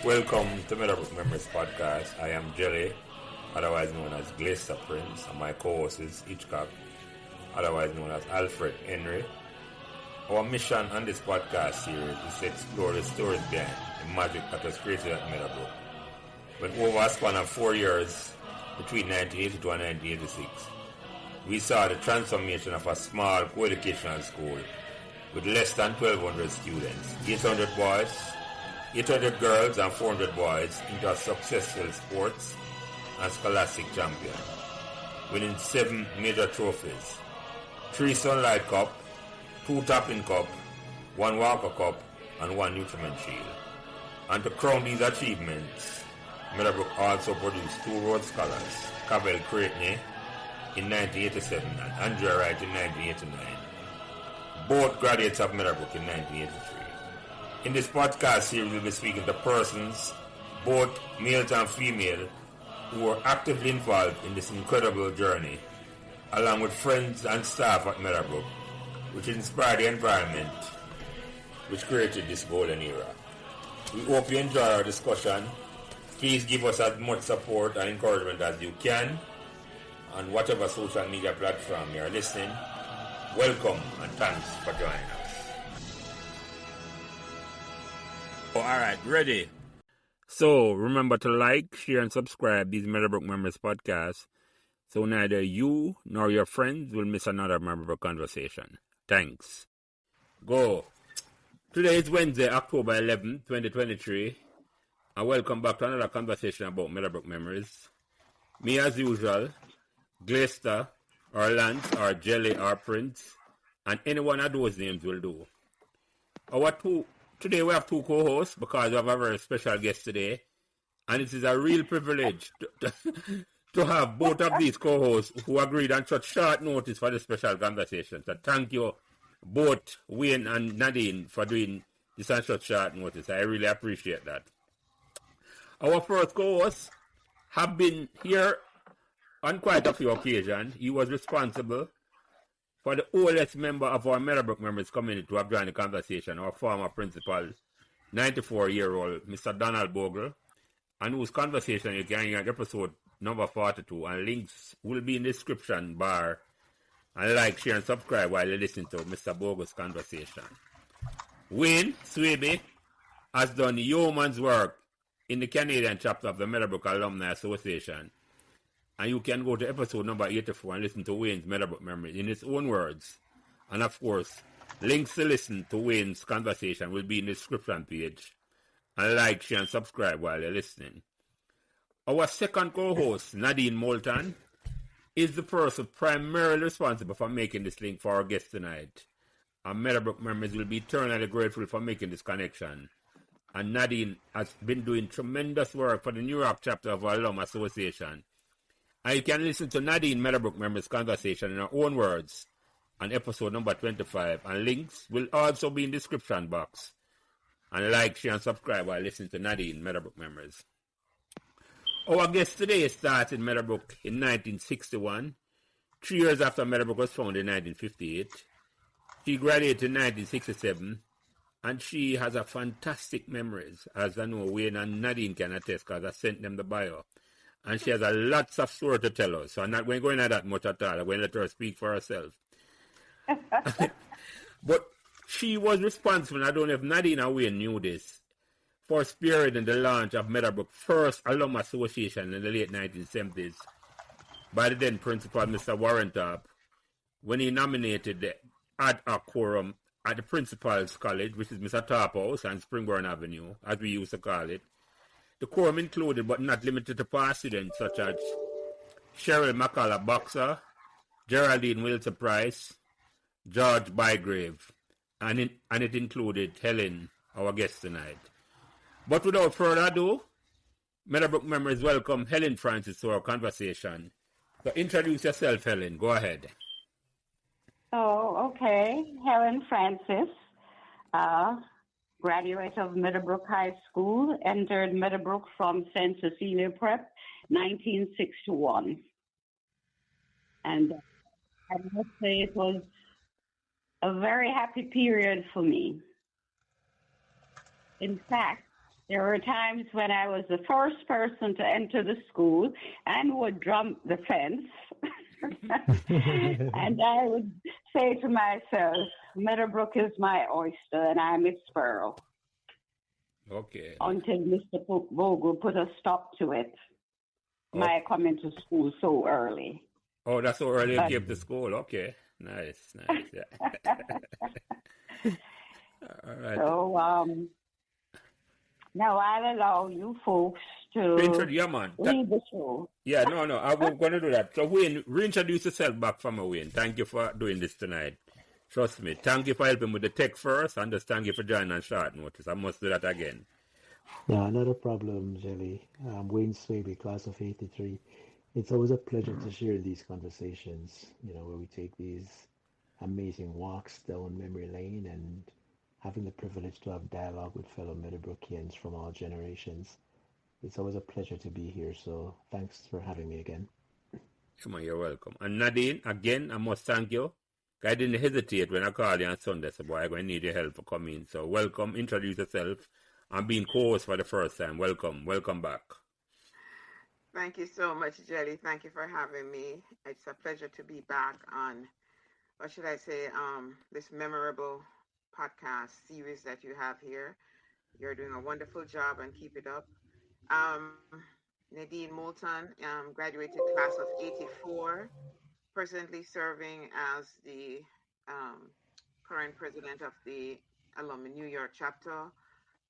Welcome to Meadowbrook Memories Podcast. I am Jelly, otherwise known as Glacier Prince, and my co-host is Hitchcock, otherwise known as Alfred Henry. Our mission on this podcast series is to explore the stories behind the magic that was created at Meadowbrook. When over a span of 4 years, between 1982 and 1986, we saw the transformation of a small coeducational school with less than 1,200 students, 800 boys, 800 girls and 400 boys into a successful sports and scholastic champion, winning 7 major trophies, 3 Sunlight Cup, 2 Topping Cup, 1 Walker Cup, and 1 Nutriment Shield. And to crown these achievements, Meadowbrook also produced 2 Rhodes Scholars, Cavell Creighton in 1987 and Andrea Wright in 1989, both graduates of Meadowbrook in 1983. In this podcast series, we'll be speaking to persons, both males and female, who are actively involved in this incredible journey, along with friends and staff at Meadowbrook, which inspired the environment which created this golden era. We hope you enjoy our discussion. Please give us as much support and encouragement as you can on whatever social media platform you are listening. Welcome and thanks for joining us. Alright, ready? So, remember to like, share, and subscribe these Meadowbrook Memories podcasts so neither you nor your friends will miss another Meadowbrook conversation. Thanks. Go. Today is Wednesday, October 11, 2023, and welcome back to another conversation about Meadowbrook Memories. Me, as usual, Glacier, or Lance, or Jelly, or Prince, and any one of those names will do. Today we have 2 co-hosts because we have a very special guest today, and it is a real privilege to have both of these co-hosts who agreed on such short notice for this special conversation. So thank you both Wayne and Nadine for doing this on such short notice. I really appreciate that. Our first co-host have been here on quite a few occasions. He was responsible for the oldest member of our Meadowbrook Memories community to have joined the conversation, our former principal, 94-year-old Mr. Donald Bogle, and whose conversation you can hear in episode number 42, and links will be in the description bar. And like, share, and subscribe while you listen to Mr. Bogle's conversation. Wayne Swaby has done yeoman's work in the Canadian chapter of the Meadowbrook Alumni Association, and you can go to episode number 84 and listen to Wayne's Meadowbrook Memories in his own words. And of course, links to listen to Wayne's conversation will be in the description page. And like, share, and subscribe while you're listening. Our second co-host, Nadine Moulton, is the person primarily responsible for making this link for our guest tonight. And Meadowbrook Memories will be eternally grateful for making this connection. And Nadine has been doing tremendous work for the New York chapter of our Alum Association. And you can listen to Nadine Meadowbrook Memories conversation in her own words on episode number 25, and links will also be in the description box. And like, share, and subscribe while listening to Nadine Meadowbrook Memories. Our guest today started in Meadowbrook in 1961, 3 years after Meadowbrook was founded in 1958. She graduated in 1967, and she has a fantastic memories, as I know Wayne and Nadine can attest because I sent them the bio. And she has a lots of story to tell us. So I'm not going to go into that much at all. I'm going to let her speak for herself. But she was responsible, I don't know if Nadine or Wayne knew this, for spearheading the launch of Meadowbrook's first alum association in the late 1970s by the then principal, Mr. Warrentop, when he nominated the ad hoc quorum at the Principal's College, which is Mr. Top House and Springborn Avenue, as we used to call it. The quorum included, but not limited to, past students such as Cheryl McCullough Boxer, Geraldine Wilson Price, George Bygrave, and it included Helen, our guest tonight. But without further ado, Meadowbrook Memories welcome Helen Francis to our conversation. So introduce yourself, Helen. Go ahead. Oh, okay. Helen Francis. Graduate of Meadowbrook High School, entered Meadowbrook from St. Cecilia Prep, 1961. And I must say it was a very happy period for me. In fact, There were times when I was the first person to enter the school and would jump the fence. And I would say to myself, Meadowbrook is my oyster and I'm its sparrow. Okay. Until Mr. Bogle put a stop to it. Oh. My coming to school so early. Oh, that's so early you came to school. Okay. Nice. Yeah. All right. So, now I'll allow you folks to lead the show. Yeah, no, I'm going to do that. So, Wayne, reintroduce yourself back from me, Wayne. Thank you for doing this tonight. Trust me. Thank you for helping with the tech first, and just thank you for joining on short notice. I must do that again. Yeah, not a problem, Jelly. I'm Wayne Swaby, class of 83. It's always a pleasure to share these conversations, where we take these amazing walks down memory lane and having the privilege to have dialogue with fellow Meadowbrookians from all generations. It's always a pleasure to be here, so thanks for having me again. Come on, you're welcome. And Nadine, again, I must thank you. I didn't hesitate when I called you on Sunday, so boy, I'm going to need your help for coming. So welcome, introduce yourself. I'm being co-host for the first time. Welcome back. Thank you so much, Jelly. Thank you for having me. It's a pleasure to be back on, what should I say, this memorable podcast series that you have here. You're doing a wonderful job and keep it up. Nadine Moulton, graduated class of 84, presently serving as the current president of the Alumni New York chapter.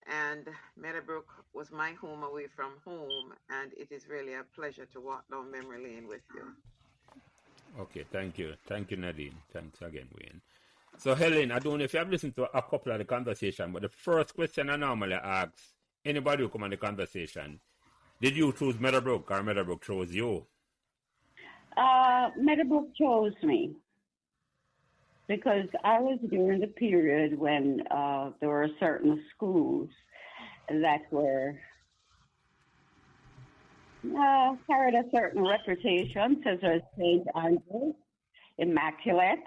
And Meadowbrook was my home away from home, and it is really a pleasure to walk down memory lane with you. Okay, thank you. Thank you, Nadine. Thanks again, Wayne. So, Helen, I don't know if you have listened to a couple of the conversation, but the first question I normally ask anybody who come on the conversation, did you choose Meadowbrook or Meadowbrook chose you? Meadowbrook chose me because I was during the period when there were certain schools that were carried a certain reputation, such as St. Andrews, Immaculate,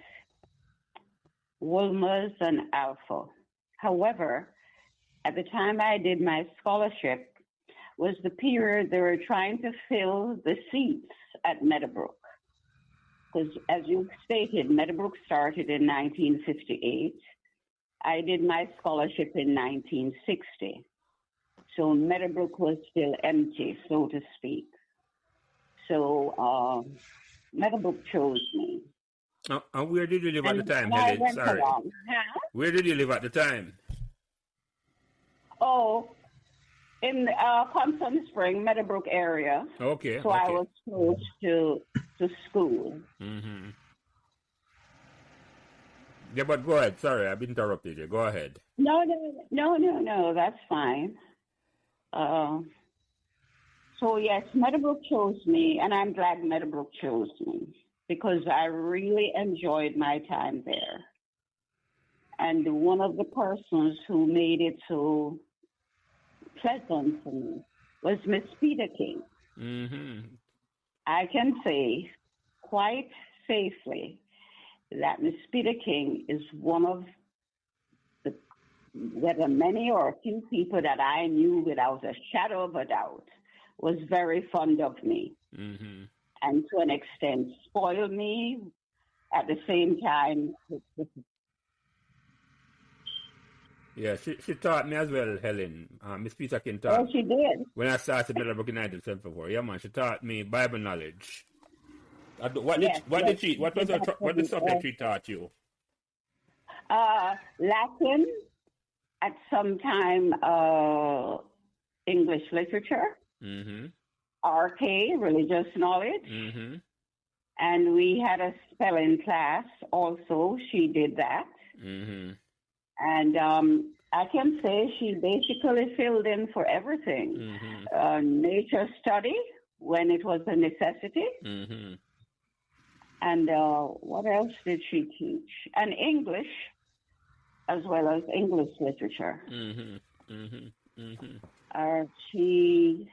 Wolmer's, and Alpha. However, at the time I did my scholarship was the period they were trying to fill the seats at Meadowbrook. Because as you stated, Meadowbrook started in 1958. I did my scholarship in 1960. So Meadowbrook was still empty, so to speak. So Meadowbrook chose me. And where did you live at the time, Helen? Sorry. Where did you live at the time? Oh, in Kingston Spring, Meadowbrook area. Okay. So I was close to school. Mm-hmm. Yeah, but go ahead. Sorry, I've interrupted you. Go ahead. No, that's fine. So yes, Meadowbrook chose me, and I'm glad Meadowbrook chose me because I really enjoyed my time there. And one of the persons who made it so pleasant for me was Miss Peter King. Mm-hmm. I can say quite safely that Miss Peter King is one of whether many or a few people that I knew without a shadow of a doubt was very fond of me. Mm-hmm. And to an extent spoiled me at the same time. Yeah, she taught me as well, Helen. Miss Peter King taught. Oh, she did. When I started Meadowbrook in 1974. Yeah, man, she taught me Bible knowledge. What was the subject she taught you? Latin, at some time English literature, mm-hmm. RK, religious knowledge, mm-hmm. and we had a spelling class also. She did that. Mm-hmm. And I can say she basically filled in for everything. Mm-hmm. Nature study, when it was a necessity. Mm-hmm. And what else did she teach? And English, as well as English literature. Mm-hmm. Mm-hmm. Mm-hmm. She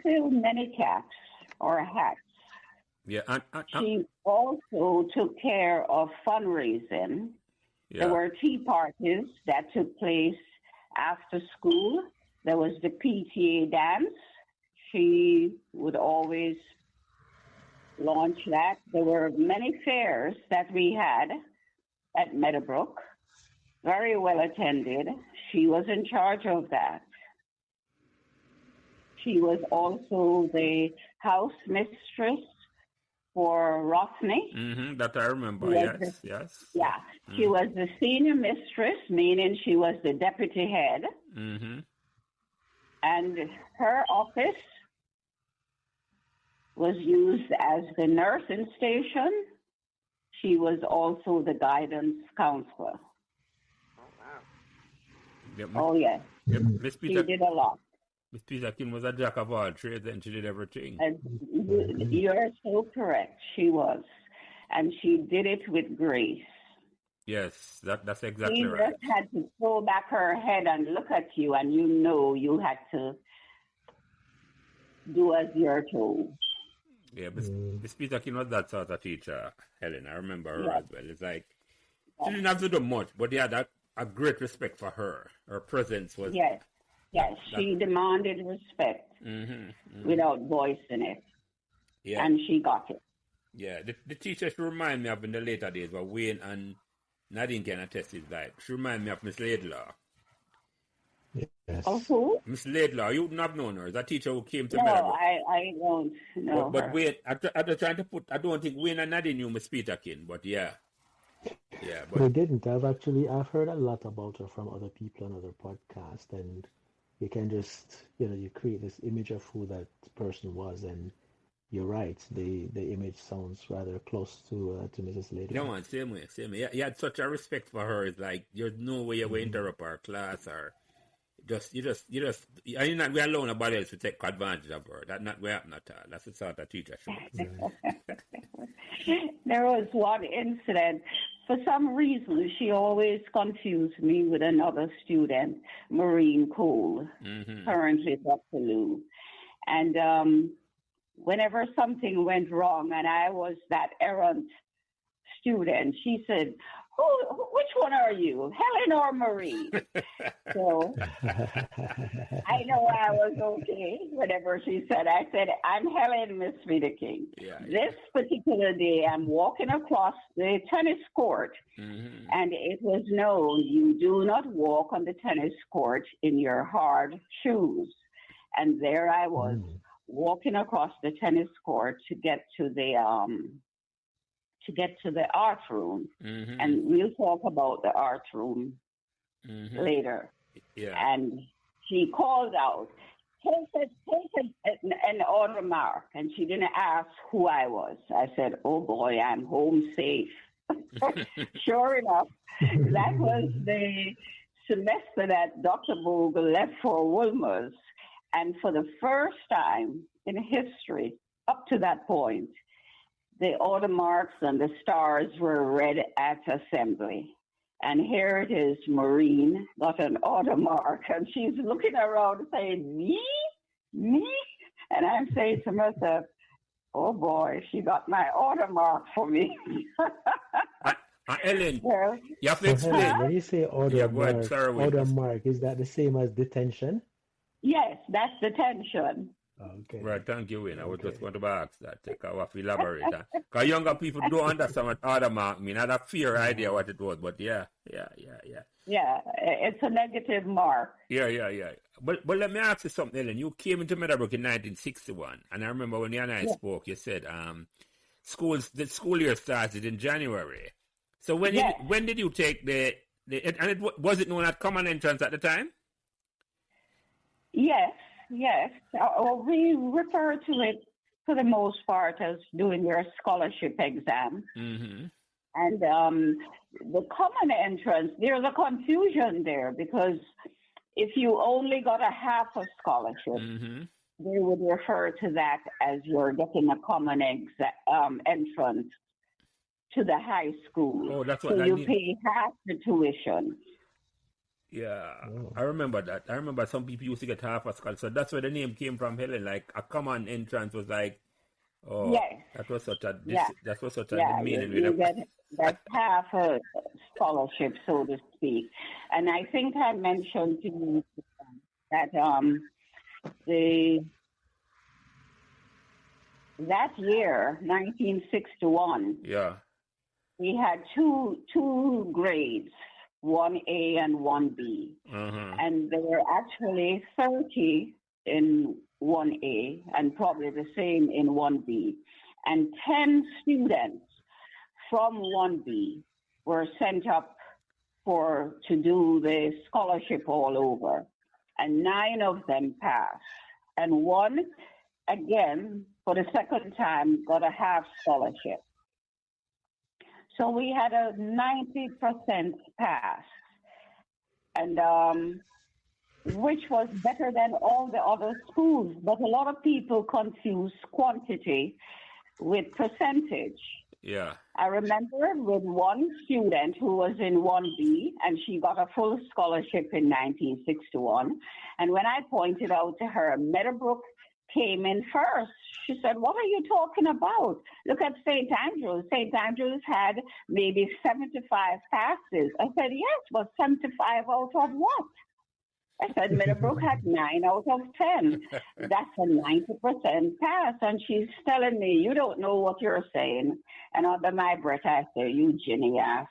filled many caps or hats. Yeah, she also took care of fundraising. Yeah. There were tea parties that took place after school, there was the PTA dance. She would always launch that. There were many fairs that we had at Meadowbrook, very well attended. She was in charge of that. She was also the house mistress for Rothney. That I remember, yes. Yeah, she was the senior mistress, meaning she was the deputy head. And her office was used as the nursing station. She was also the guidance counselor. Oh, wow. Yes. Miss She Peter, did a lot. Miss Peter King was a jack of all trades and she did everything. And you're so correct. She was. And she did it with grace. Yes, that's exactly She right. just had to throw back her head and look at you, and you know you had to do as you're told. Yeah, Miss Peter King was that sort of teacher, Helen. I remember her as well. It's like, she didn't have to do much, but they had a great respect for her. Her presence was... Yes, she demanded respect without voicing it. Yeah. And she got it. Yeah, the teacher she remind me of in the later days were Wayne and Nadine can attest it. Like, she remind me of Miss Laidlaw. Yes. Of who? Miss Laidlaw, you wouldn't have known her. It's a teacher who came to No, Meadowbrook. I don't know But her. Wayne, I don't think Wayne and Nadine knew Miss Peter King, but yeah. Yeah, but They didn't. I've heard a lot about her from other people on other podcasts, and you can just, you create this image of who that person was, and you're right. The image sounds rather close to Mrs. Lady. no one, same way. Yeah, you had such a respect for her. It's like there's no way you will interrupt her class or you just and you're not going to allow nobody else to take advantage of her. That's not going to happen at all. That's the sort of teacher she was. There was one incident. For some reason, she always confused me with another student, Maureen Cole, currently Dr. Lou. And whenever something went wrong and I was that errant student, she said, which one are you, Helen or Marie? So I know I was okay whenever she said. I said, I'm Helen, Miss Peter King. Yeah. This particular day, I'm walking across the tennis court, and it was known you do not walk on the tennis court in your hard shoes. And there I was walking across the tennis court to get to the art room, and we'll talk about the art room later. Yeah. And she called out, take an order mark, and she didn't ask who I was. I said, oh boy, I'm home safe. Sure enough, that was the semester that Dr. Bogle left for Wolmer's, and for the first time in history, up to that point, the order marks and the stars were read at assembly. And here it is, Maureen got an order mark, and she's looking around saying, me? And I'm saying to myself, oh boy, she got my order mark for me. Ellen, Well, you have to explain. When you say order mark, is that the same as detention? yes, that's detention. Okay. Right, thank you, Wayne. I was just going to ask that. I have to elaborate. Because younger people don't understand what order mark mean. I had a fair idea what it was, but yeah. Yeah, it's a negative mark. Yeah. But let me ask you something, Ellen. You came into Meadowbrook in 1961, and I remember when you and I spoke, you said the school year started in January. So when did you take was it known as common entrance at the time? Yes. We refer to it for the most part as doing your scholarship exam. And the common entrance, there's a confusion there because if you only got a half a scholarship, they would refer to that as you're getting a common entrance to the high school. Oh, that's what so I you mean. pay half the tuition. Yeah, I remember that. I remember some people used to get half a scholarship. So that's where the name came from, Helen. Like a common entrance was like Oh, Yes. that was such a Yeah. that was such a Yeah. demeaning with You them. get that half a scholarship, so to speak. And I think I mentioned to you that the that year, 1961, Yeah. we had two grades, 1A and 1B. Uh-huh. And there were actually 30 in 1A and probably the same in 1B. And 10 students from 1B were sent up to do the scholarship all over. And 9 of them passed. And one, again, for the second time, got a half scholarship. So we had a 90% pass, and which was better than all the other schools. But a lot of people confuse quantity with percentage. Yeah. I remember with one student who was in 1B, and she got a full scholarship in 1961. And when I pointed out to her, Meadowbrook came in first. She said, "What are you talking about? Look at St. Andrews. St. Andrews had maybe 75 passes." I said, "Yes, but 75 out of what?" I said, "Meadowbrook had 9 out of 10. That's a 90% pass." And she's telling me, "You don't know what you're saying." And under my breath, I say, "You Ginny ass."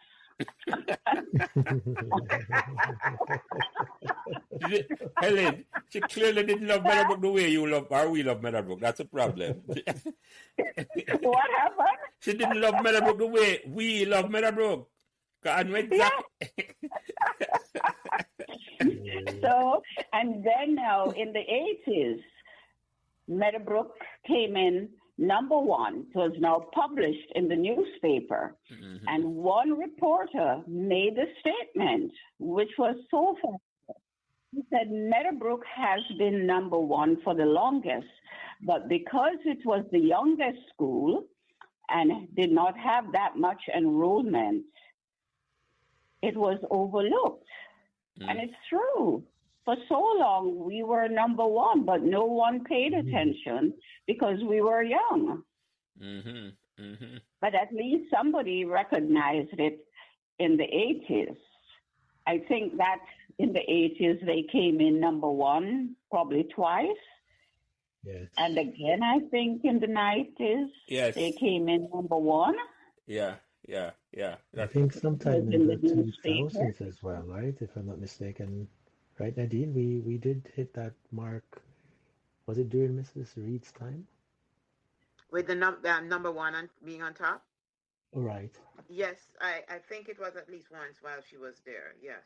Helen, she clearly didn't love Meadowbrook the way you love, or we love Meadowbrook. That's a problem. What happened? She didn't love Meadowbrook the way we love Meadowbrook. And exactly. So, and then now in the 80s, Meadowbrook came in number 1. It was now published in the newspaper. Mm-hmm. And one reporter made a statement, which was so funny. He said, "Meadowbrook has been number 1 for the longest, but because it was the youngest school and did not have that much enrollment, it was overlooked." And it's true. For so long, we were number 1, but no one paid attention because we were young. Mm-hmm. Mm-hmm. But at least somebody recognized it in the 80s. I think that in the 80s, they came in number 1 probably twice. Yes. And again, I think in the 90s, yes, they came in number 1. Yeah. I think sometime in the 2000s as well, right? If I'm not mistaken. Right, Nadine? We did hit that mark. Was it during Mrs. Reed's time? With the number 1 being on top? All right. Yes, I think it was at least once while she was there. Yes.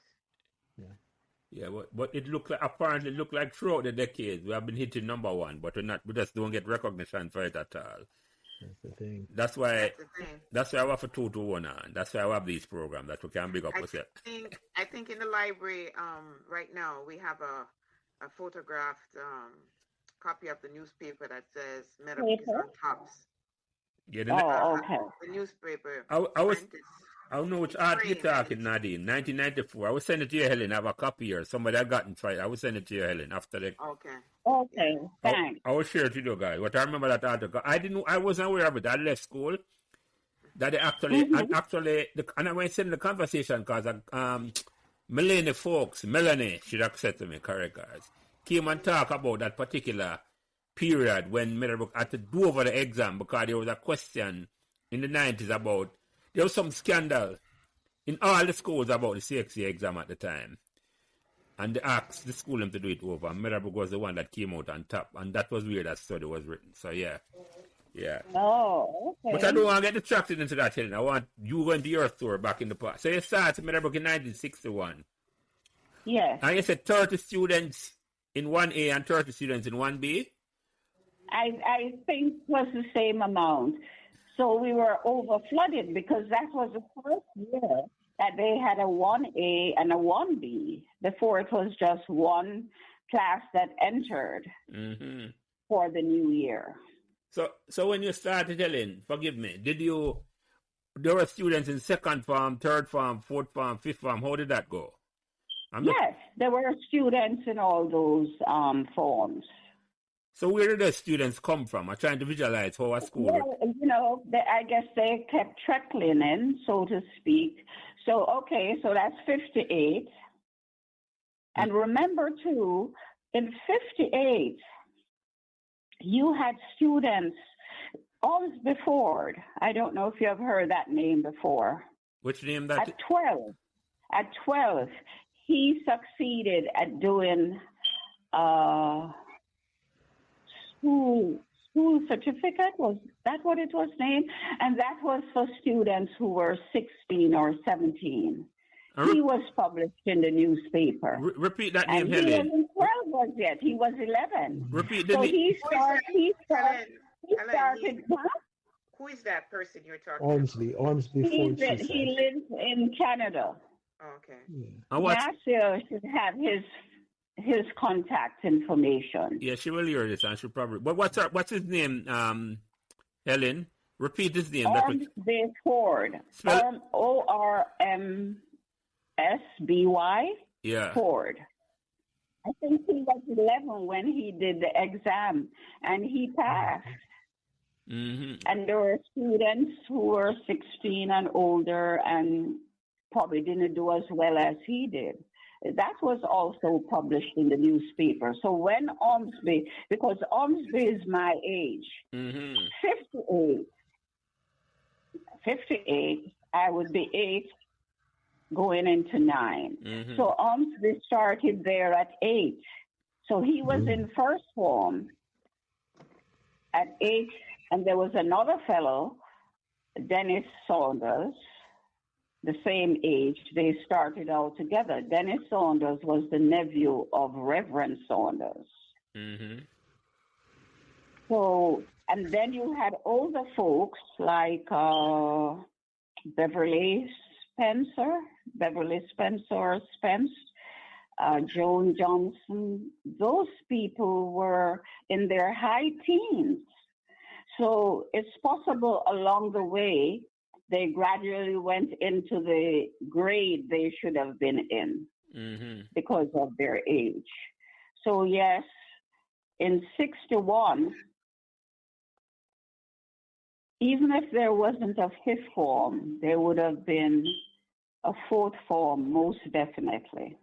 Yeah, but it apparently looked like throughout the decades we have been hitting number 1, but we just don't get recognition for it at all. That's the thing. That's why I have a 2-1 on. That's why I have these programs that we can big up with it. I think in the library right now we have a photographed copy of the newspaper that says Meadowbrook is on tops. Yeah, okay. The newspaper. I don't know which art you're talking, Nadine. 1994. I will send it to you, Helen. I have a copy here. Somebody I got in try. I will send it to you, Helen, after the. Okay. Thanks. I will share it with you guys. But I remember that article. I wasn't aware of it. I left school. That they actually, and I went in the conversation because Melanie, should have said to me, correct guys, came and talk about that particular period when Meadowbrook had to do over the exam because there was a question in the 90s about. There was some scandal in all the schools about the CXC exam at the time. And they asked the school to do it over. And Meadowbrook was the one that came out on top. And that was where that study was written. So, yeah. Oh, okay. But I don't want to get distracted into that, Helen. I want you going to your story back in the past. So you started Meadowbrook in 1961. Yes. And you said 30 students in 1A and 30 students in 1B? I think it was the same amount. So we were over flooded because that was the first year that they had a 1A and a 1B. Before it was just one class that entered for the new year. So when you started, Helen, forgive me, there were students in second form, third form, fourth form, fifth form. How did that go? Yes, there were students in all those forms. So where did the students come from? I'm trying to visualize how a school. Well, I guess they kept trickling in, so to speak. So, okay, so that's 58. And remember, too, in 58, you had students, Ormsby Ford. I don't know if you have heard that name before. Which name that? At 12, he succeeded at doing school certificate. Was that what it was named? And that was for students who were 16 or 17. He was published in the newspaper. Repeat that name, and Helen. He wasn't 12 was yet. He was 11. Repeat the name. So he started. Who is that person you're talking Ormsby about? He lives in Canada. Oh, okay. Nasir should have his contact information. Yeah, she will hear this, and she'll probably. But what's his name, Helen? Repeat his name. Ormsby Ford. ORMSBY. Yeah. Ford. I think he was 11 when he did the exam, and he passed. Mm-hmm. And there were students who were 16 and older and probably didn't do as well as he did. That was also published in the newspaper. So when Ormsby, because Ormsby is my age, 58, I would be 8 going into 9. Mm-hmm. So Ormsby started there at 8. So he was in first form at 8, and there was another fellow, Dennis Saunders, the same age. They started out together. Dennis Saunders was the nephew of Reverend Saunders. Mm-hmm. So, and then you had older folks like Beverly Spencer, Joan Johnson. Those people were in their high teens. So it's possible along the way they gradually went into the grade they should have been in because of their age. So yes, in 61, even if there wasn't a 5th form, there would have been a 4th form, most definitely.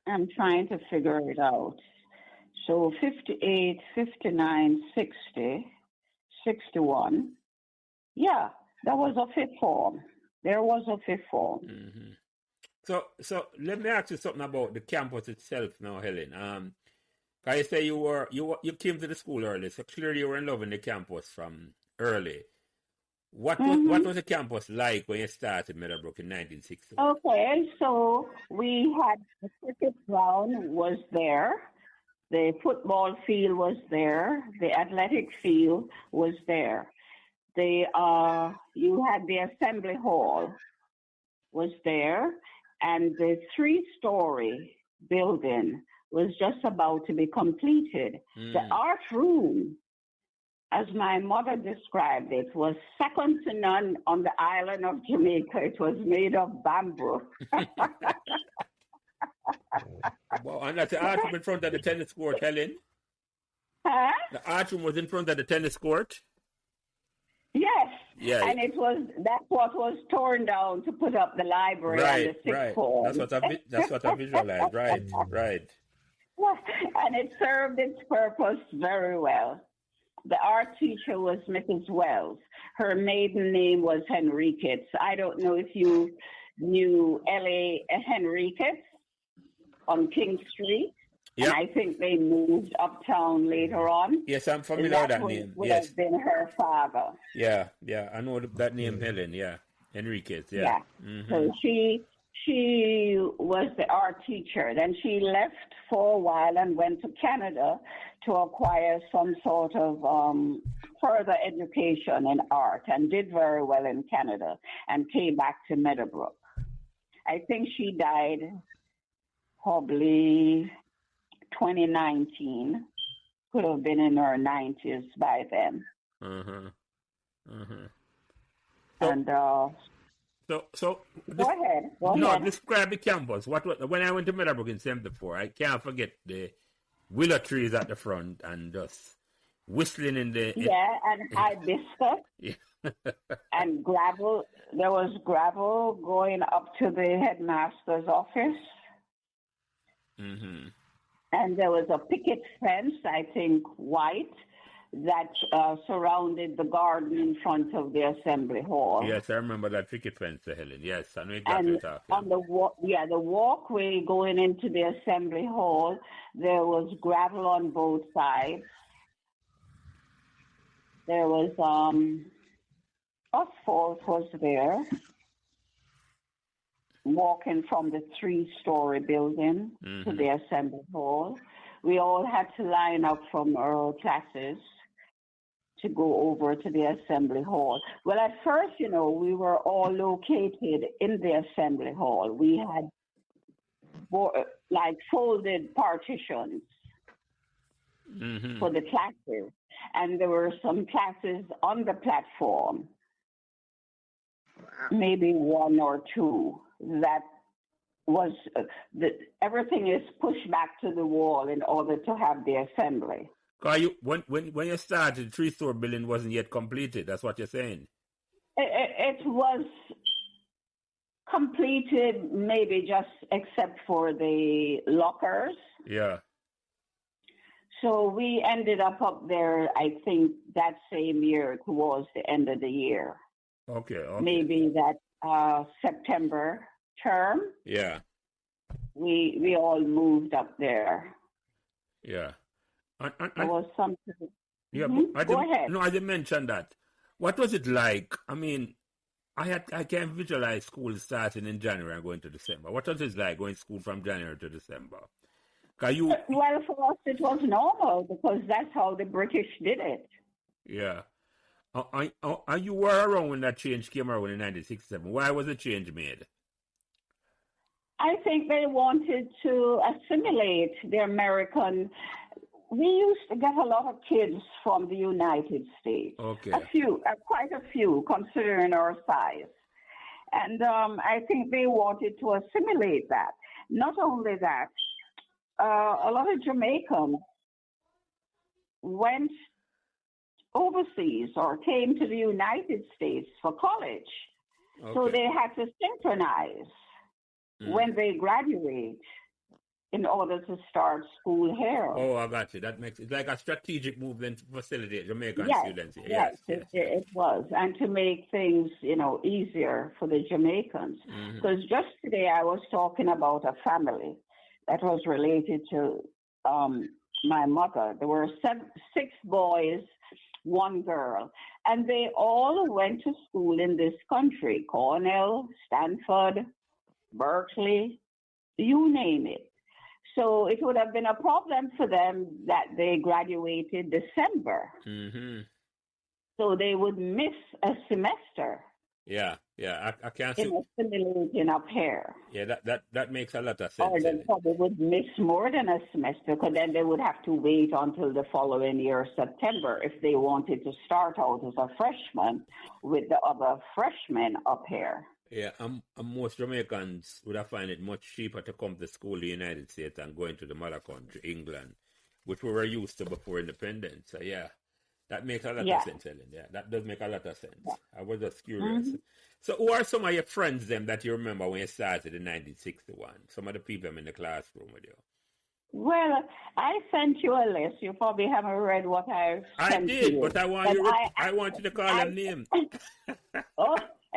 I'm trying to figure it out. So 58, 59, 60, 61. Yeah, that was a 5th form. There was a 5th form. So let me ask you something about the campus itself now, Helen. Can you say you came to the school early, so clearly you were in love with the campus from early. What was the campus like when you started Meadowbrook in 1960? Okay, so we had the cricket ground was there. The football field was there. The athletic field was there. You had the assembly hall was there, and the 3-story building was just about to be completed. The art room, as my mother described it, was second to none on the island of Jamaica. It was made of bamboo. Well, and that's the art room in front of the tennis court, Helen? Huh? The art room was in front of the tennis court? Yes. Yeah. And that's what was torn down to put up the library and the 6th form. That's what I visualized. Right. And it served its purpose very well. The art teacher was Mrs. Wells. Her maiden name was Henriquez. I don't know if you knew Ellie Henriquez on King Street. Yep. And I think they moved uptown later on. Yes, I'm familiar with that name. Would yes. have been her father. Yeah, I know that name, Helen. Yeah, Enriquez. Yeah. So she was the art teacher. Then she left for a while and went to Canada to acquire some sort of further education in art, and did very well in Canada, and came back to Meadowbrook. I think she died probably 2019. Could have been in her 90s by then. So, And So Go ahead. Go no, ahead. describe the campus. When I went to Meadowbrook in '74, I can't forget the willow trees at the front and just whistling in the. Yeah, and hibiscus Yeah. and gravel. There was gravel going up to the headmaster's office. Mm-hmm. And there was a picket fence, I think white, that surrounded the garden in front of the assembly hall. Yes, I remember that picket fence, Helen. Yes, I know exactly And what on the the walkway going into the assembly hall, there was gravel on both sides. There was asphalt was there. Walking from the 3-story building to the assembly hall. We all had to line up from our classes to go over to the assembly hall. Well, at first, we were all located in the assembly hall. We had folded partitions for the classes, and there were some classes on the platform, maybe one or two. That was everything is pushed back to the wall in order to have the assembly. When you started, the 3-story building wasn't yet completed. That's what you're saying. It was completed, maybe just except for the lockers. Yeah. So we ended up there, I think, that same year towards the end of the year. Okay. Maybe that September term. Yeah. We all moved up there. Yeah. There was something. Yeah. Go ahead. No, I didn't mention that. What was it like? I mean, I can visualize school starting in January and going to December. What was it like going to school from January to December? Well, for us it was normal because that's how the British did it. Yeah. And you were around when that change came around in 1967. Why was the change made? I think they wanted to assimilate the American. We used to get a lot of kids from the United States. Okay. Quite a few, considering our size. And I think they wanted to assimilate that. Not only that, a lot of Jamaicans went overseas or came to the United States for college. Okay. So they had to synchronize when they graduate in order to start school here. Oh, I got you. That makes it like a strategic movement to facilitate Jamaican students. Yes, it was. And to make things, easier for the Jamaicans. Because just today I was talking about a family that was related to my mother. There were 6 boys, 1 girl, and they all went to school in this country: Cornell, Stanford, Berkeley, you name it. So it would have been a problem for them that they graduated December. So they would miss a semester. Yeah, I can't see. Assimilating up here. Yeah, that makes a lot of sense. Or they probably would miss more than a semester, because then they would have to wait until the following year, September, if they wanted to start out as a freshman with the other freshmen up here. Yeah, and most Jamaicans would have found it much cheaper to come to school in the United States than going to the mother country, England, which we were used to before independence. So yeah, that makes a lot of sense, Helen. Yeah, that does make a lot of sense. Yeah. I was just curious. So who are some of your friends then that you remember when you started in 1961? Some of the people in the classroom with you. Well, I sent you a list. You probably haven't read what I sent you. I did, but I want you to call them names. Oh,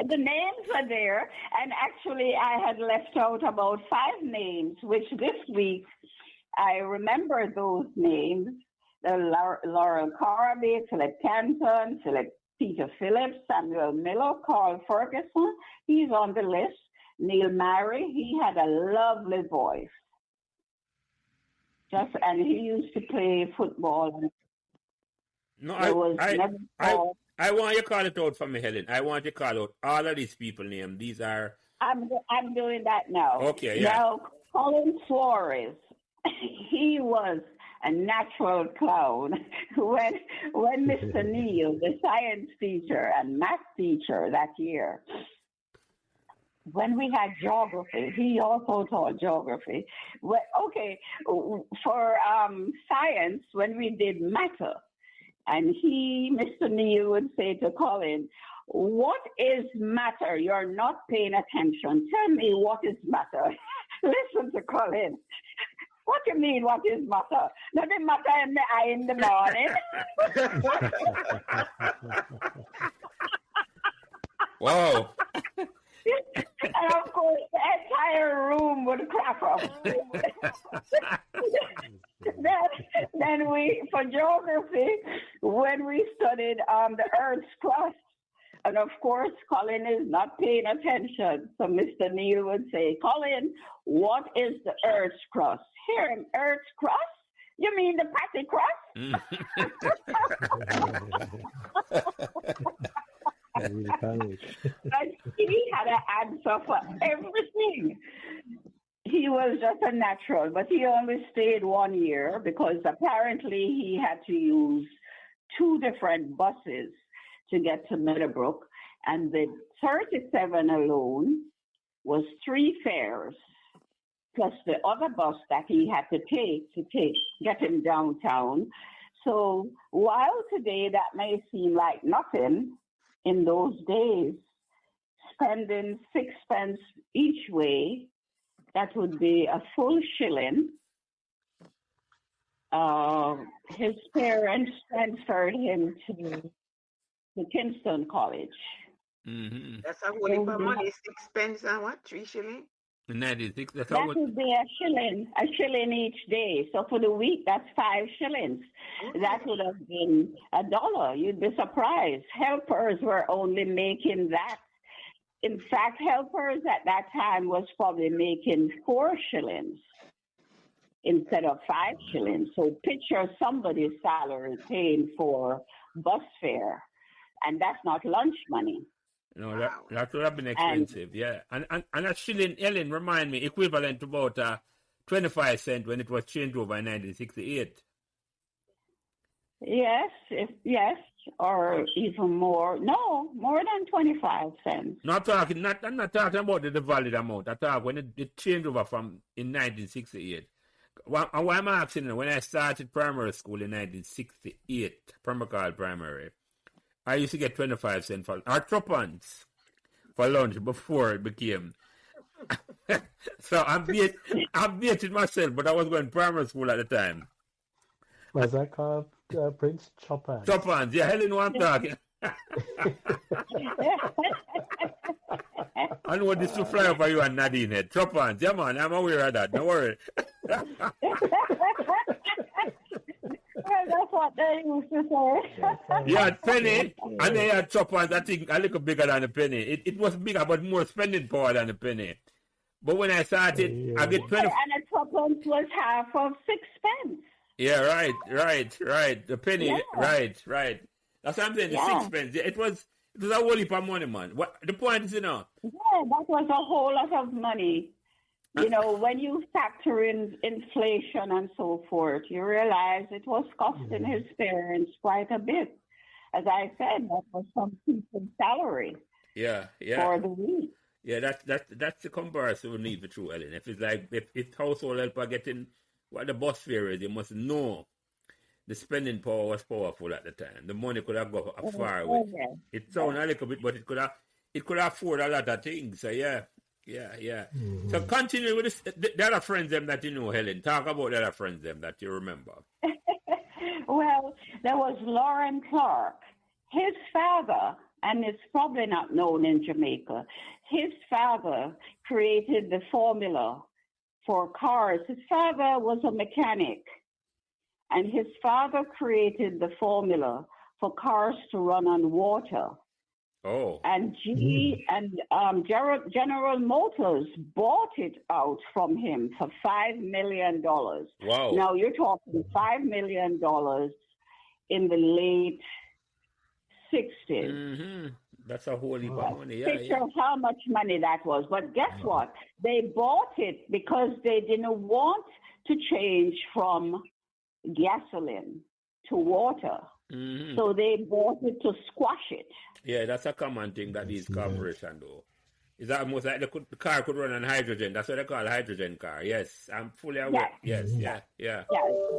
the names are there. And actually, I had left out about 5 names, which this week I remember those names. Laurel Carby, Philip Canton, Peter Phillips, Samuel Miller, Carl Ferguson. He's on the list. Neil Murray, he had a lovely voice. And he used to play football. No, I want you to call it out for me, Helen. I want you to call out all of these people names. These are... I'm doing that now. Okay, yeah. Now, Colin Suarez, he was a natural clown. When Mr. Neal, the science teacher and math teacher that year, when we had geography, he also taught geography. Well, okay, for science, when we did matter, and Mr. Neal would say to Colin, "What is matter? You're not paying attention. Tell me what is matter." Listen to Colin. What do you mean, what is matter? Nothing matter in the eye in the morning. Wow. And of course, the entire room would crack up. then for geography, when we studied the Earth's crust, and of course, Colin is not paying attention. So Mr. Neal would say, "Colin, what is the Earth's crust?" "Here, Earth's crust? You mean the patty crust?" But he had an answer for everything. He was just a natural, but he only stayed 1 year because apparently he had to use 2 different buses to get to Meadowbrook, and the 37 alone was 3 fares, plus the other bus that he had to get him downtown. So while today that may seem like nothing, in those days, spending 6 pence each way, that would be a full shilling. His parents transferred him to Kingston College. Mm-hmm. That's a whole heap of money. 6 pence and what? 3 shillings? 96. That would be a shilling each day. So for the week, that's 5 shillings. That would have been $1. You'd be surprised. Helpers were only making that. In fact, helpers at that time was probably making 4 shillings instead of 5 shillings. So picture somebody's salary paying for bus fare, and that's not lunch money. No, that would have been expensive, yeah. And a shilling, Ellen, remind me, equivalent to about 25 cents when it was changed over in 1968. Yes, or even more. No, more than 25 cents. I'm not talking about the valid amount. I talk when it changed over from in 1968. Why I'm asking, when I started primary school in 1968, Permacal Primary, I used to get 25 cents or 3 for lunch before it became. So I'm dating myself, but I was going primary school at the time. Was that called Prince Chopin? Chopin, yeah, Helen, what I'm talking. I know this to fly over you and Nadine head. Chopin, yeah man, I'm aware of that, don't worry. Well, that's what they used to say. Yeah, penny, and they had chopons, I think, a little bigger than a penny. It was bigger, but more spending power than a penny. But when I started, I get 20. And a tuppence was half of 6 pence. Yeah, right. The penny, Yeah. right. That's what I'm saying, the 6 pence. It was a whole heap of money, man. What the point is, Yeah, that was a whole lot of money. You know, when you factor in inflation and so forth, you realize it was costing his parents quite a bit. As I said, that was some people's salary. Yeah. For the week. Yeah, that's the comparison we need for true, Ellen. If it's like if household help are getting what the bus fare is, you must know the spending power was powerful at the time. The money could have gone far away. Okay. It sounds a little bit, but it could afford a lot of things. So yeah. Mm-hmm. So continue with this, the other friends them that you know, Helen. Talk about the other friends them that you remember. Well, there was Lauren Clark. His father, and it's probably not known in Jamaica, his father created the formula for cars. His father was a mechanic, and his father created the formula for cars to run on water. Oh. And General Motors bought it out from him for $5 million. Wow. Now you're talking $5 million in the late 60s. Mm-hmm. That's a whole heap of money. Yeah, Picture how much money that was. But guess what? They bought it because they didn't want to change from gasoline to water. Mm-hmm. So they bought it to squash it. Yeah, that's a common thing that these corporations do. Is that almost like the car could run on hydrogen? That's what they call a hydrogen car. Yes, I'm fully aware. Yes, yeah. Yeah,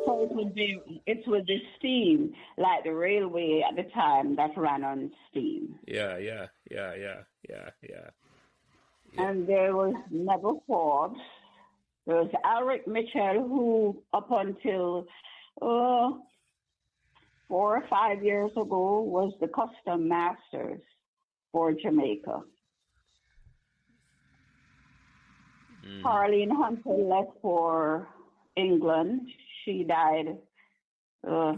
so it would be, it's with the steam, like the railway at the time that ran on steam. Yeah. And there was Neville Forbes. There was Alric Mitchell, who up until 4 or 5 years ago was the custom masters for Jamaica. Harleen Hunter left for England. She died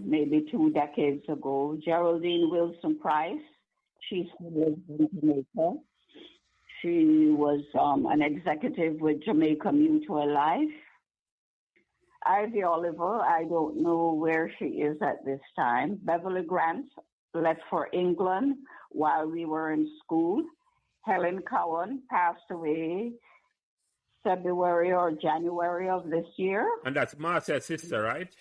maybe 2 decades ago. Geraldine Wilson Price, she still lives in Jamaica. She was an executive with Jamaica Mutual Life. Ivy Oliver, I don't know where she is at this time. Beverly Grant left for England while we were in school. Helen Cowan passed away February or January of this year. And that's Marcia's sister, right?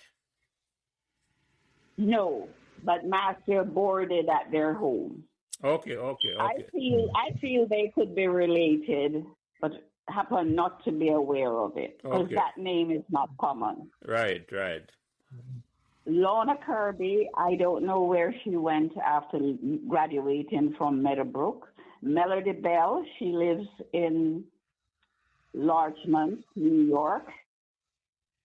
No, but Marcia boarded at their home. Okay. I feel they could be related, but happen not to be aware of it because that name is not common. Right. Lorna Kirby, I don't know where she went after graduating from Meadowbrook. Melody Bell, she lives in Larchmont, New York.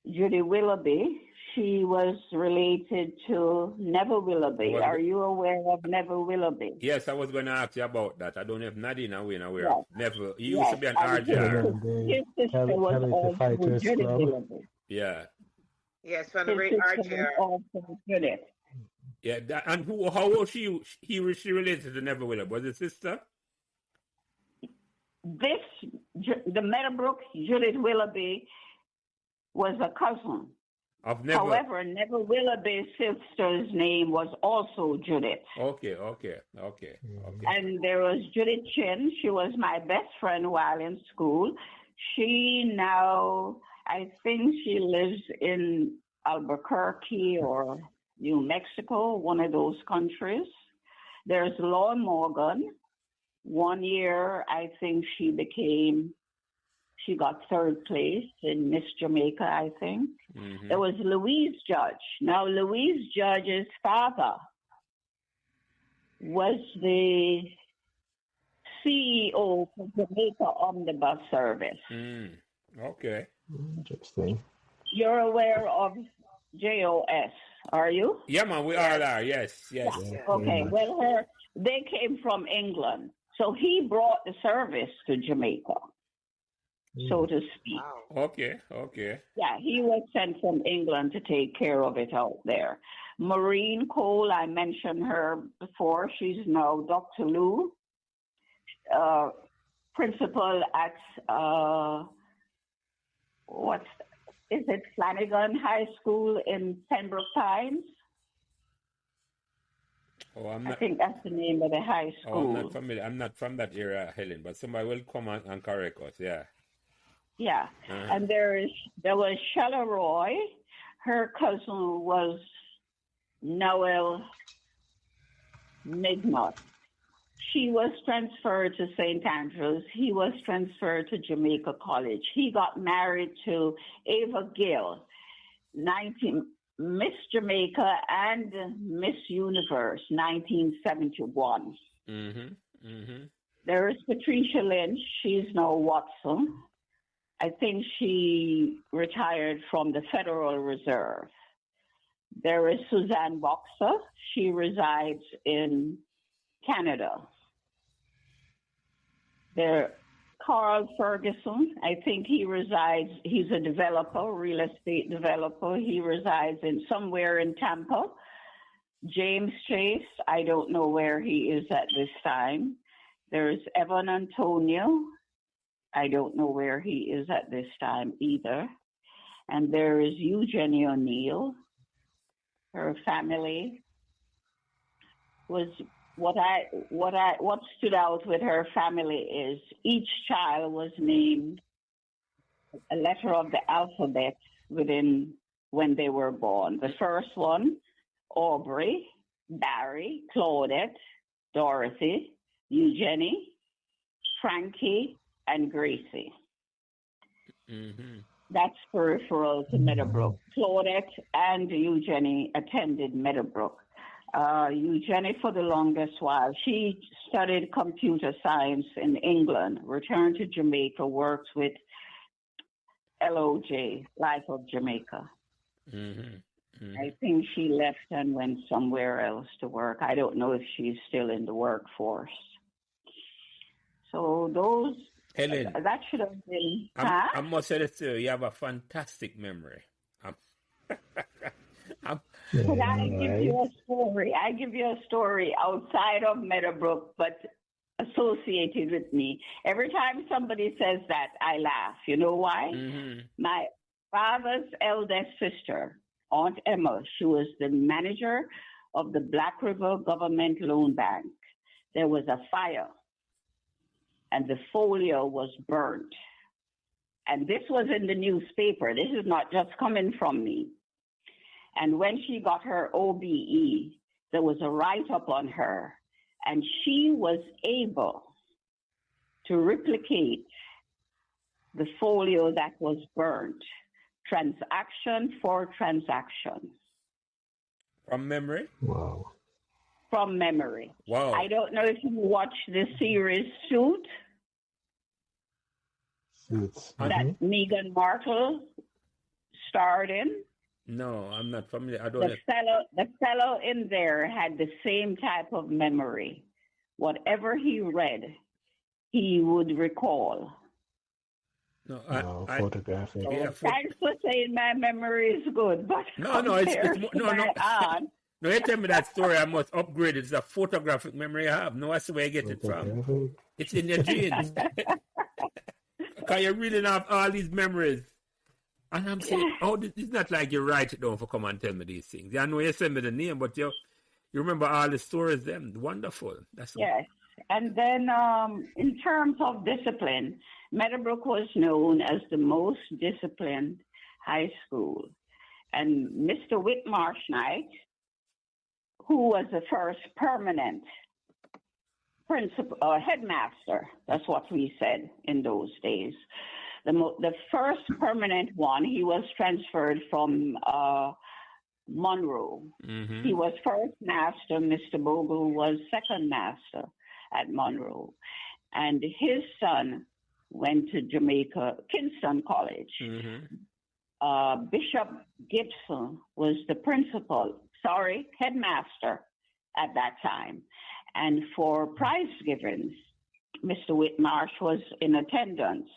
Judy Willoughby, she was related to Neville Willoughby. Are you aware of Neville Willoughby? Yes, I was going to ask you about that. I don't know if Nadine are aware of Neville. He used to be an RJR. His sister was also Judy Willoughby. Yeah. Yes, from the great RJR. Also Judith. Yeah, and how was she related to Neville Willoughby? Was it sister? The Meadowbrook Judith Willoughby was a cousin of Neville. However, Neville Willoughby's sister's name was also Judith. Okay. And there was Judith Chin. She was my best friend while in school. She now, I think she lives in Albuquerque or New Mexico, one of those countries. There's Laura Morgan. 1 year, I think she got third place in Miss Jamaica, I think. Mm-hmm. There was Louise Judge. Now, Louise Judge's father was the CEO for Jamaica Omnibus Service. Okay. Interesting. You're aware of JOS, are you? Yeah, man, we all are. Yes. Yeah. Okay, well, they came from England. So he brought the service to Jamaica, so to speak. Wow. Okay. Yeah, he was sent from England to take care of it out there. Maureen Cole, I mentioned her before. She's now Dr. Lou, principal at, Flanagan High School in Pembroke Pines? I think that's the name of the high school. Oh, I'm not familiar. I'm not from that area, Helen, but somebody will come and correct us, yeah. Yeah, and there was Shella Roy. Her cousin was Noel Midnott. She was transferred to St. Andrews. He was transferred to Jamaica College. He got married to Ava Gill, Miss Jamaica and Miss Universe, 1971. There is Patricia Lynch. She's now Watson. I think she retired from the Federal Reserve. There is Suzanne Boxer. She resides in Canada. There, Carl Ferguson, I think he's a developer, real estate developer. He resides in somewhere in Tampa. James Chase, I don't know where he is at this time. There's Evan Antonio. I don't know where he is at this time either. And there is Eugenie O'Neill. Her family was what stood out with her family is each child was named a letter of the alphabet when they were born. The first one, Aubrey, Barry, Claudette, Dorothy, Eugenie, Frankie, and Gracie. Mm-hmm. That's peripheral to Meadowbrook. Claudette and Eugenie attended Meadowbrook. Eugenie, for the longest while, she studied computer science in England, returned to Jamaica, worked with LOJ, Life of Jamaica. Mm-hmm. Mm-hmm. I think she left and went somewhere else to work. I don't know if she's still in the workforce. So those, Helen, that should have been, I must say this to you, you have a fantastic memory. Could I give you a story? I give you a story outside of Meadowbrook, but associated with me. Every time somebody says that, I laugh. You know why? Mm-hmm. My father's eldest sister, Aunt Emma, she was the manager of the Black River Government Loan Bank. There was a fire, and the folio was burnt. And this was in the newspaper. This is not just coming from me. And when she got her OBE, there was a write-up on her, and she was able to replicate the folio that was burnt, transaction for transaction. From memory? Wow. From memory. Wow. I don't know if you watched the series Suit Suits. that Meghan Markle starred in. No, I'm not familiar. I don't know. The fellow in there had the same type of memory. Whatever he read, he would recall. No, photographic. Yeah, Thanks for saying my memory is good, but no, it's no. No, you tell me that story, I must upgrade it. It's a photographic memory I have. No, I see where you get it from. It's in your genes. Because you're reading off all these memories. And I'm saying, it's not like you write it down for come and tell me these things. I know you send me the name, but you remember all the stories, them. Wonderful. Yes. And then in terms of discipline, Meadowbrook was known as the most disciplined high school. And Mr. Whitmarsh Knight, who was the first permanent headmaster, that's what we said in those days. The first permanent one, he was transferred from Monroe. Mm-hmm. He was first master. Mr. Bogle was second master at Monroe. And his son went to Jamaica, Kingston College. Mm-hmm. Bishop Gibson was the headmaster at that time. And for prize givings, Mr. Whitmarsh was in attendance.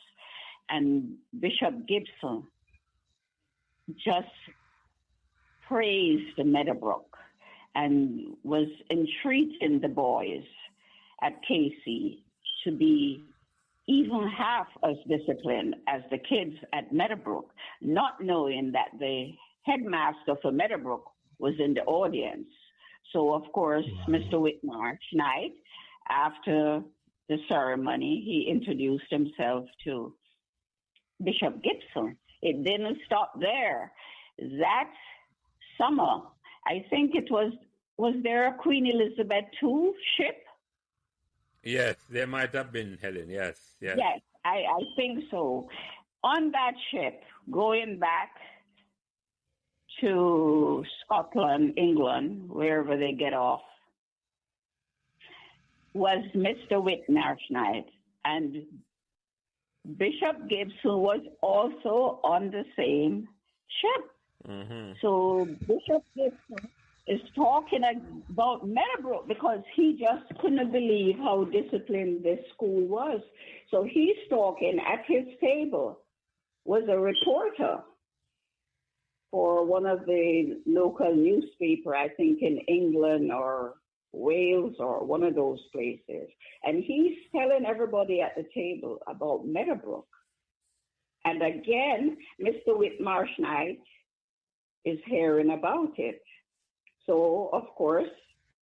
And Bishop Gibson just praised Meadowbrook and was entreating the boys at KC to be even half as disciplined as the kids at Meadowbrook, not knowing that the headmaster for Meadowbrook was in the audience. So, of course, Mr. Whitmarsh Knight, after the ceremony, he introduced himself to Bishop Gibson. It didn't stop there. That summer, I think it was there a Queen Elizabeth II ship? Yes, there might have been, Helen, yes. Yes, I think so. On that ship, going back to Scotland, England, wherever they get off, was Mr. Whitmarsh Knight. And Bishop Gibson was also on the same ship. Mm-hmm. So Bishop Gibson is talking about Meadowbrook because he just couldn't believe how disciplined this school was. So he's talking at his table was a reporter for one of the local newspaper, I think in England or Wales or one of those places. And he's telling everybody at the table about Meadowbrook. And again, Mr. Whitmarsh Knight is hearing about it. So, of course,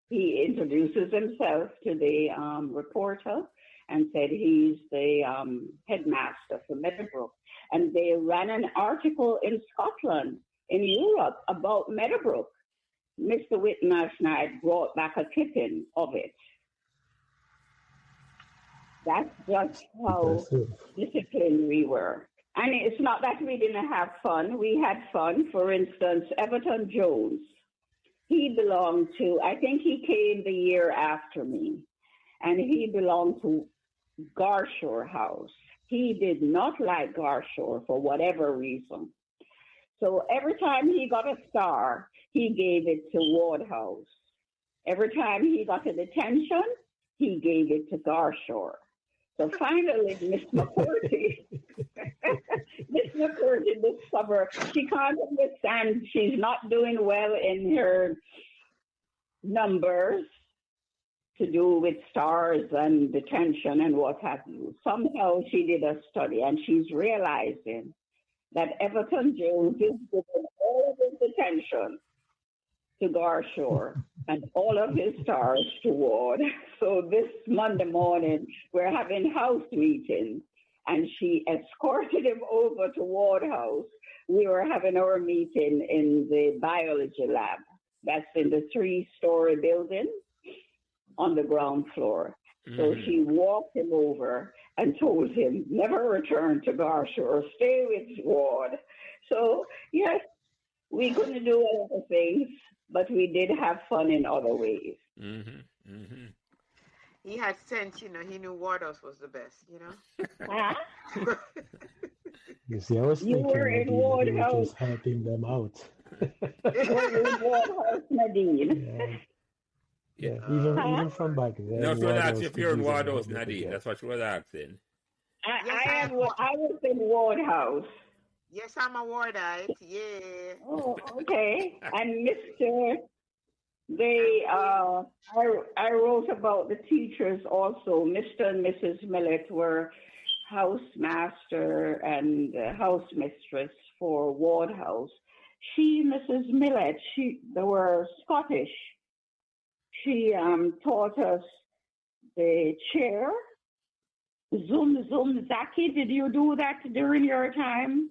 he introduces himself to the reporter and said he's the headmaster for Meadowbrook. And they ran an article in Scotland, in Europe, about Meadowbrook. Mr. Whitmarsh Knight brought back a clipping of it. That's just how disciplined we were. And it's not that we didn't have fun. We had fun. For instance, Everton Jones, he belonged to, I think he came the year after me, and he belonged to Garshore House. He did not like Garshore for whatever reason. So every time he got a star, he gave it to Ward House. Every time he got a detention, he gave it to Garshore. So finally, Miss McCourty, Miss McCourty discovered she can't understand. She's not doing well in her numbers to do with stars and detention and what have you. Somehow she did a study and she's realizing that Everton Jones is giving all of his attention to Garshore and all of his stars to Ward. So this Monday morning, we're having house meetings, and she escorted him over to Ward House. We were having our meeting in the biology lab. That's in the 3-story building on the ground floor. So she walked him over and told him, never return to Garshore, stay with Ward. So, yes, we couldn't do a lot of things, but we did have fun in other ways. He had sense, you know, he knew Wardhouse was the best, you know? Huh? You see, I was You thinking were in Nadine, Ward that you were House. just helping them out. You were in Ward House, Nadine. Yeah. Yeah, Huh? even from back then. No, she was asking if could you're in use any Ward help House, they could Nadine. get. That's what she was asking. I was in Ward House. Yes, I'm a Wardite, yeah. Oh, okay. And I wrote about the teachers also. Mr. and Mrs. Millett were housemaster and housemistress for Ward House. Mrs. Millett, they were Scottish. She taught us the chair. Zoom, zoom, Zaki. Did you do that during your time?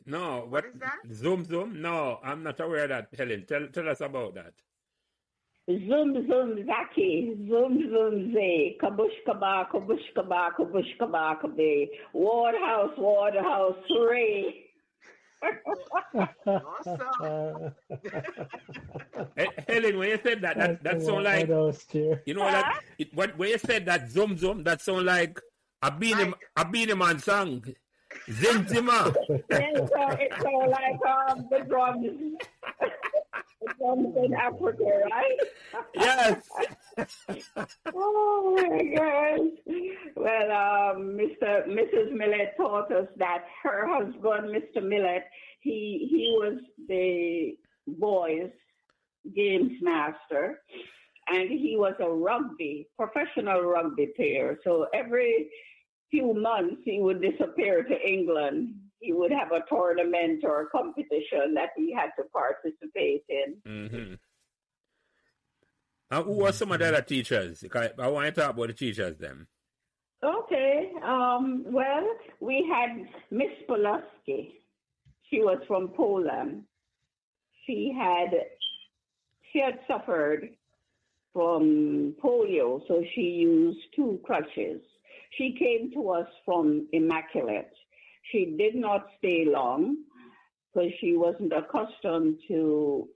No, What is that? Zoom? No, I'm not aware of that, Helen. Tell us about that. Zoom, zoom, Zaki. Zoom, zoom, zay. Kabush kaba, kabush kaba, kabush kaba, kabe. Ward House, hooray. Awesome. Helen, when you said that sound like, you know, like when you said that zoom, that sound like a Beanie Man song. Zintima. It's like the drums. The drums in Africa, right? Yes. Oh my gosh. Well, Mrs. Millett taught us that her husband, Mr. Millett, he was the boys' games master, and he was a professional rugby player. So every few months he would disappear to England. He would have a tournament or a competition that he had to participate in. And who were some of the other teachers? Because I want to talk about the teachers then. Okay. Well, we had Miss Pulaski. She was from Poland. She had suffered from polio, so she used 2 crutches. She came to us from Immaculate. She did not stay long because she wasn't accustomed to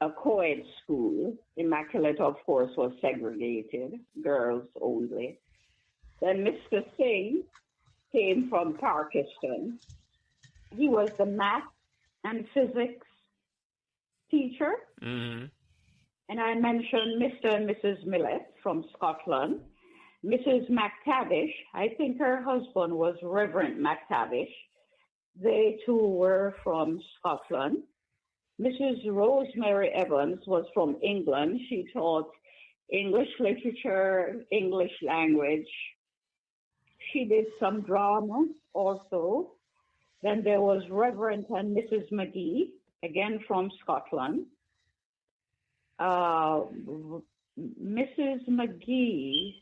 a co-ed school. Immaculate, of course, was segregated, girls only. Then Mr. Singh came from Parkiston. He was the math and physics teacher. And I mentioned Mr. and Mrs. Millett from Scotland. Mrs. McTavish, I think her husband was Reverend McTavish. They too were from Scotland. Mrs. Rosemary Evans was from England. She taught English literature, English language. She did some drama also. Then there was Reverend and Mrs. McGee, again from Scotland. Mrs. McGee,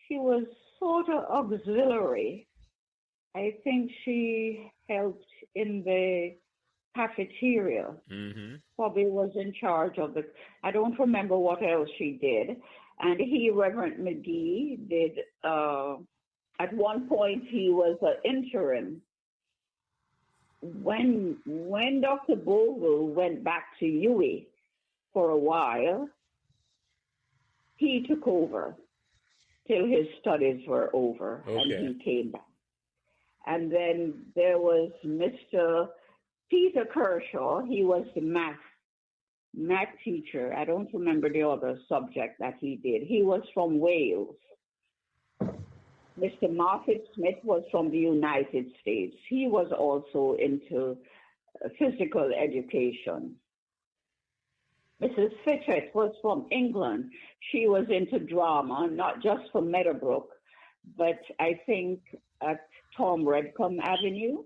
she was sort of auxiliary. I think she helped in the cafeteria. Probably was in charge of I don't remember what else she did. And Reverend McGee, did At one point, he was an interim. When Dr. Bogle went back to UWI for a while, he took over till his studies were over, and he came back. And then there was Mr. Peter Kershaw. He was the math teacher. I don't remember the other subject that he did. He was from Wales. Mr. Market Smith was from the United States. He was also into physical education. Mrs. Fitchett was from England. She was into drama, not just for Meadowbrook, but I think at Tom Redcombe Avenue.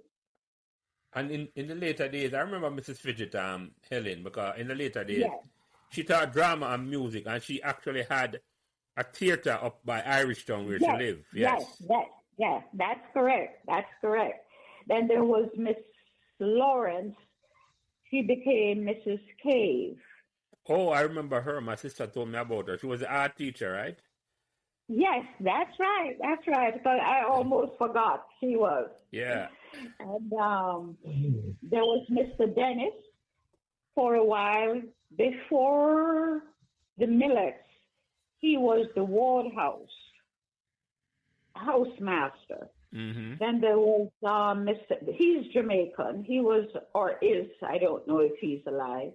And in the later days, I remember Mrs. Fidget, Helen, because in the later days, she taught drama and music, and she actually had a theater up by Irishtown where she lived. Yes, that's correct. That's correct. Then there was Miss Lawrence. She became Mrs. Cave. Oh, I remember her. My sister told me about her. She was an art teacher, right? Yes, that's right. That's right. But I almost forgot she was. Yeah. And there was Mr. Dennis for a while before the Millets. He was the ward housemaster. Mm-hmm. Then there was he's Jamaican. He was, or is, I don't know if he's alive.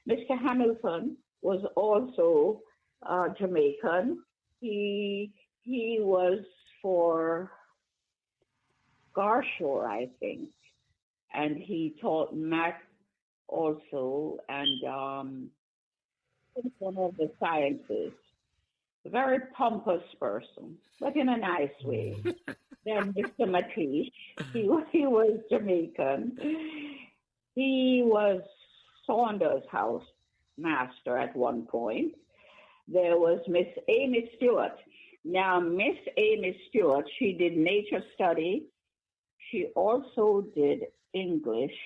Mr. Hamilton was also Jamaican. He was for Garshore, I think, and he taught math also, and one of the sciences. A very pompous person, but in a nice way. Then Mr. Matish, he was Jamaican. He was Saunders' house master at one point. There was Miss Amy Stewart. Now, Miss Amy Stewart, she did nature study. She also did English.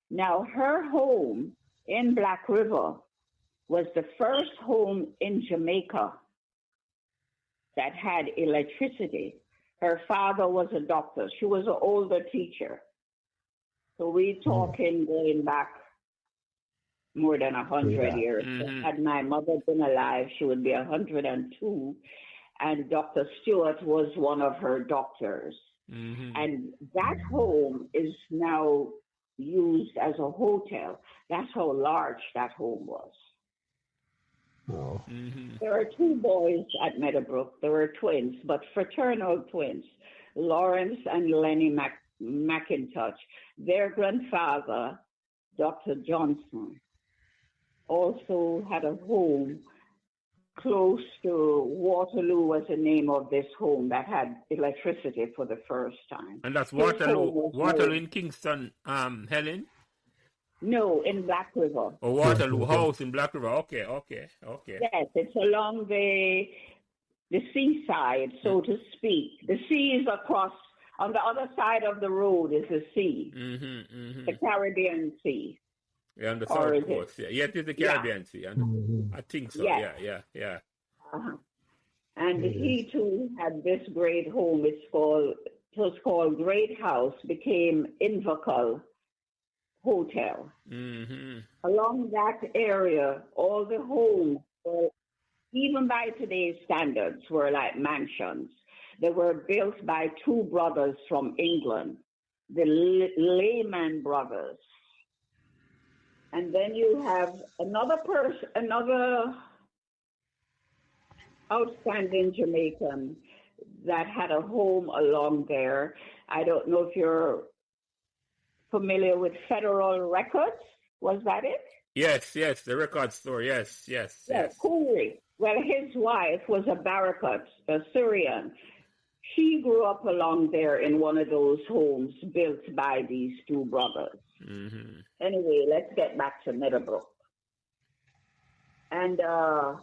Now, her home in Black River was the first home in Jamaica that had electricity. Her father was a doctor. She was an older teacher. So we're talking going back more than 100 years. Mm-hmm. Had my mother been alive, she would be 102. And Dr. Stewart was one of her doctors. Mm-hmm. And that home is now used as a hotel. That's how large that home was. Oh. Mm-hmm. There are two boys at Meadowbrook. There were twins, but fraternal twins, Lawrence and Lenny McIntosh. Their grandfather, Dr. Johnson, also had a home close to Waterloo was the name of this home that had electricity for the first time. And that's Waterloo in Kingston, Helen? No, in Black River. Oh, Waterloo House in Black River. Okay. Yes, it's along the seaside, so to speak. The sea is across, on the other side of the road is the sea, the Caribbean Sea. Yeah, on the south coast. Yeah, it is the Caribbean Sea. I think so. Yes. Yeah. Uh-huh. And he too had this great home. It was called Great House, became Invercargill Hotel. Mm-hmm. Along that area, all the homes, even by today's standards, were like mansions. They were built by two brothers from England, the Lehman brothers. And then you have another outstanding Jamaican that had a home along there. I don't know if you're familiar with Federal Records. Was that it? Yes, the record store. Yes. Cooley. Well, his wife was a Barakat, a Syrian. She grew up along there in one of those homes built by these two brothers. Mm-hmm. Anyway, let's get back to Meadowbrook. And there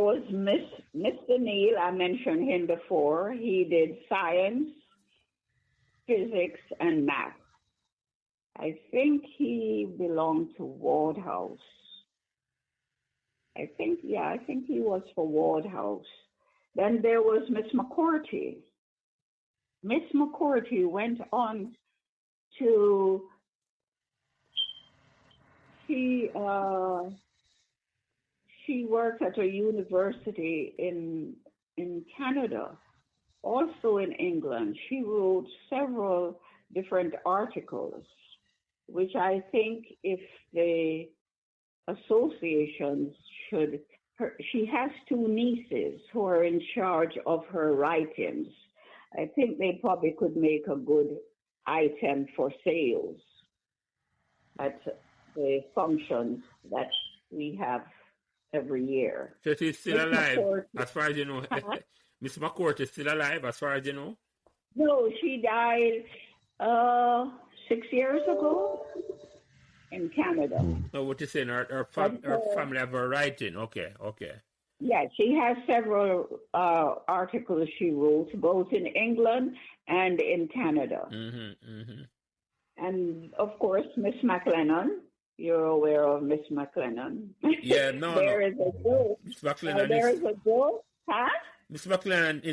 was Mr. Neal. I mentioned him before. He did science, physics, and math. I think he belonged to Ward House. I think he was for Ward House. Then there was Miss McCourty. Miss McCourty went on to she worked at a university in Canada, also in England. She wrote several different articles, which I think if the associations should, she has two nieces who are in charge of her writings. I think they probably could make a good item for sales at the functions that we have every year. So she's still Miss alive, McCourt, as far as you know. Miss McCourt is still alive, as far as you know. no, she died 6 years ago in Canada. Oh, what you saying? Her family have her writing. Okay. Yeah, she has several articles she wrote, both in England and in Canada. And of course, Miss McLennan. You're aware of Miss McLennan. Yeah, no. There is a joke. Miss McLennan there is a joke, huh? Miss McLennan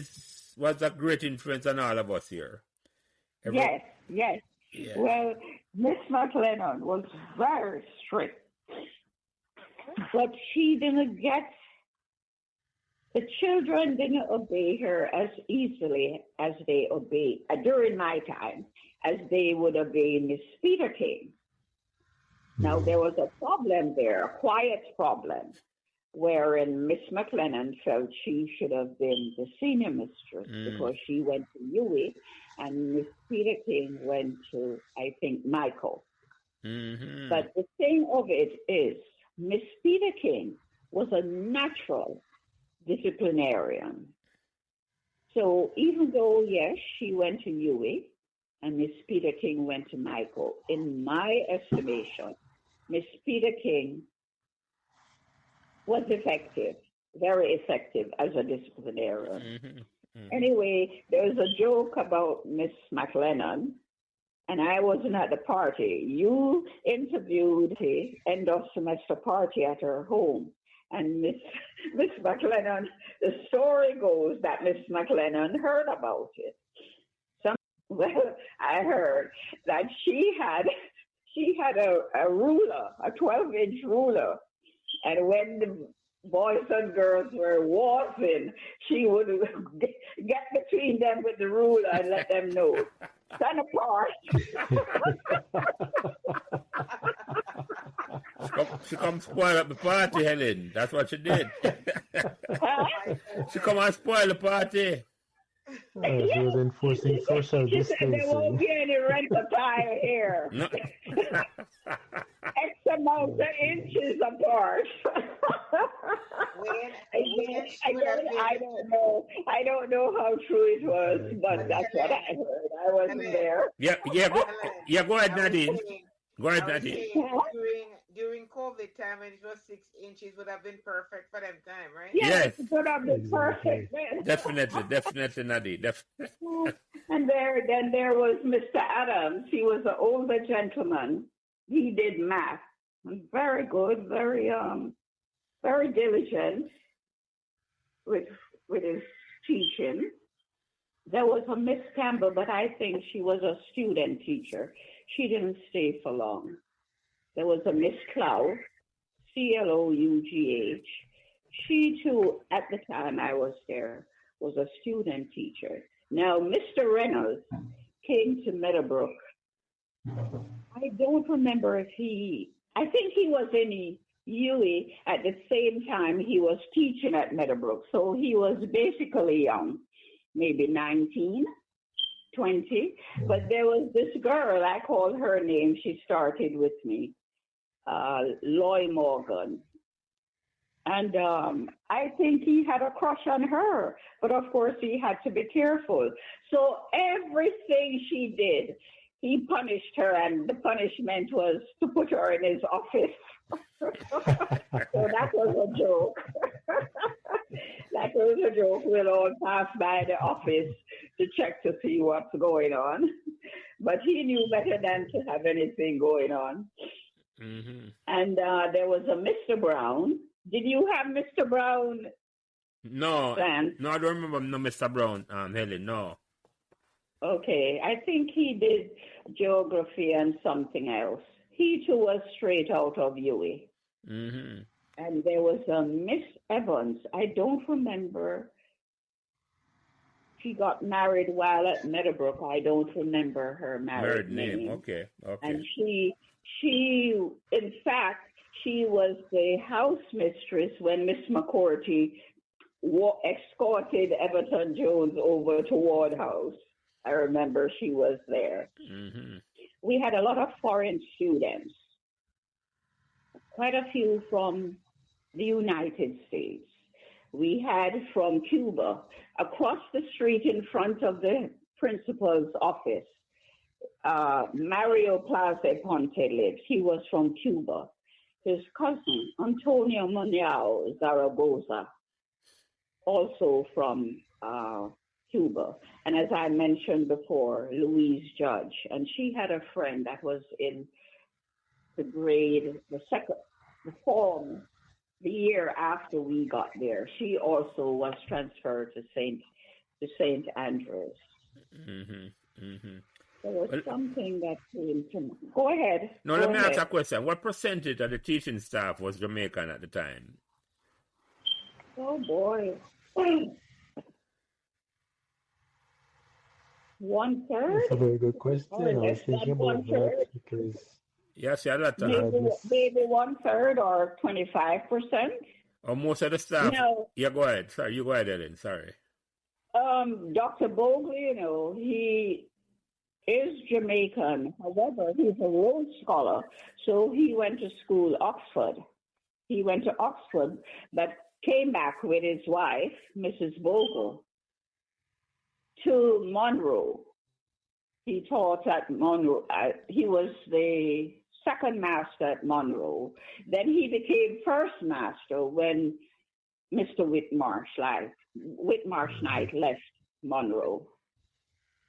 was a great influence on all of us here. Yes. Yeah. Well, Miss McLennan was very strict, but she didn't get, the children didn't obey her as easily as they obeyed, during my time, as they would obey Miss Peter King. Now, there was a problem there, a quiet problem, wherein Miss McLennan felt she should have been the senior mistress because she went to UWI and Miss Peter King went to, I think, Michael. But the thing of it is, Miss Peter King was a natural disciplinarian. So even though, yes, she went to UWI and Miss Peter King went to Michael, in my estimation, Miss Peter King was effective, very effective as a disciplinarian. Anyway, there was a joke about Miss McLennan, and I wasn't at the party. You interviewed the end of semester party at her home, and Miss McLennan, the story goes that Miss McLennan heard about it. Well, I heard that she had a ruler, a 12-inch ruler, and when the boys and girls were waltzing, she would get between them with the ruler and let them know, stand apart. She come spoil up the party, Helen. That's what she did. She come and spoil the party. She was enforcing social She said there won't distancing. be any rent attire here. No. X amount of inches apart. I don't know how true it was, but that's what I heard. I wasn't there. Go ahead, Nadine. Go ahead, Nadine. During COVID time, when it was 6 inches, would have been perfect for them time, right? Yes. It would have been perfect. Definitely, Nadine. And then there was Mr. Adams. He was an older gentleman. He did math. Very good, very diligent with his teaching. There was a Miss Campbell, but I think she was a student teacher. She didn't stay for long. There was a Miss Clough, Clough. She too, at the time I was there, was a student teacher. Now, Mr. Reynolds came to Meadowbrook. I don't remember if I think he was in UWI at the same time he was teaching at Meadowbrook. So he was basically young, maybe 19, 20. But there was this girl, I call her name, she started with me, Loy Morgan. And I think he had a crush on her, but of course he had to be careful. So everything she did, he punished her, and the punishment was to put her in his office. So that was a joke. That was a joke. We'll all pass by the office to check to see what's going on. But he knew better than to have anything going on. And there was a Mr. Brown. Did you have Mr. Brown? No, Lance? no, I don't remember no Mr. Brown, Helen, no. Okay, I think he did geography and something else. He too was straight out of UWI. Mm-hmm. And there was a Miss Evans. I don't remember. She got married while at Meadowbrook. I don't remember her married name. Okay, okay. And she, in fact, she was the house mistress when Miss McCourty escorted Everton Jones over to Ward House. I remember she was there. Mm-hmm. We had a lot of foreign students, quite a few from the United States. We had from Cuba, across the street in front of the principal's office, Mario Plaza Ponte lives. He was from Cuba. His cousin, Antonio Munoz Zaragoza, also from Cuba. And as I mentioned before, Louise Judge. And she had a friend that was in the form, the year after we got there. She also was transferred to St. Andrews. Mm-hmm. Mm-hmm. There was something that came to me. Go ahead. No, let me ask a question. What percentage of the teaching staff was Jamaican at the time? Oh, boy. 1/3? That's a very good question. I was thinking about that because Yes, yeah, that maybe 1/3 or 25%. or most of the staff. No. Yeah, go ahead. Sorry, you go ahead, Ellen. Sorry. Dr. Bogle, he is Jamaican. However, he's a Rhodes Scholar, so he went to school, Oxford. He went to Oxford, but came back with his wife, Mrs. Bogle, to Monroe. He taught at Monroe. He was the second master at Monroe. Then he became first master when Mr. Whitmarsh Knight left Monroe.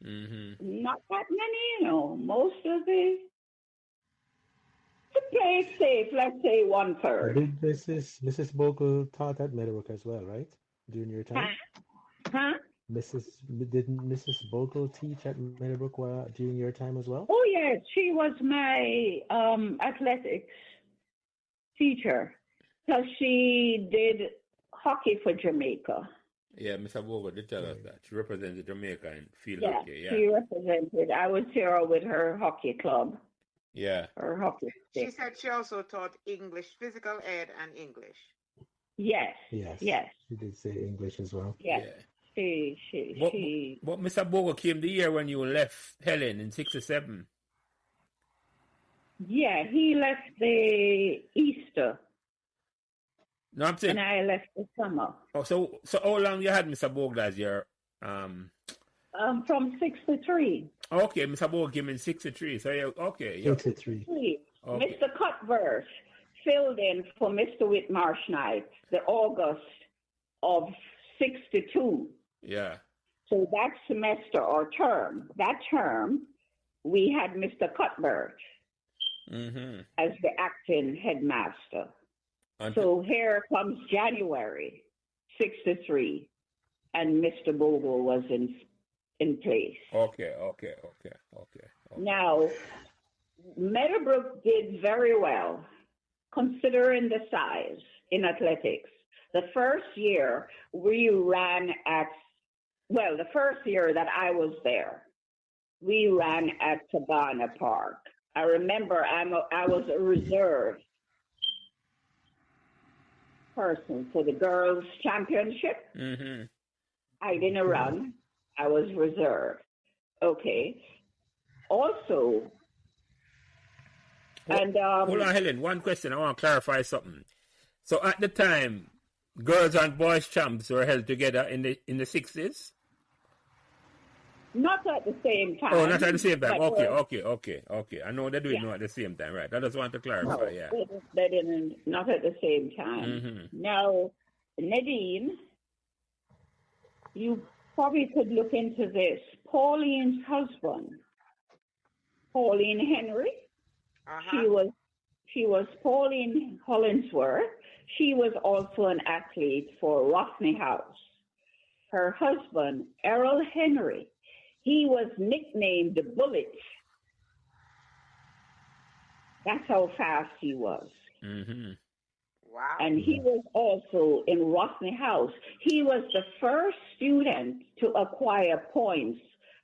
Mm-hmm. Not that many, most of to play it safe, let's say 1/3. did Mrs. Bogle taught at Meadowbrook as well, right? During your time? Huh? Didn't Mrs. Bogle teach at Meadowbrook during your time as well? Oh, yes. She was my athletics teacher. So she did hockey for Jamaica. Yeah, Mr. Bogle did tell us that. She represented Jamaica in field Yeah, hockey. Yeah, she represented. I was here with her hockey club. Yeah. Her hockey stick. She said she also taught English, physical ed, and English. Yes. Yes. Yes. She did say English as well. Yes. Yeah. She. But Mr. Bogle came the year when you left Helen in 67. Yeah, he left the Easter. No, I'm saying. And I left the summer. Oh, so how long you had Mr. Bogle as your From 63. Okay, Mr. Bogle came in 63. So yeah, okay. 63. Okay. Mr. Cuthbert filled in for Mr. Whitmarsh Knight the August of 62. Yeah. So that semester or term, we had Mr. Cuthbert as the acting headmaster. So here comes January 63, and Mr. Bogle was in place. Okay. Now, Meadowbrook did very well, considering the size in athletics. The first year we ran the first year that I was there, we ran at Cabana Park. I remember I was a reserve person for the girls' championship. I didn't run. I was reserve. Okay. Also, hold on, Helen. One question. I want to clarify something. So at the time, girls and boys champs were held together in the 60s? Not at the same time. Oh, not at the same time. Okay. I know they do it not at the same time, right? I just want to clarify, yeah. They didn't, not at the same time. Now, Nadine, you probably could look into this. Pauline's husband, Pauline Henry, she She was Pauline Hollingsworth. She was also an athlete for Rockney House. Her husband, Errol Henry, he was nicknamed the Bullet. That's how fast he was. Mm-hmm. Wow. And he was also in Rockney House. He was the first student to acquire points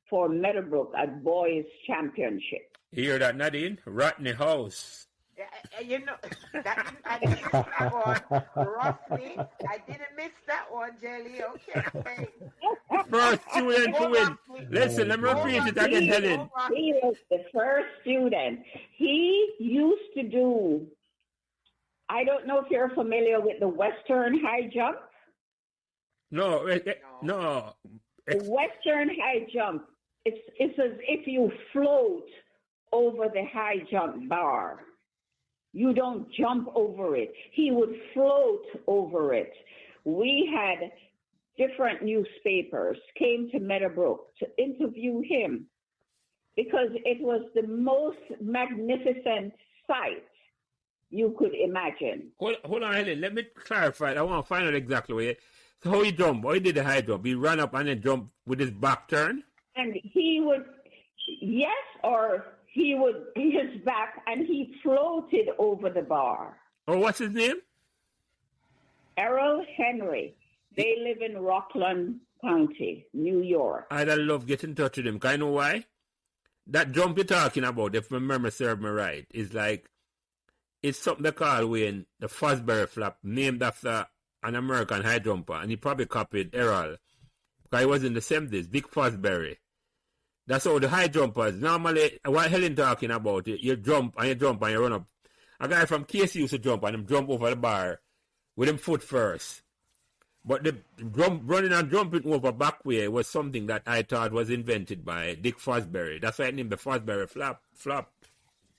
for Meadowbrook at boys' championship. You hear that, Nadine? Rockney House. You know, that, I missed that one. Roughly, I didn't miss that one, Jelly. Okay. First student to win. Listen, let me repeat it again, Helen. He was the first student. He used to do, I don't know if you're familiar with the Western high jump. No. The Western high jump, it's as if you float over the high jump bar. You don't jump over it. He would float over it. We had different newspapers came to Meadowbrook to interview him because it was the most magnificent sight you could imagine. Hold on, Helen. Let me clarify. I want to find out exactly where. So how he jumped? How he did the high jump? He ran up and then jumped with his back turn? And he would, yes, or he would be his back and he floated over the bar. Oh, what's his name? Errol Henry. They live in Rockland County, New York. I'd love get in touch with him. Can I know why? That jump you're talking about, if my memory serves me right, is like, it's something they call when the Fosbury flap, named after an American high jumper, and he probably copied Errol. Because he was in the 70s, Big Fosbury. That's how the high jumpers, normally, what Helen talking about, you jump and you run up. A guy from KC used to jump and him jump over the bar with him foot first. But the running and jumping over back way was something that I thought was invented by Dick Fosbury. That's why I named the Fosbury flop.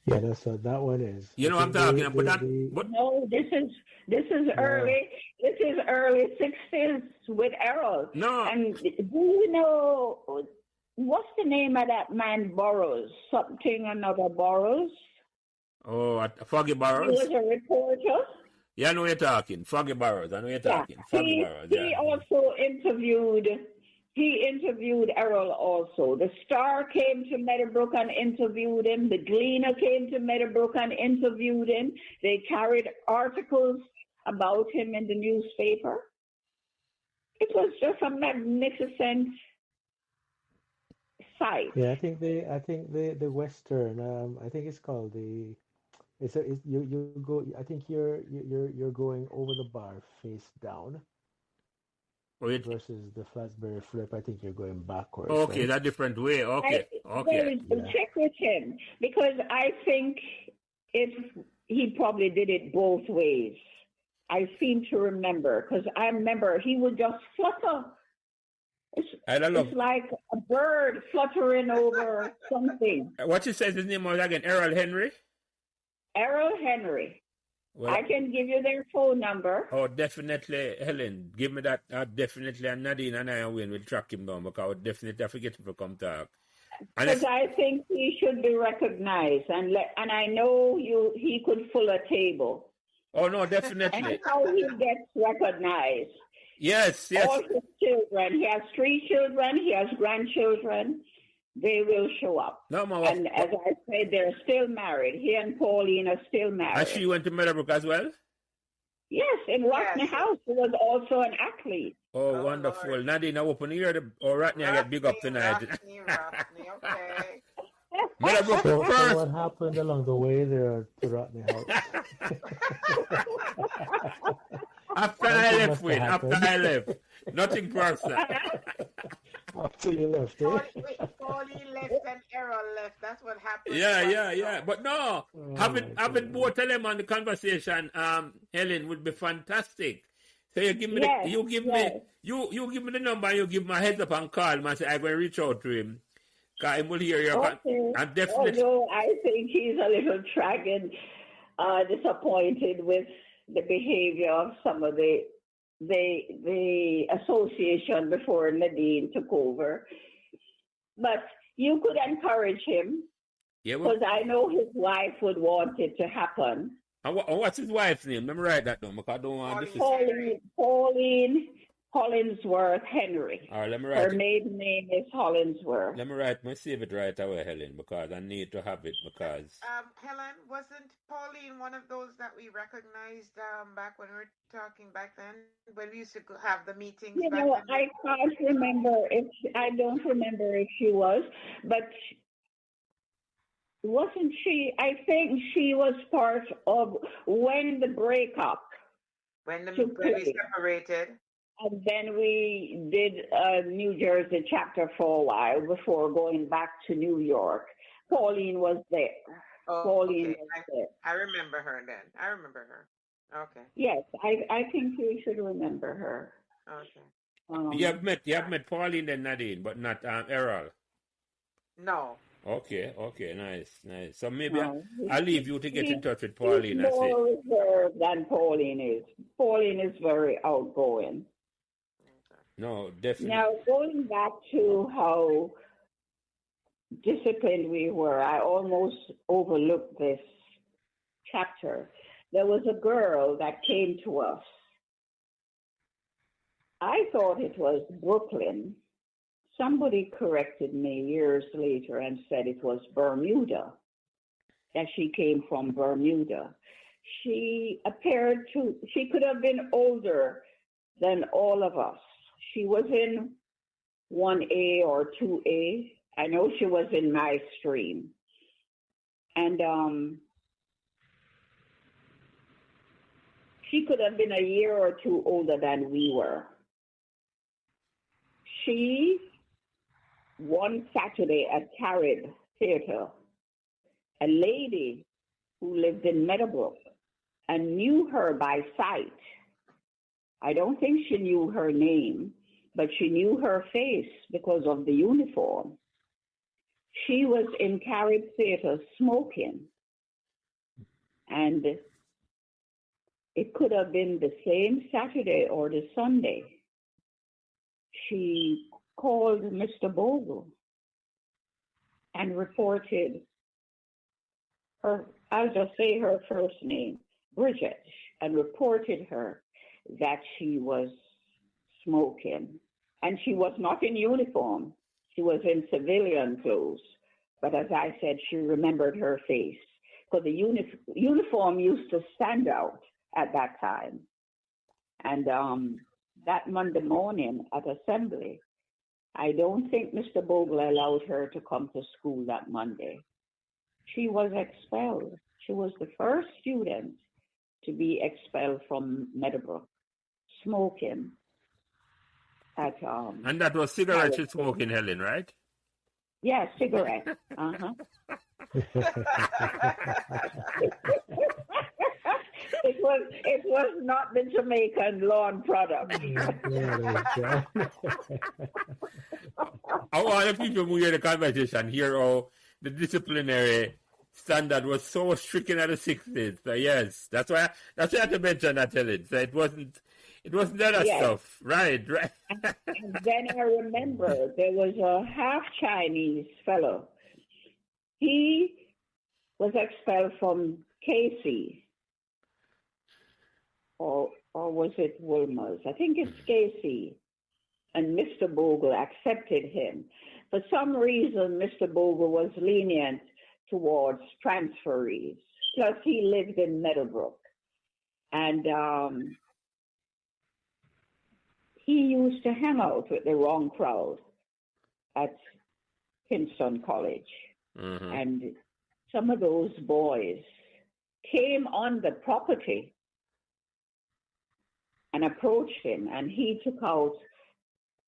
Yeah, that's what that one is. You know what I'm talking about? No, this is early 60s with Errol. No. And do you know, what's the name of that man Burroughs? Something another Burroughs? Oh, Foggy Burroughs? He was a reporter. Yeah, I know you're talking. Foggy Burroughs. I know you're talking. Foggy Burroughs, yeah. He also interviewed Errol also. The Star came to Meadowbrook and interviewed him. The Gleaner came to Meadowbrook and interviewed him. They carried articles about him in the newspaper. It was just a magnificent sight. Yeah, I think the Western. I think it's called the. You go. I think you're going over the bar face down. Versus the Fosbury flip, I think you're going backwards. Okay, right? that different way. Okay. Check with him because I think he probably did it both ways. I seem to remember because I remember he would just flutter. It's like a bird fluttering over something. What you said his name was again? Errol Henry? Errol Henry. Well, I can give you their phone number. Oh, definitely, Helen. Give me that. Definitely, and Nadine and I will track him down because I would definitely forget him to come talk. Because I think he should be recognized, and I know he could fill a table. Oh no, definitely. And how he gets recognized. Yes. All his children. He has 3 children. He has grandchildren. They will show up. No, and as I said, they're still married. He and Pauline are still married. And she went to Meadowbrook as well? Yes, in Rockney House. He was also an athlete. Oh, wonderful. Lord. Nadine, I open here. Rockney, I get big up tonight. Rockney, okay. Meadowbrook so first. What happened along the way there to Rockney House? After I left. Nothing personal. After you left, eh? Pauline left and Errol left. That's what happened. Yeah. But no, having both of them on the conversation, Helen, would be fantastic. So you give me you give me the number and you give me a heads up and call him and say I'm going to reach out to him. Because he will hear your and definitely. Although I think he's a little disappointed with the behavior of some of the association before Nadine took over. But you could encourage him because I know his wife would want it to happen. And what's his wife's name? Let me write that down because I don't want this. Pauline Hollinsworth Henry. All right, let me Her write. maiden name is Hollinsworth. Let me write. Let me save it right away, Helen, because I need to have it because. Helen, wasn't Pauline one of those that we recognized back when we were talking back then? When we used to have the meetings You back know, then? I can't remember if I don't remember if she was, but wasn't she? I think she was part of when the breakup. When took we place. separated. And then we did a New Jersey chapter for a while before going back to New York. Pauline was there. Oh, Pauline okay. was there. I remember her then. I remember her. Okay. Yes, I think you should remember her. Okay. You have met Pauline and Nadine, but not Errol. No. Okay, nice. So maybe No, I'll leave you to get in touch with Pauline. He's more reserved than Pauline is. Pauline is very outgoing. No, definitely. Now, going back to how disciplined we were, I almost overlooked this chapter. There was a girl that came to us. I thought it was Brooklyn. Somebody corrected me years later and said it was Bermuda, that she came from Bermuda. She could have been older than all of us. She was in 1A or 2A. I know she was in my stream. And she could have been a year or two older than we were. She, one Saturday at Carib Theater, a lady who lived in Meadowbrook and knew her by sight. I don't think she knew her name, but she knew her face because of the uniform. She was in Carib Theater smoking, and it could have been the same Saturday or the Sunday. She called Mr. Bogle and reported her, I'll just say her first name, Bridget, and reported her that she was smoking. And she was not in uniform. She was in civilian clothes. But as I said, she remembered her face. Because the uniform used to stand out at that time. And that Monday morning at assembly, I don't think Mr. Bogle allowed her to come to school that Monday. She was expelled. She was the first student to be expelled from Meadowbrook, smoking at and that was cigarette she's smoking, Helen, right? Yeah, cigarette. Uh-huh. It was not the Jamaican lawn product. I want the people who hear the conversation hear how the disciplinary standard was so stricken at the 60s. So yes, that's why I had to mention that, Helen. So it wasn't that stuff. Right. And then I remember there was a half Chinese fellow. He was expelled from Casey. Or was it Wilmer's? I think it's Casey. And Mr. Bogle accepted him. For some reason, Mr. Bogle was lenient towards transferees. Plus, he lived in Meadowbrook. And he used to hang out with the wrong crowd at Kingston College. Mm-hmm. And some of those boys came on the property and approached him, and he took out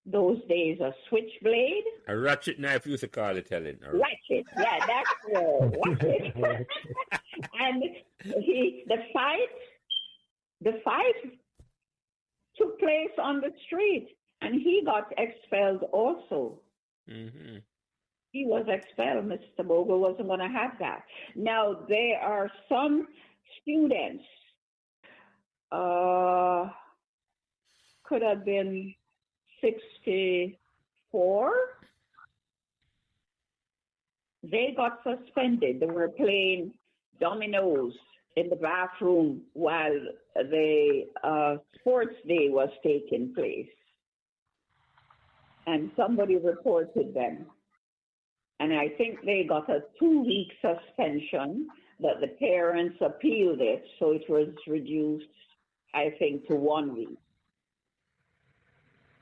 those days a switchblade. A ratchet knife, you used to call it, Helen. Ratchet, yeah, that's ratchet. And the fight took place on the street, and he got expelled also. Mm-hmm. He was expelled. Mr. Bogle wasn't going to have that. Now, there are some students, could have been 64. They got suspended. They were playing dominoes in the bathroom while the sports day was taking place. And somebody reported them. And I think they got a 2-week suspension, but the parents appealed it, so it was reduced, I think, to 1 week.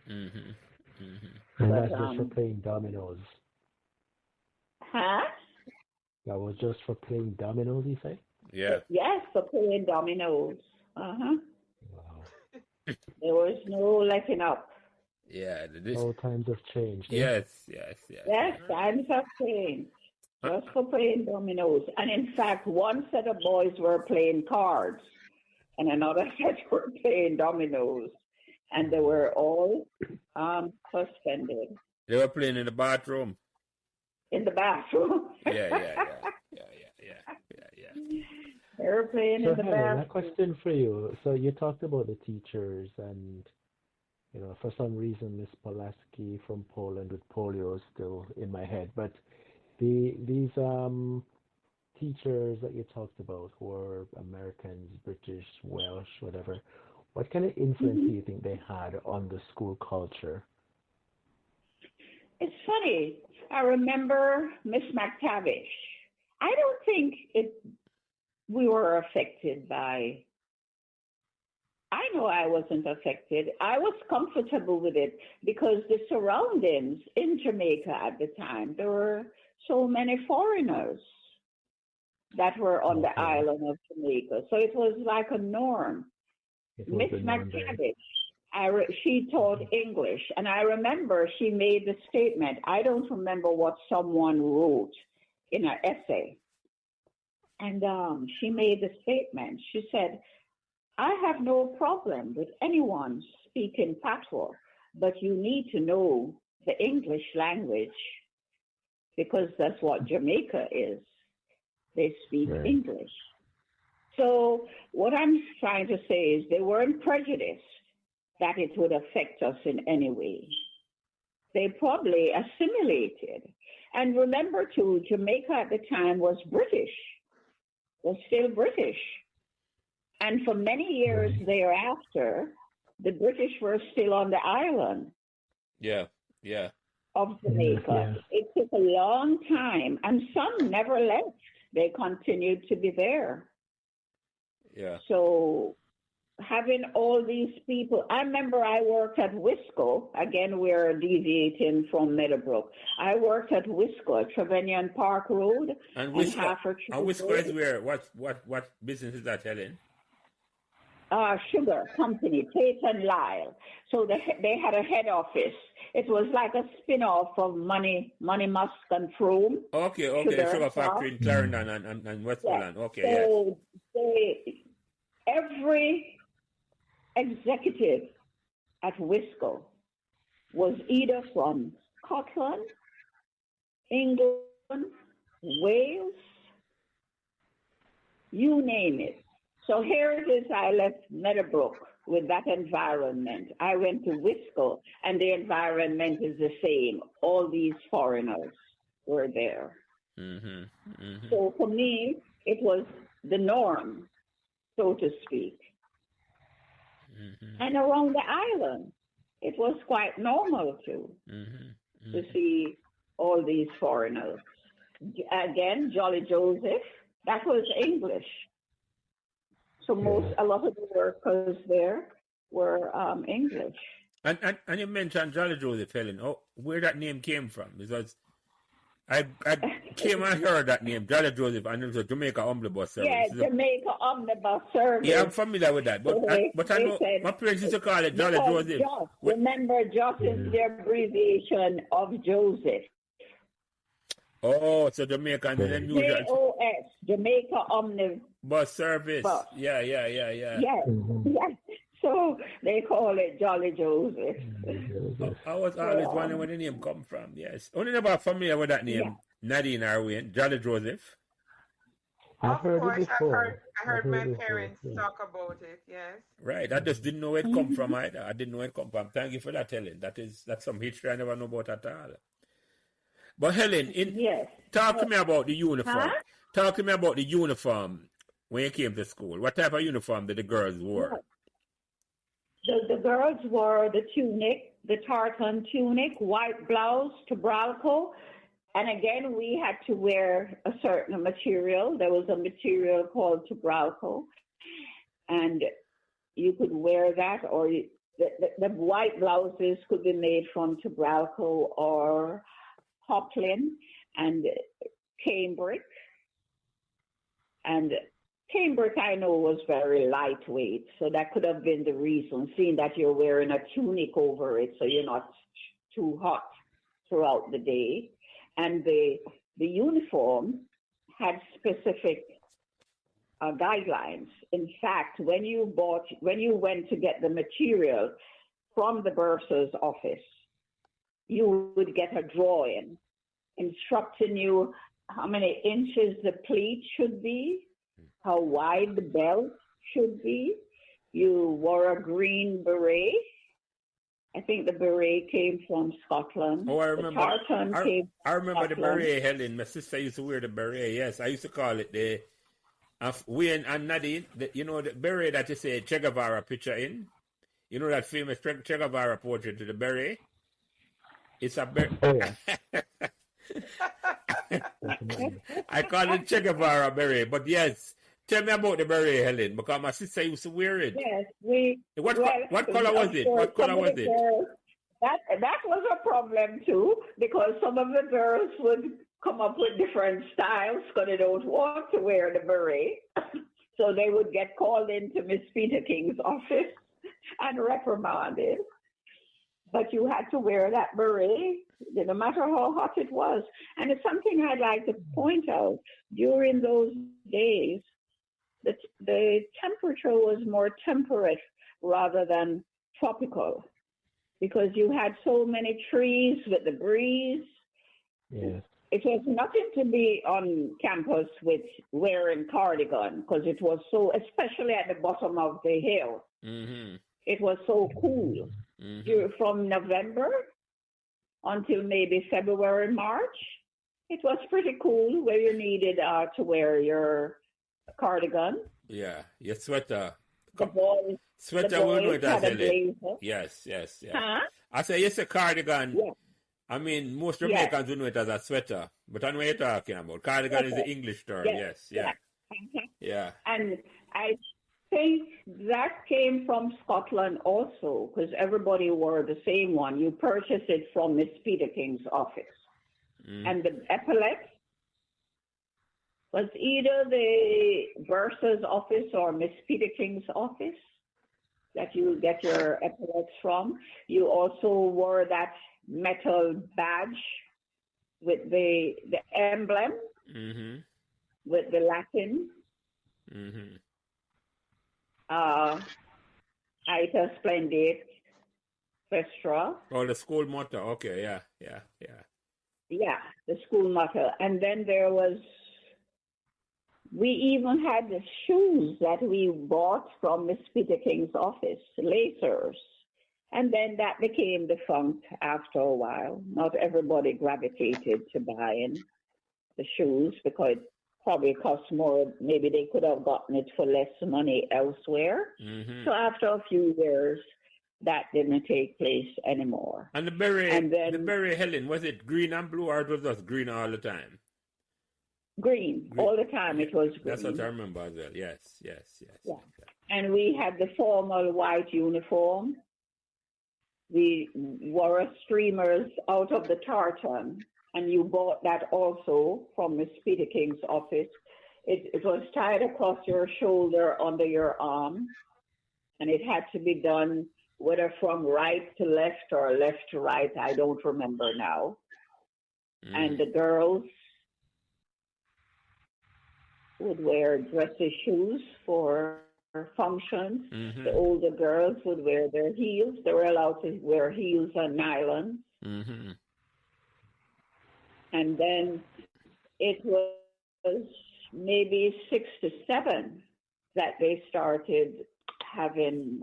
And that's just for playing dominoes. Huh? That was just for playing dominoes, you say? Yeah. Yes, for playing dominoes. Wow. There was no letting up. Yeah. All times have changed. Yes. Yes, times have changed. Just for playing dominoes. And in fact, one set of boys were playing cards, and another set were playing dominoes. And they were all suspended. They were playing in the bathroom. In the bathroom. Yeah. They were playing So in the Helen, bathroom. a question for you. So you talked about the teachers, and for some reason Miss Pulaski from Poland with polio is still in my head. But these teachers that you talked about, who are Americans, British, Welsh, whatever, what kind of influence do you think they had on the school culture? It's funny. I remember Miss McTavish. I don't think we were affected by. I know I wasn't affected. I was comfortable with it because the surroundings in Jamaica at the time, there were so many foreigners that were on the island of Jamaica. So it was like a norm. Miss McTavish, she taught English, and I remember she made the statement. I don't remember what someone wrote in an essay. And she made the statement. She said, I have no problem with anyone speaking patois, but you need to know the English language because that's what Jamaica is. They speak English. So what I'm trying to say is they weren't prejudiced that it would affect us in any way. They probably assimilated. And remember, too, Jamaica at the time was British, was still British. And for many years thereafter, the British were still on the island. Yeah. Of Jamaica. It took a long time, and some never left. They continued to be there. Yeah. So having all these people, I remember I worked at Wisco. Again, we're deviating from Meadowbrook. I worked at Wisco at Trevanion Park Road And Wisco Road. is where? What business is that, Helen? Sugar company, Tate and Lyle. So they had a head office. It was like a spin-off of Money Musk and Froome. Okay, the sugar factory in Clarendon and Westmoreland. Okay, so every executive at Wisco was either from Scotland, England, Wales, you name it. So here it is, I left Meadowbrook with that environment. I went to Wisco, and the environment is the same. All these foreigners were there. So for me, it was the norm, so to speak. And around the island, it was quite normal too, to see all these foreigners. Again, Jolly Joseph, that was English. So a lot of the workers there were English. And you mentioned Jolly Joseph, Helen. Oh, where that name came from? Because I came and heard that name, Jolly Joseph, and it was a Jamaica Omnibus Service. Yeah, Jamaica Omnibus Service. Yeah, I'm familiar with that. But I know my parents used to call it Jolly Joseph. Remember, Joss is the abbreviation of Joseph. Oh, so Jamaica and then usual JOS, Jamaica Omnibus Service. Yeah. Yes. So they call it Jolly Joseph. I was always wondering where the name come from. Yes. Only about familiar with that name, Nadine Arwin, Jolly Joseph. I've heard it before. I heard my parents talk about it, yes. Right. I just didn't know where it come from either. I didn't know where it come from. Thank you for that, Helen. That's some history I never know about at all. But Helen, talk to me about the uniform. Huh? Talk to me about the uniform when you came to school? What type of uniform did the girls wear? The girls wore the tunic, the tartan tunic, white blouse, tubercle, and again we had to wear a certain material. There was a material called tubercle, and you could wear that, or the white blouses could be made from tubercle or poplin and cambric. And cambric, I know, was very lightweight, so that could have been the reason, seeing that you're wearing a tunic over it, so you're not too hot throughout the day. And the uniform had specific guidelines. In fact, when you went to get the material from the bursar's office, you would get a drawing instructing you how many inches the pleat should be, how wide the belt should be. You wore a green beret. I think the beret came from Scotland. Oh, I remember. I remember the Scotland. beret, Helen. My sister used to wear the beret. Yes, I used to call it the. We and Nadine, the beret that you say Che Guevara picture in. You know that famous Che Guevara portrait to the beret. It's a beret. Oh, yeah. I call it Che Guevara beret, but yes. Tell me about the beret, Helen, because my sister used to wear it. Yes, What color was it? What color was it? That was a problem too, because some of the girls would come up with different styles because they don't want to wear the beret. So they would get called into Miss Peter King's office and reprimanded. But you had to wear that beret, no matter how hot it was. And it's something I'd like to point out. During those days, the temperature was more temperate rather than tropical, because you had so many trees with the breeze. Yes. It was nothing to be on campus with wearing cardigan, because it was so, especially at the bottom of the hill, it was so cool. From November until maybe February, March, it was pretty cool where you needed to wear your cardigan. Yeah, your sweater. The boys, Sweater we know it as had a Helen. blazer. Yes. Huh? I say yes, a cardigan. Yeah. I mean, most Jamaicans do know it as a sweater, but I know what you're talking about. Cardigan is the English term. Yes. Yeah. And I think that came from Scotland also, because everybody wore the same one. You purchased it from Miss Peter King's office. And the epaulets was either the bursar's office or Miss Peter King's office that you get your epaulets from. You also wore that metal badge with the emblem, with the Latin. Ita Splendid Vestra. Oh, the school motto. Okay, yeah. Yeah, the school motto. And then we even had the shoes that we bought from Miss Peter King's office, lacers. And then that became defunct after a while. Not everybody gravitated to buying the shoes because it probably cost more. Maybe they could have gotten it for less money elsewhere. So after a few years, that didn't take place anymore. And the beret, Helen, was it green and blue, or it was just green all the time? Green. All the time it was green. That's what I remember as well. Yes. Yeah. And we had the formal white uniform. We wore streamers out of the tartan, and you bought that also from Miss Peter King's office. It was tied across your shoulder under your arm, and it had to be done whether from right to left or left to right. I don't remember now. And the girls would wear dressy shoes for functions. The older girls would wear their heels. They were allowed to wear heels and nylon. And then it was maybe 6 to 7 that they started having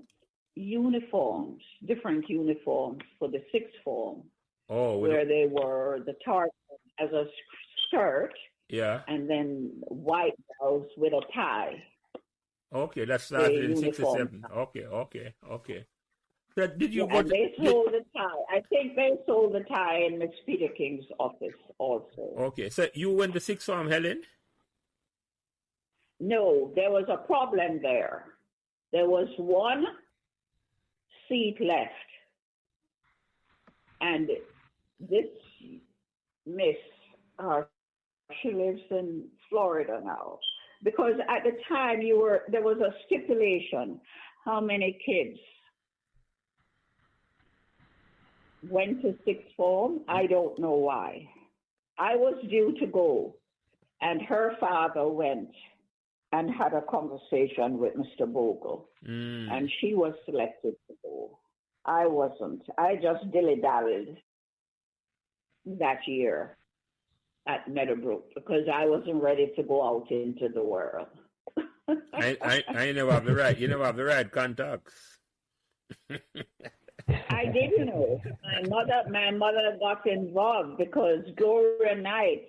uniforms, different uniforms for the sixth form, where they wore the tartan as a skirt. Yeah. and then white blouse with a tie. Okay, that The started in uniform. 67. Okay. So did you Yeah, go and to, they did, sold the tie. I think they sold the tie in Miss Peter King's office also. okay, so you went to sixth form, Helen? No, there was a problem there. There was one seat left, and this miss, she lives in Florida now. Because at the time there was a stipulation how many kids went to sixth form. I don't know why. I was due to go, and her father went and had a conversation with Mr. Bogle, and she was selected to go. I wasn't. I just dilly-dallied that year at Meadowbrook because I wasn't ready to go out into the world. I never have the right. You never have the right contacts. I didn't know. My mother got involved because Gloria Knight,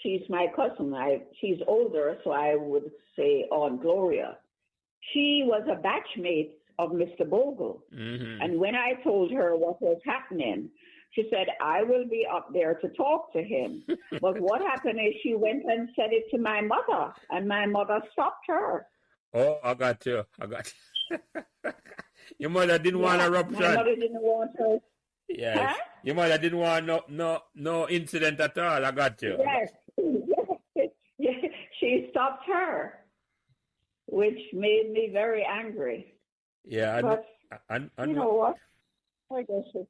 she's my cousin. She's older, so I would say Aunt Gloria. She was a batchmate of Mr. Bogle. Mm-hmm. And when I told her what was happening, she said, I will be up there to talk to him. But what happened is she went and said it to my mother, and my mother stopped her. Oh, I got you. Your mother didn't want a rupture. My mother didn't want her. Yes. Huh? Your mother didn't want no incident at all. I got you. Yes. She stopped her, which made me very angry. Yeah. But I you know what? I guess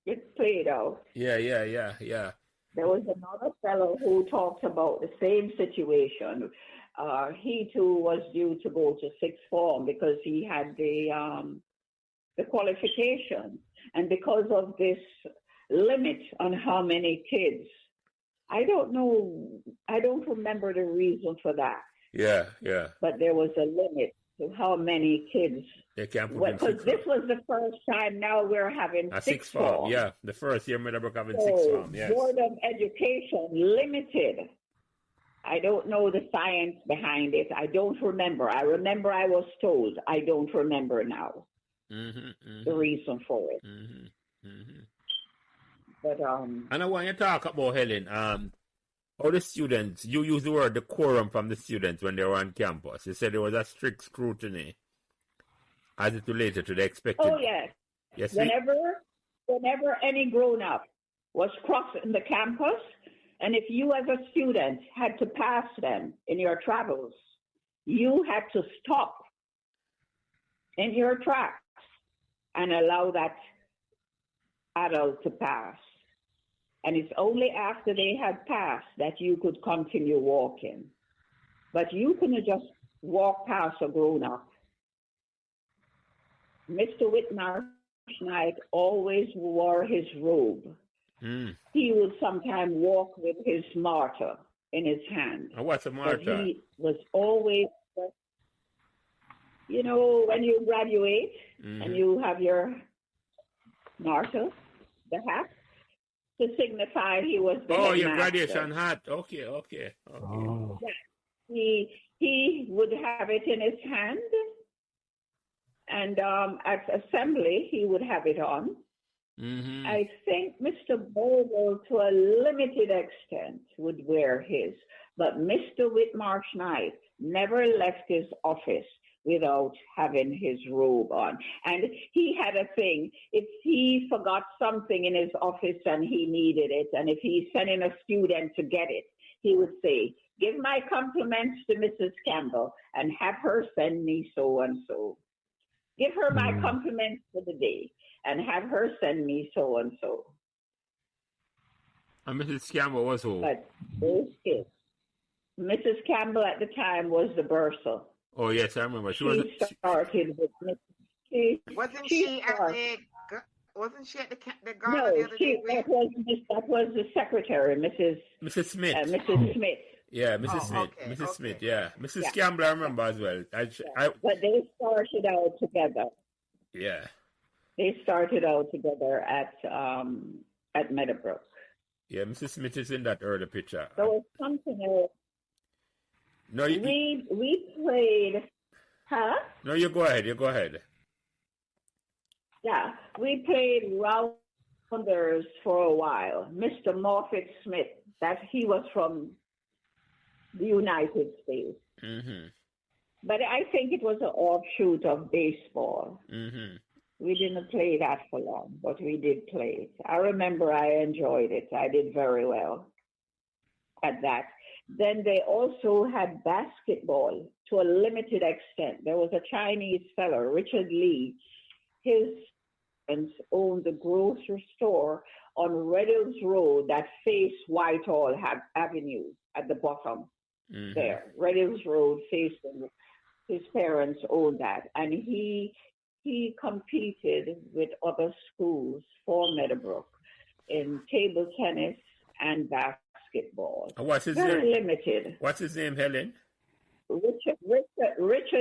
it played out. Yeah. There was another fellow who talked about the same situation. He too was due to go to sixth form because he had the qualification, and because of this limit on how many kids, I don't know. I don't remember the reason for that. Yeah. But there was a limit to how many kids. They can't put in sixth Because this was the first time now we're having sixth form. Yeah, the first year Meadowbrook having sixth form. Yes. Board of Education limited. I don't know the science behind it. I don't remember. I remember I was told. I don't remember now the reason for it. But and I want you to talk about, Helen, how the students, you use the word decorum from the students when they were on campus. You said there was a strict scrutiny as it related to the expected. Oh, yes. Yes. Whenever any grown-up was crossing the campus, and if you as a student had to pass them in your travels, you had to stop in your tracks and allow that adult to pass. And it's only after they had passed that you could continue walking. But you couldn't just walk past a grown-up. Mr. Whitmarsh Knight always wore his robe. He would sometimes walk with his martyr in his hand. And what's a martyr? But he was always, when you graduate and you have your martyr, the hat, to signify he was the your headmaster. graduation hat. Okay. Oh. Yeah. He would have it in his hand, and at assembly he would have it on. I think Mr. Bogle, to a limited extent, would wear his, but Mr. Whitmarsh Knight never left his office without having his robe on. And he had a thing, if he forgot something in his office and he needed it, and if he sent in a student to get it, he would say, give my compliments to Mrs. Campbell and have her send me so and so. Give her my compliments for the day and have her send me so and so. And Mrs. Campbell was who? But those kids, Mrs. Campbell at the time was the bursar. Oh, yes, I remember. She started with Wasn't she at the gala No, the other day? that was the secretary, Mrs. Smith. Mrs. Smith. Yeah, Mrs. Smith. Okay, Mrs. okay. Smith, yeah. Mrs. Campbell, I remember as well. But they started out together. Yeah. They started out together at Meadowbrook. Yeah, Mrs. Smith is in that early picture. There was something else. No, We played, huh? No, you go ahead. You go ahead. Yeah, we played rounders for a while. Mr. Morfitt Smith, that he was from the United States. Mm-hmm. But I think it was an offshoot of baseball. Mm-hmm. We didn't play that for long, but we did play it. I remember I enjoyed it. I did very well at that. Then they also had basketball to a limited extent. There was a Chinese fellow, Richard Lee. His parents owned the grocery store on Red Hills Road that faced Whitehall Avenue at the bottom there. Red Hills Road facing. His parents owned that, and he competed with other schools for Meadowbrook in table tennis and basketball. What's his Very name? limited. What's his name, Helen? Richard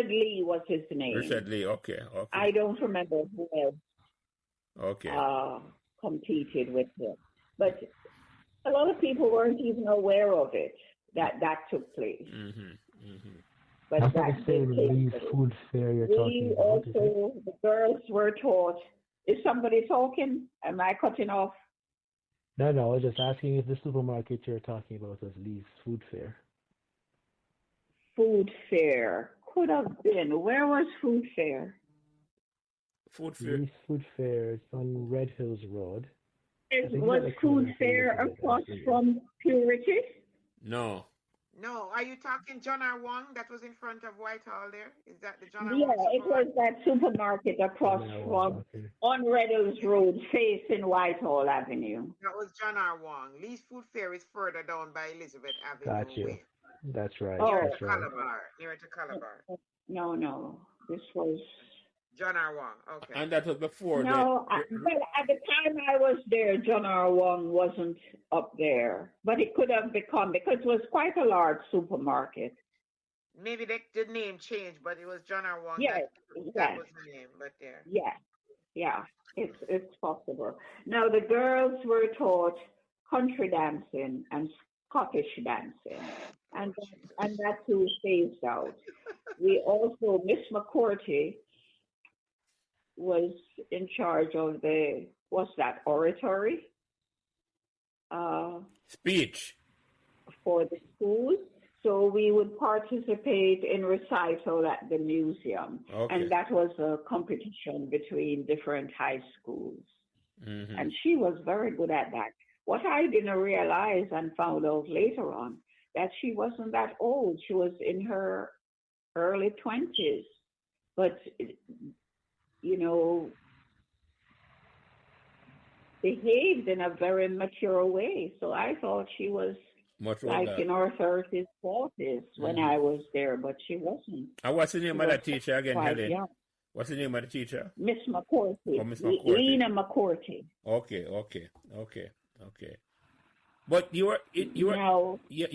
Lee was his name. Richard Lee. Okay. I don't remember who else Okay. competed with him, but a lot of people weren't even aware of it that took place. But I thought the same Lee's food fair you're talking about. Also, the girls were taught. Is somebody talking? Am I cutting off? No, I was just asking if the supermarket you're talking about was Lee's food fair. Food fair could have been. Where was food fair? Food fair. Lee's food fair is on Red Hills Road. Was food fair across from Purity? No. No, are you talking John R. Wong that was in front of Whitehall there? Is that the John R. Yeah, Wong it was that supermarket across from on Red Hills Road facing Whitehall Avenue. That was John R. Wong. Lee's Food Fair is further down by Elizabeth Avenue. Got you. That's right. Oh. That's right. Near to Calabar. No. This was John R. Wong. Okay. And that was before. but at the time I was there, John R. Wong wasn't up there. But it could have become, because it was quite a large supermarket. Maybe the name changed, but it was John R. Wong. Yes, that was the name, but there. Yeah, it's possible. Now, the girls were taught country dancing and Scottish dancing, and that too phased out. We also, Miss McCourty was in charge of the, what's that, oratory? Speech. For the schools. So we would participate in recital at the museum. Okay. And that was a competition between different high schools. Mm-hmm. And she was very good at that. What I didn't realize and found out later on, that she wasn't that old. She was in her early 20s. But, you know, behaved in a very mature way. So I thought she was Much like older. in her 30s, 40s when I was there, but she wasn't. And what's the name of that teacher again, quite Helen? young. What's the name of the teacher? Miss McCourty. Oh, Miss McCourty. Lena McCourty. Okay. But you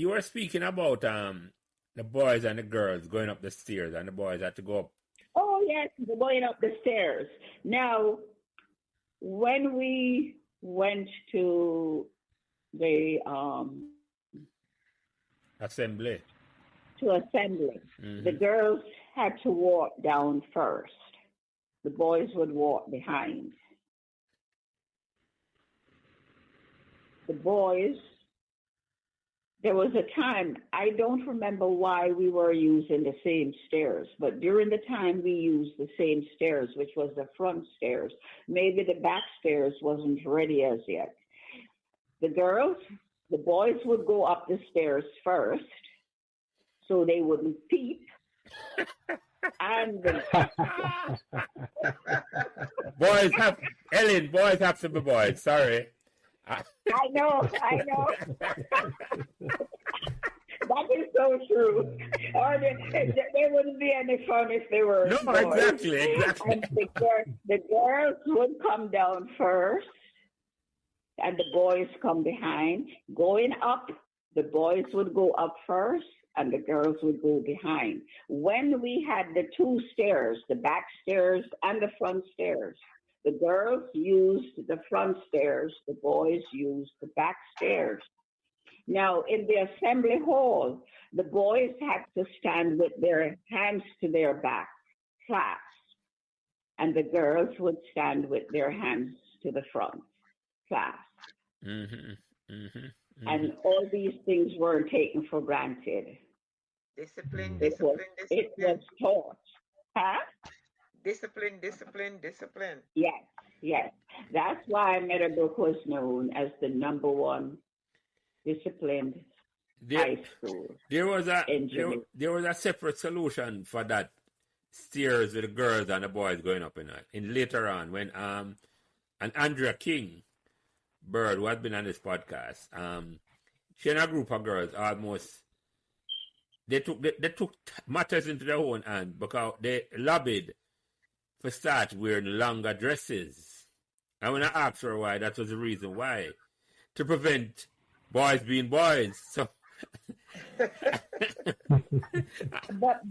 were speaking about the boys and the girls going up the stairs, and the boys had to go up. Oh yes, going up the stairs. Now, when we went to the Assembly. the girls had to walk down first. The boys would walk behind. The boys, there was a time, I don't remember why we were using the same stairs, but during the time we used the same stairs, which was the front stairs, maybe the back stairs wasn't ready as yet. The boys would go up the stairs first, so they wouldn't peep. And boys have to be boys. Sorry. I know. That is so true. Or there wouldn't be any fun if they were No, boys. exactly. And the girls would come down first, and the boys come behind. Going up, the boys would go up first, and the girls would go behind. When we had the two stairs, the back stairs and the front stairs, The girls used the front stairs, the boys used the back stairs. Now, in the assembly hall, the boys had to stand with their hands to their back, clasped, and the girls would stand with their hands to the front, clasped. And all these things were taken for granted. Discipline, It was, discipline, it was discipline. taught. Huh? Discipline, discipline, discipline. Yes, yes. That's why Meadowbrook was known as the number one disciplined high school. There was a separate solution for that stairs with the girls and the boys going up in later on when and Andrea King Bird, who had been on this podcast, she and a group of girls almost they took matters into their own hand because they lobbied for start wearing longer dresses. And when I asked her why, that was the reason why. To prevent boys being boys. So but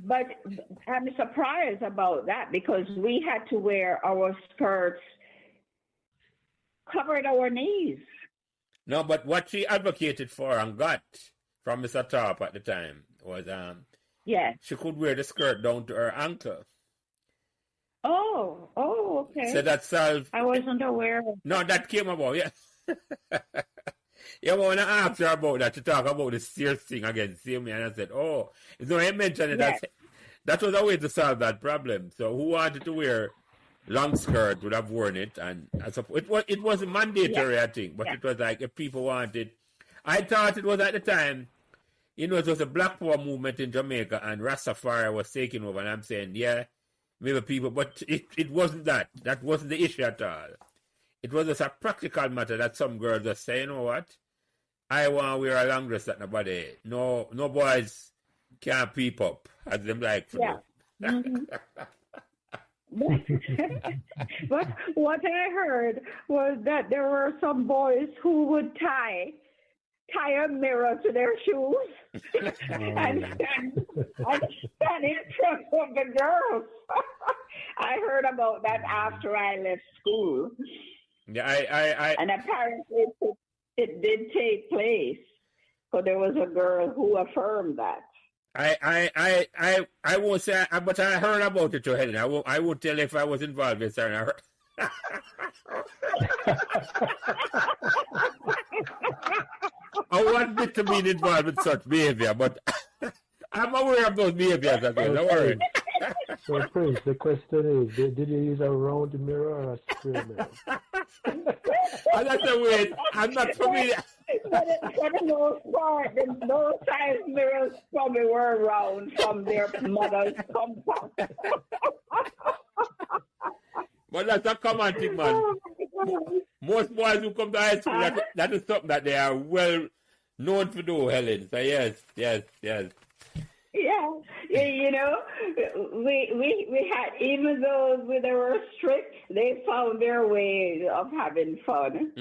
I'm surprised about that because we had to wear our skirts covering our knees. No, but what she advocated for and got from Mr. Tarp at the time was yes, she could wear the skirt down to her ankle. Oh, okay. So that solved. I wasn't aware. No, that came about, yeah. Yeah, but when I asked her about that, to talk about the stairs thing again, see me, and I said, oh, so I mentioned it. Yes. That was a way to solve that problem. So who wanted to wear long skirt would have worn it, and it wasn't mandatory, I think, but it was like if people wanted. I thought it was at the time, it was a Black Power movement in Jamaica, and Rastafari was taking over, and I'm saying, yeah, maybe people, but it wasn't that. That wasn't the issue at all. It was just a practical matter that some girls just say, you know what? I want to wear a long dress that nobody, no boys can't peep up as them like to do. But what I heard was that there were some boys who would tie a mirror to their shoes and stand in front of the girls. I heard about that after I left school. Yeah, and apparently it did take place. So there was a girl who affirmed that. I won't say, but I heard about it too, Helen. I won't tell if I was involved in certain. I want it to be involved with such behavior, but I'm aware of those behaviors as well. Don't worry. So, Prince, the question is, did you use a round mirror or a square mirror? That's the way. I'm not familiar. For the most part, those size mirrors probably were around from their mother's compact. But that's a common thing, man. Most boys who come to high school, that is something that they are well known to do, Helen. So yes. Yeah, you know, we had, even though they were strict, they found their way of having fun.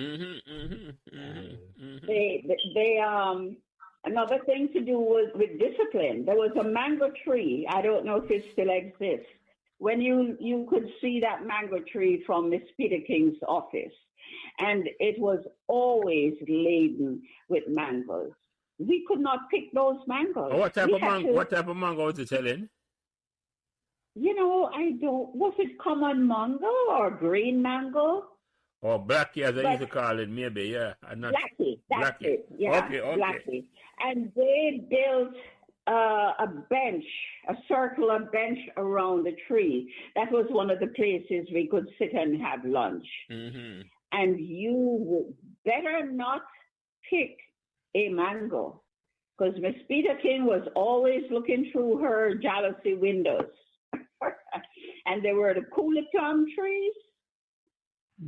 They another thing to do was with discipline. There was a mango tree. I don't know if it still exists. When you could see that mango tree from Miss Peter King's office, and it was always laden with mangoes. We could not pick those mangoes. Oh, what type of mango was it, Helen? You know, was it common mango or green mango? Or blackie, as I used to call it, maybe, yeah. Blackie, that's it. Yeah, okay. Blackie. And they built a bench, a circular bench around the tree. That was one of the places we could sit and have lunch. And you would better not pick a mango, because Miss Peter King was always looking through her jealousy windows. And there were the cooler plum trees.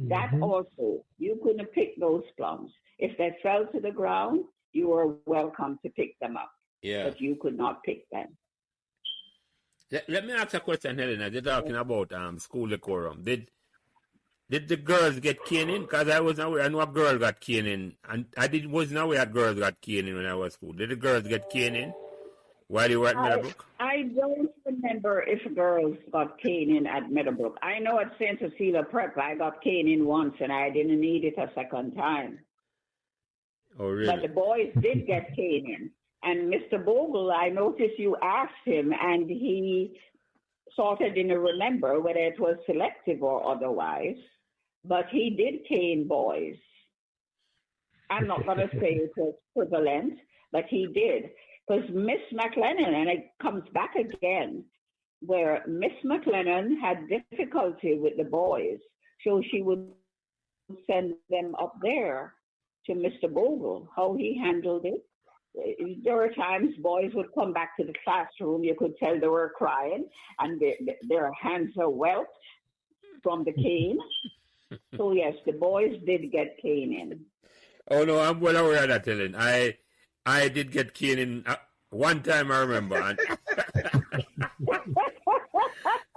That also, you couldn't pick those plums. If they fell to the ground, you were welcome to pick them up. Yeah. But you could not pick them. Let me ask a question, Helena. They're talking about school decorum. Did the girls get caning? Because I wasn't aware. I know a girl got caning, and wasn't aware that girls got caning when I was school. Did the girls get caning? while you were at Meadowbrook? I don't remember if girls got caning at Meadowbrook. I know at St. Cecilia Prep I got caning once and I didn't need it a second time. Oh, really? But the boys did get caning. And Mr. Bogle, I noticed you asked him and he sort of didn't remember whether it was selective or otherwise, but he did cane boys. I'm not going to say it was prevalent, but he did. Because Miss McLennan, and it comes back again, where Miss McLennan had difficulty with the boys, so she would send them up there to Mr. Bogle, how he handled it. There were times boys would come back to the classroom, you could tell they were crying, and their hands are whelped from the cane. So yes, the boys did get caning. Oh no, I'm well aware of that, Helen. I did get caning one time, I remember. And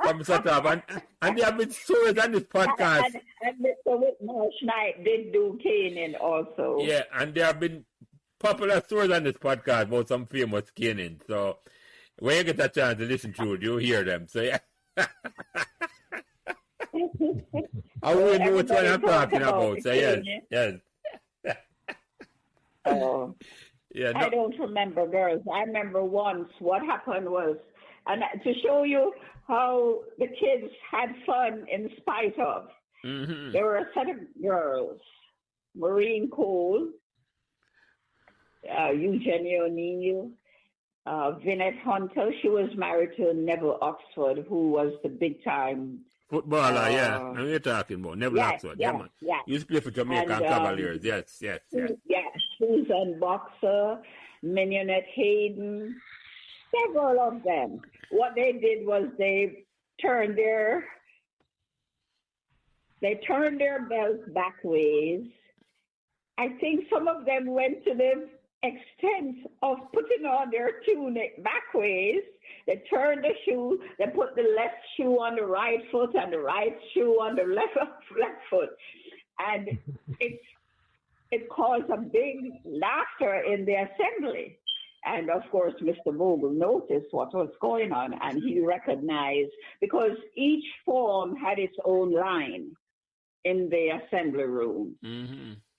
from Satap, and they have been stories on this podcast. And Mr. Whitmore Schneid did do caning also. Yeah, and there have been popular stories on this podcast about some famous caning. So when you get a chance to listen to it, you'll hear them. So yeah. I wouldn't know what I'm talking about. So yes, yes. Oh. Yeah, no. I don't remember, girls. I remember once what happened was, and to show you how the kids had fun in spite of, there were a set of girls, Maureen Cole, Eugenia O'Neill, Vinette Hunter. She was married to Neville Oxford, who was the big time footballer. Yeah, I know you're talking about Neville Oxford. Yeah, man. Yeah. He used to play for Jamaica and Cavaliers. Yes. Yeah, Susan Boxer, Mignonette Hayden, several of them. What they did was they turned their belts back ways. I think some of them went to the extent of putting on their tunic back ways. They turned the shoe, they put the left shoe on the right foot and the right shoe on the left foot. And it caused a big laughter in the assembly. And of course, Mr. Bogle noticed what was going on and he recognized, because each form had its own line in the assembly room.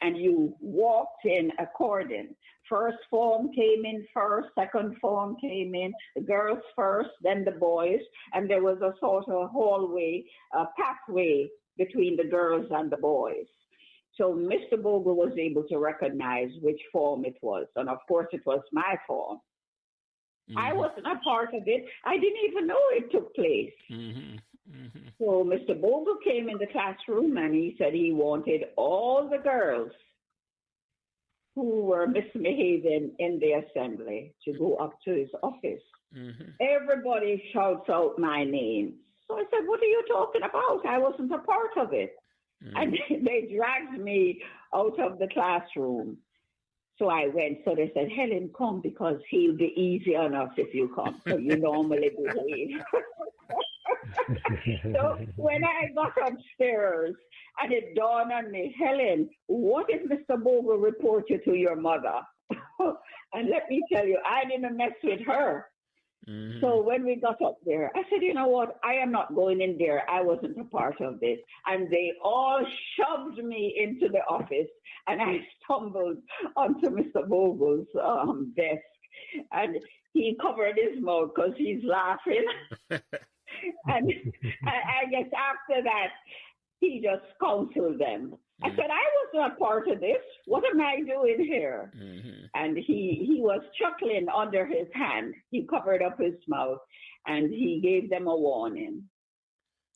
And you walked in according. First form came in first, second form came in, the girls first, then the boys, and there was a sort of hallway, a pathway between the girls and the boys. So Mr. Bogle was able to recognize which form it was. And of course, it was my form. I wasn't a part of it. I didn't even know it took place. So Mr. Bogle came in the classroom and he said he wanted all the girls who were misbehaving in the assembly to go up to his office. Everybody shouts out my name. So I said, what are you talking about? I wasn't a part of it. And they dragged me out of the classroom. So I went. So they said, Helen, come, because he'll be easy on us if you come. So you normally behave. So when I got upstairs and it dawned on me, Helen, what if Mr. Bogle report you to your mother? And let me tell you, I didn't mess with her. So when we got up there, I said, you know what? I am not going in there. I wasn't a part of this. And they all shoved me into the office and I stumbled onto Mr. Bogle's desk. And he covered his mouth because he's laughing. And I guess after that, he just counseled them. I said, I was not part of this. What am I doing here? And he was chuckling under his hand. He covered up his mouth and he gave them a warning.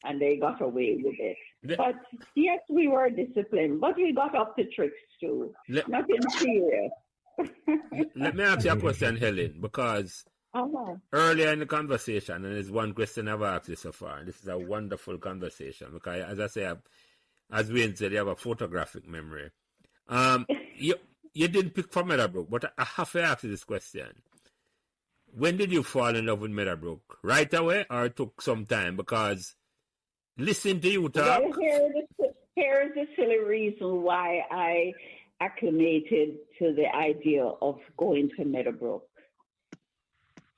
And they got away with it. But yes, we were disciplined, but we got up to tricks too. Nothing serious. Let me ask you a question, Helen, because earlier in the conversation, and there's one question I've asked you so far, and this is a wonderful conversation because, as I say, as Wayne said, you have a photographic memory. You didn't pick for Meadowbrook, but I have to ask you this question. When did you fall in love with Meadowbrook? Right away, or it took some time? Because listening to you talk... Well, here's the silly reason why I acclimated to the idea of going to Meadowbrook.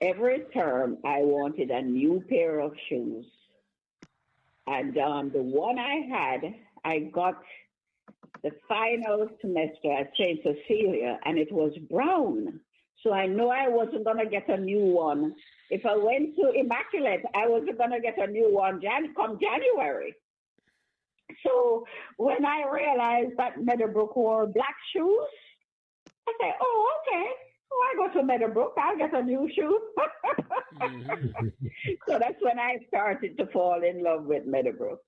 every term I wanted a new pair of shoes. And the one I got the final semester at St. Cecilia, and it was brown. So I know I wasn't going to get a new one. If I went to Immaculate, I wasn't going to get a new one come January. So when I realized that Meadowbrook wore black shoes, I said, oh, okay. Oh, I go to Meadowbrook, I'll get a new shoe. So that's when I started to fall in love with Meadowbrook.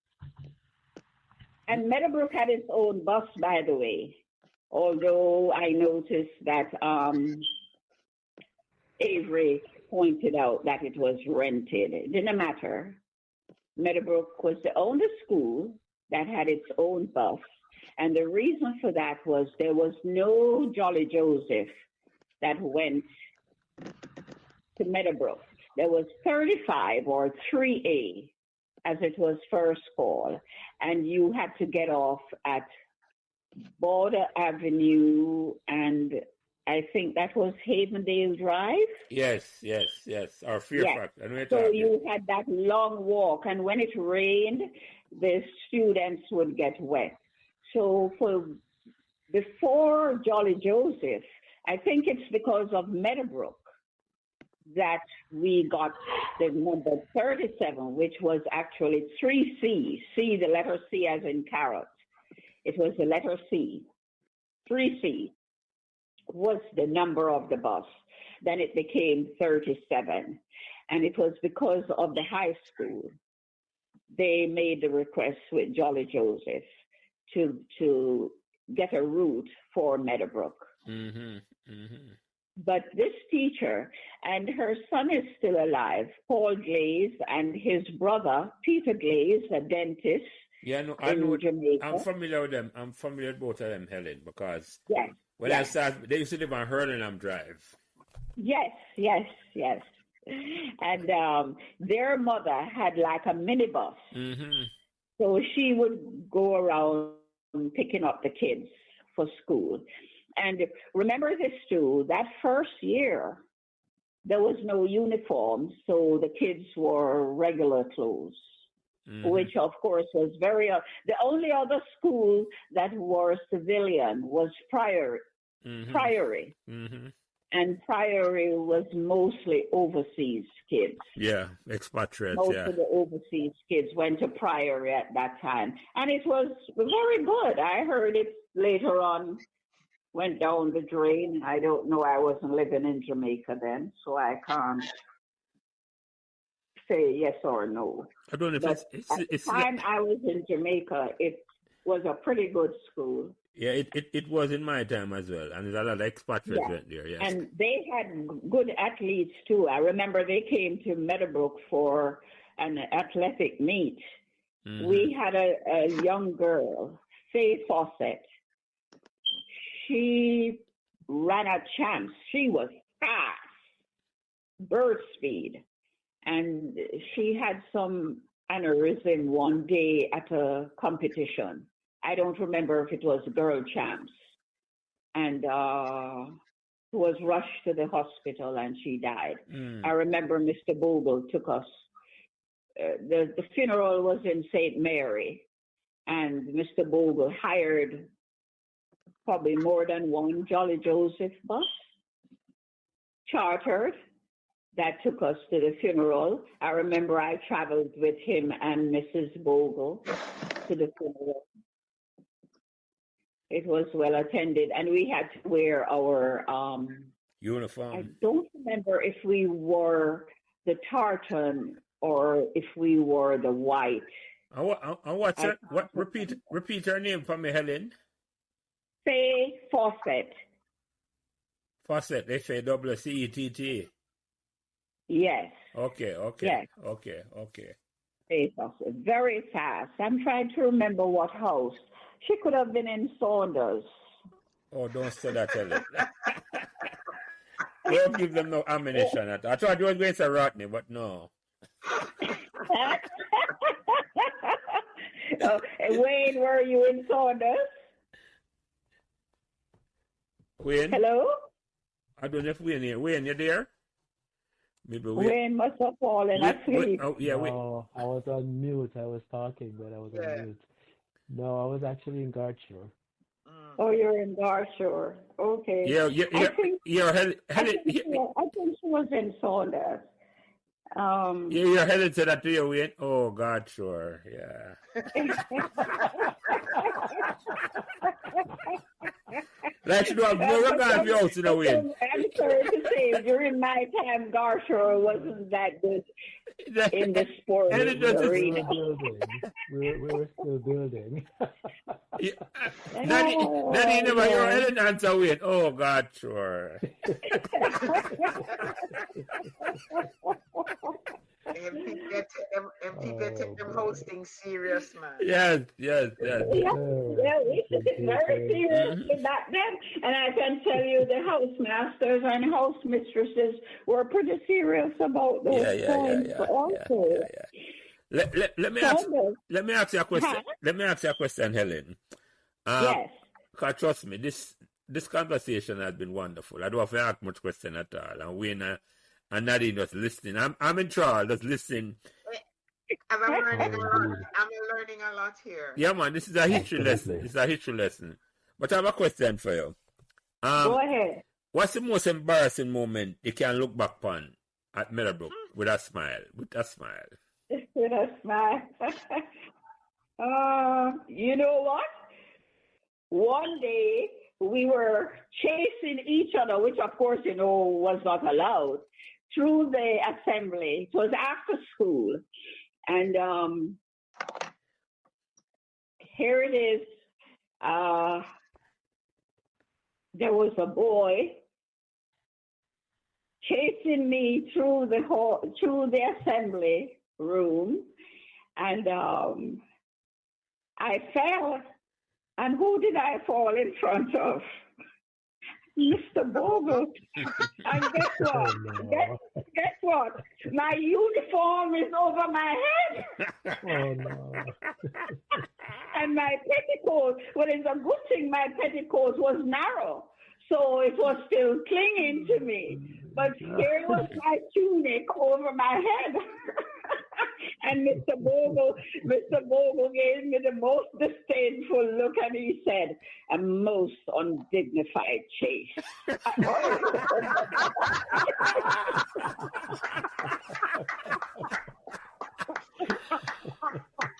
And Meadowbrook had its own bus, by the way, although I noticed that Avery pointed out that it was rented. It didn't matter. Meadowbrook was the only school that had its own bus. And the reason for that was there was no Jolly Joseph that went to Meadowbrook. There was 35 or 3A, as it was first called. And you had to get off at Border Avenue, and I think that was Havendale Drive. Yes. Or Fairfax. Yes. So you had that long walk, and when it rained, the students would get wet. So before Jolly Joseph, I think it's because of Meadowbrook that we got the number 37, which was actually 3C. C, the letter C as in carrot. It was the letter C. 3C was the number of the bus. Then it became 37. And it was because of the high school. They made the request with Jolly Joseph to get a route for Meadowbrook. But this teacher, and her son is still alive, Paul Glaze, and his brother, Peter Glaze, a dentist. Yeah, no, I know. Jamaica. I'm familiar with them. I'm familiar with both of them, Helen, because when I started, they used to live on Hurlingham Drive. Yes. And their mother had like a minibus. So she would go around picking up the kids for school. And remember this too, that first year, there was no uniform, so the kids wore regular clothes, which of course was the only other school that wore civilian was Priory. And Priory was mostly overseas kids. Yeah, expatriates, Most of the overseas kids went to Priory at that time. And it was very good. I heard it later on went down the drain. I don't know. I wasn't living in Jamaica then, so I can't say yes or no. I don't know if but at the time I was in Jamaica, it was a pretty good school. Yeah, it was in my time as well, and there's a lot of expatriates went there. Yes, and they had good athletes too. I remember they came to Meadowbrook for an athletic meet. We had a young girl, Faye Fawcett. She ran a champs. She was fast, bird speed. And she had some aneurysm one day at a competition. I don't remember if it was girl champs. And was rushed to the hospital and she died. I remember Mr. Bogle took us. The funeral was in St. Mary. And Mr. Bogle hired probably more than one Jolly Joseph bus, chartered, that took us to the funeral. I remember I traveled with him and Mrs. Bogle to the funeral. It was well attended, and we had to wear our uniform. I don't remember if we wore the tartan or if we wore the white. What's her? What? Repeat her name for me, Helen. Faye Fawcett. Fawcett. F-A-W-C-E-T-T. Yes. Okay. Yes. Okay. Faye Fawcett. Very fast. I'm trying to remember what house. She could have been in Saunders. Oh, don't say that, Helen. Don't give them no ammunition. I thought you were going to say Rodney, but no. Wayne, were you in Saunders? Wayne? Hello? I don't know if Wayne here. Wayne, you there? Maybe Wayne must have fallen asleep. oh, yeah, No, I was on mute. I was talking, but I was on mute. No, I was actually in Gartshore. Oh, you're in Darshore. Okay. Yeah, I think Helen, I think she was in Saunders. yeah, Helen said that to you, Wayne. Oh, God, sure, yeah. Let's do a regard your house in a way. I'm sorry to say, during my time, Garshore wasn't that good in the sports arena. We were still building. Nadine never hear Helen answer with, oh, God, sure. MP take them hosting serious, man. Yes. Yeah, we took it very seriously back then. And I can tell you the housemasters and housemistresses were pretty serious about those points also. Let me ask you a question. Let me ask you a question, Helen. Yes. Because trust me, this conversation has been wonderful. I don't have to ask much question at all. And Wayne and Nadine just listening. I'm in Charles, just listening. I'm learning a lot here. Yeah, man, this is a history lesson. It's a history lesson. But I have a question for you. Go ahead. What's the most embarrassing moment you can look back on at Meadowbrook with a smile? With a smile. With a smile. You know what? One day we were chasing each other, which of course, was not allowed, through the assembly. It was after school. And here it is. There was a boy chasing me through the assembly room, and I fell. And who did I fall in front of? Mr. Bogle. And guess what? Guess what? My uniform is over my head. Oh, no. And my petticoat, well, it's a good thing my petticoat was narrow, so it was still clinging to me. But here was my tunic over my head. And Mr. Bogle gave me the most disdainful look, and he said, "A most undignified chase."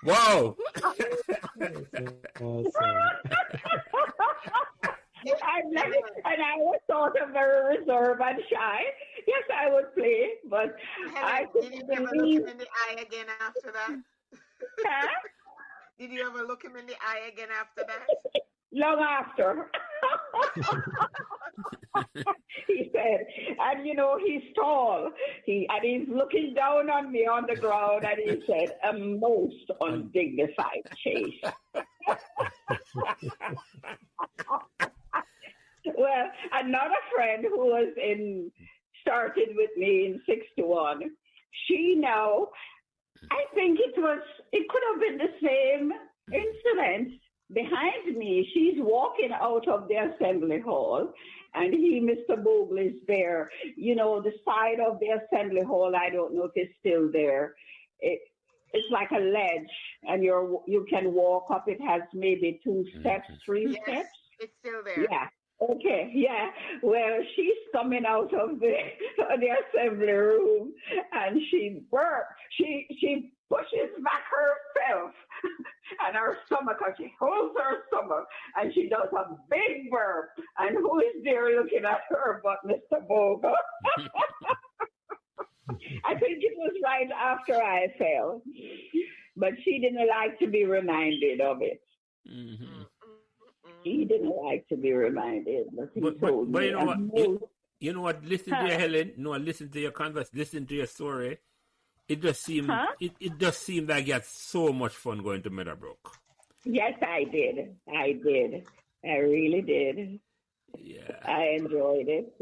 Wow. Awesome. And I was sort of very reserved and shy. Yes, I would play, but I did you ever look him in the eye again after that? Huh? Did you ever look him in the eye again after that? Long after. He said, and he's tall. And he's looking down on me on the ground, and he said, "A most undignified chase." Well, another friend who started with me in 61, she now, I think it could have been the same incident behind me. She's walking out of the assembly hall, and Mr. Bogle, is there. The side of the assembly hall, I don't know if it's still there. It's like a ledge, and you can walk up. It has maybe 2 steps, 3 steps. It's still there. Yeah. Okay, yeah. Well, she's coming out of the assembly room, and she burps. She pushes back herself and her stomach, and she holds her stomach, and she does a big burp. And who is there looking at her but Mr. Bogle? I think it was right after I fell, but she didn't like to be reminded of it. Mm-hmm. He didn't like to be reminded, but he told me. You know what? You know what? Listen to you, Helen. No, listen to your converse. Listen to your story. It just seemed it just seemed like you had so much fun going to Meadowbrook. Yes, I did. I really did. Yeah. I enjoyed it.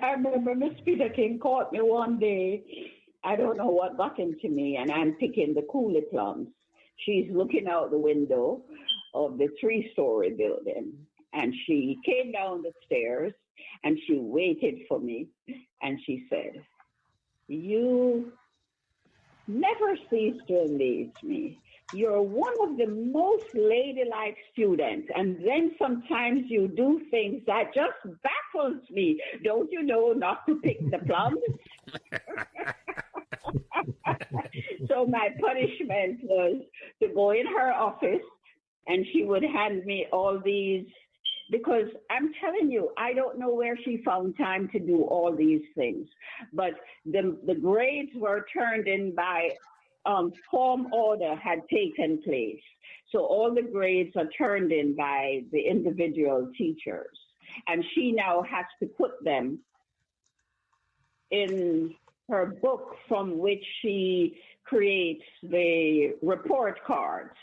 I remember Miss Peter King caught me one day. I don't know what got into me, and I'm picking the coolie plums. She's looking out the window of the 3-story building, and she came down the stairs, and she waited for me, and she said, "You never cease to amaze me. You're one of the most ladylike students, and then sometimes you do things that just baffles me. Don't you know not to pick the plums?" So my punishment was to go in her office, and she would hand me all these, because I'm telling you, I don't know where she found time to do all these things. But the grades were turned in by form order had taken place. So all the grades are turned in by the individual teachers. And she now has to put them in her book from which she creates the report cards.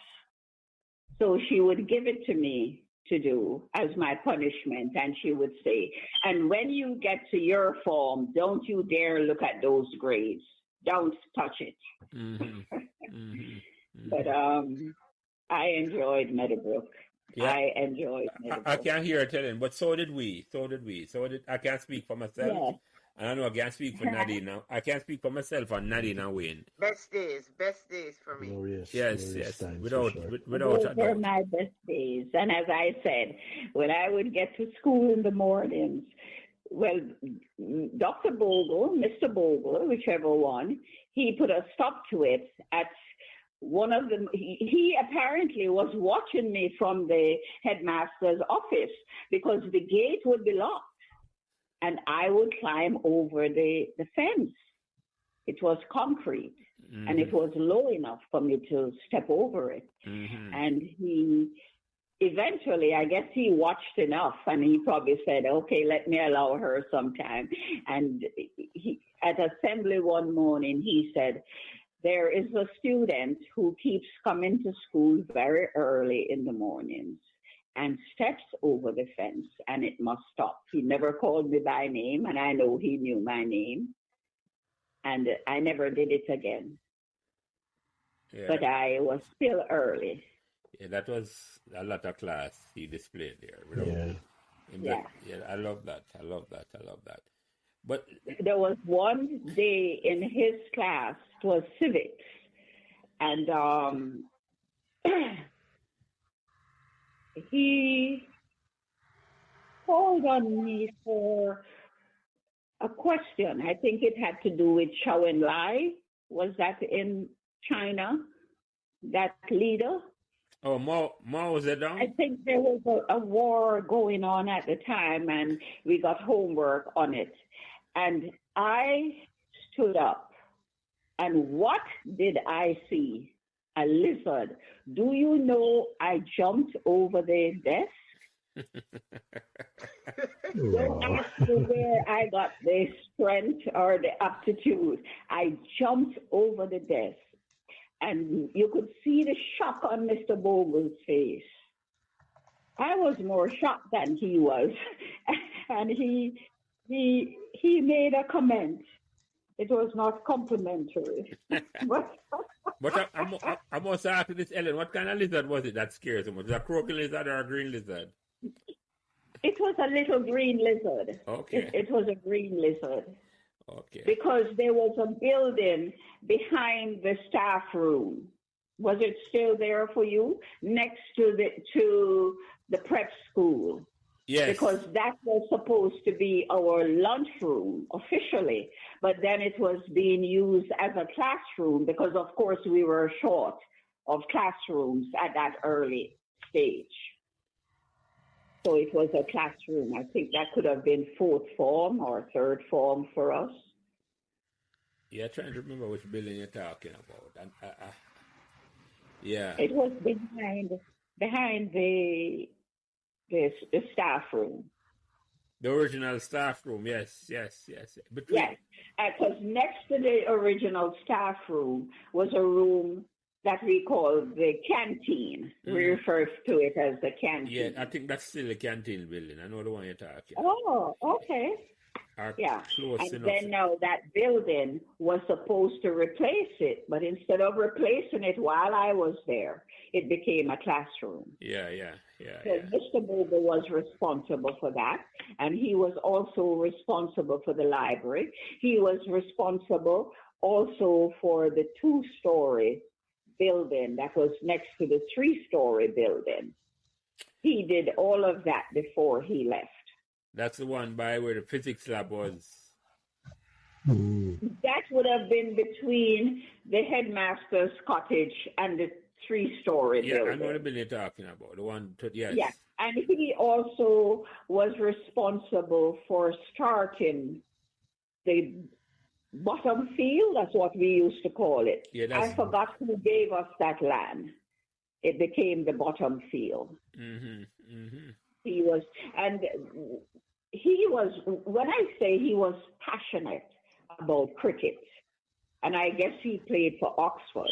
So she would give it to me to do as my punishment, and she would say, "And when you get to your form, don't you dare look at those grades. Don't touch it." But I enjoyed Meadowbrook. Yeah. I enjoyed Meadowbrook. I can't hear her telling, but so did we. I can't speak for myself. Yes. And I know I can't speak for Nadine now. I can't speak for myself and Nadine and Wayne. Best days for me. Glorious, Yes. times, Without for sure. Those a were doubt. my best days. And as I said, when I would get to school in the mornings, well, Dr. Bogle, Mr. Bogle, whichever one, he put a stop to it at one of them. He apparently was watching me from the headmaster's office because the gate would be locked, and I would climb over the fence. It was concrete, and it was low enough for me to step over it. And he eventually, I guess he watched enough, and he probably said, "Okay, let me allow her some time." And he, at assembly one morning, he said, "There is a student who keeps coming to school very early in the mornings and steps over the fence, and it must stop." He never called me by name, and I know he knew my name. And I never did it again. Yeah, But I was still early. yeah, that was a lot of class he displayed there. Yeah. I love that. But There was one day in his class, it was civics, and he called on me for a question. I think it had to do with Chow and Lai. Was that in China? That leader? oh, Mao Zedong. I think there was a war going on at the time, and we got homework on it. And I stood up, and what did I see? A lizard. Do you know I jumped over the desk? Don't ask me where I got the strength or the aptitude. I jumped over the desk, and you could see the shock on Mr. Bogle's face. I was more shocked than he was, and he made a comment. It was not complimentary. But I must ask this, Ellen, what kind of lizard was it that scared so much? Was it a croaking lizard or a green lizard? It was a little green lizard. Okay. It was a green lizard. Okay. Because there was a building behind the staff room. Was it still there for you? Next to the prep school. Yes. Because that was supposed to be our lunchroom officially, but then it was being used as a classroom because, of course, we were short of classrooms at that early stage. So it was a classroom. I think that could have been fourth form or third form for us. Yeah, trying to remember which building you're talking about. And yeah. It was behind the staff room. The original staff room, yes. Yes, because next to the original staff room was a room that we call the canteen. We refer to it as the canteen. Yeah, I think that's still the canteen building. I know the one you're talking. Oh, okay. are Yeah. close And enough. then now that building was supposed to replace it, but instead of replacing it while I was there, it became a classroom. Yeah. So Mr. Bogle was responsible for that, and he was also responsible for the library. He was responsible also for the 2-story building that was next to the 3-story building. He did all of that before he left. That's the one by where the physics lab was. That would have been between the headmaster's cottage and the 3-story building. I know the building you're talking about. The one, yes. Yeah, and he also was responsible for starting the bottom field. That's what we used to call it. Yeah, I forgot who gave us that land. It became the bottom field. He was, when I say he was passionate about cricket, and I guess he played for Oxford,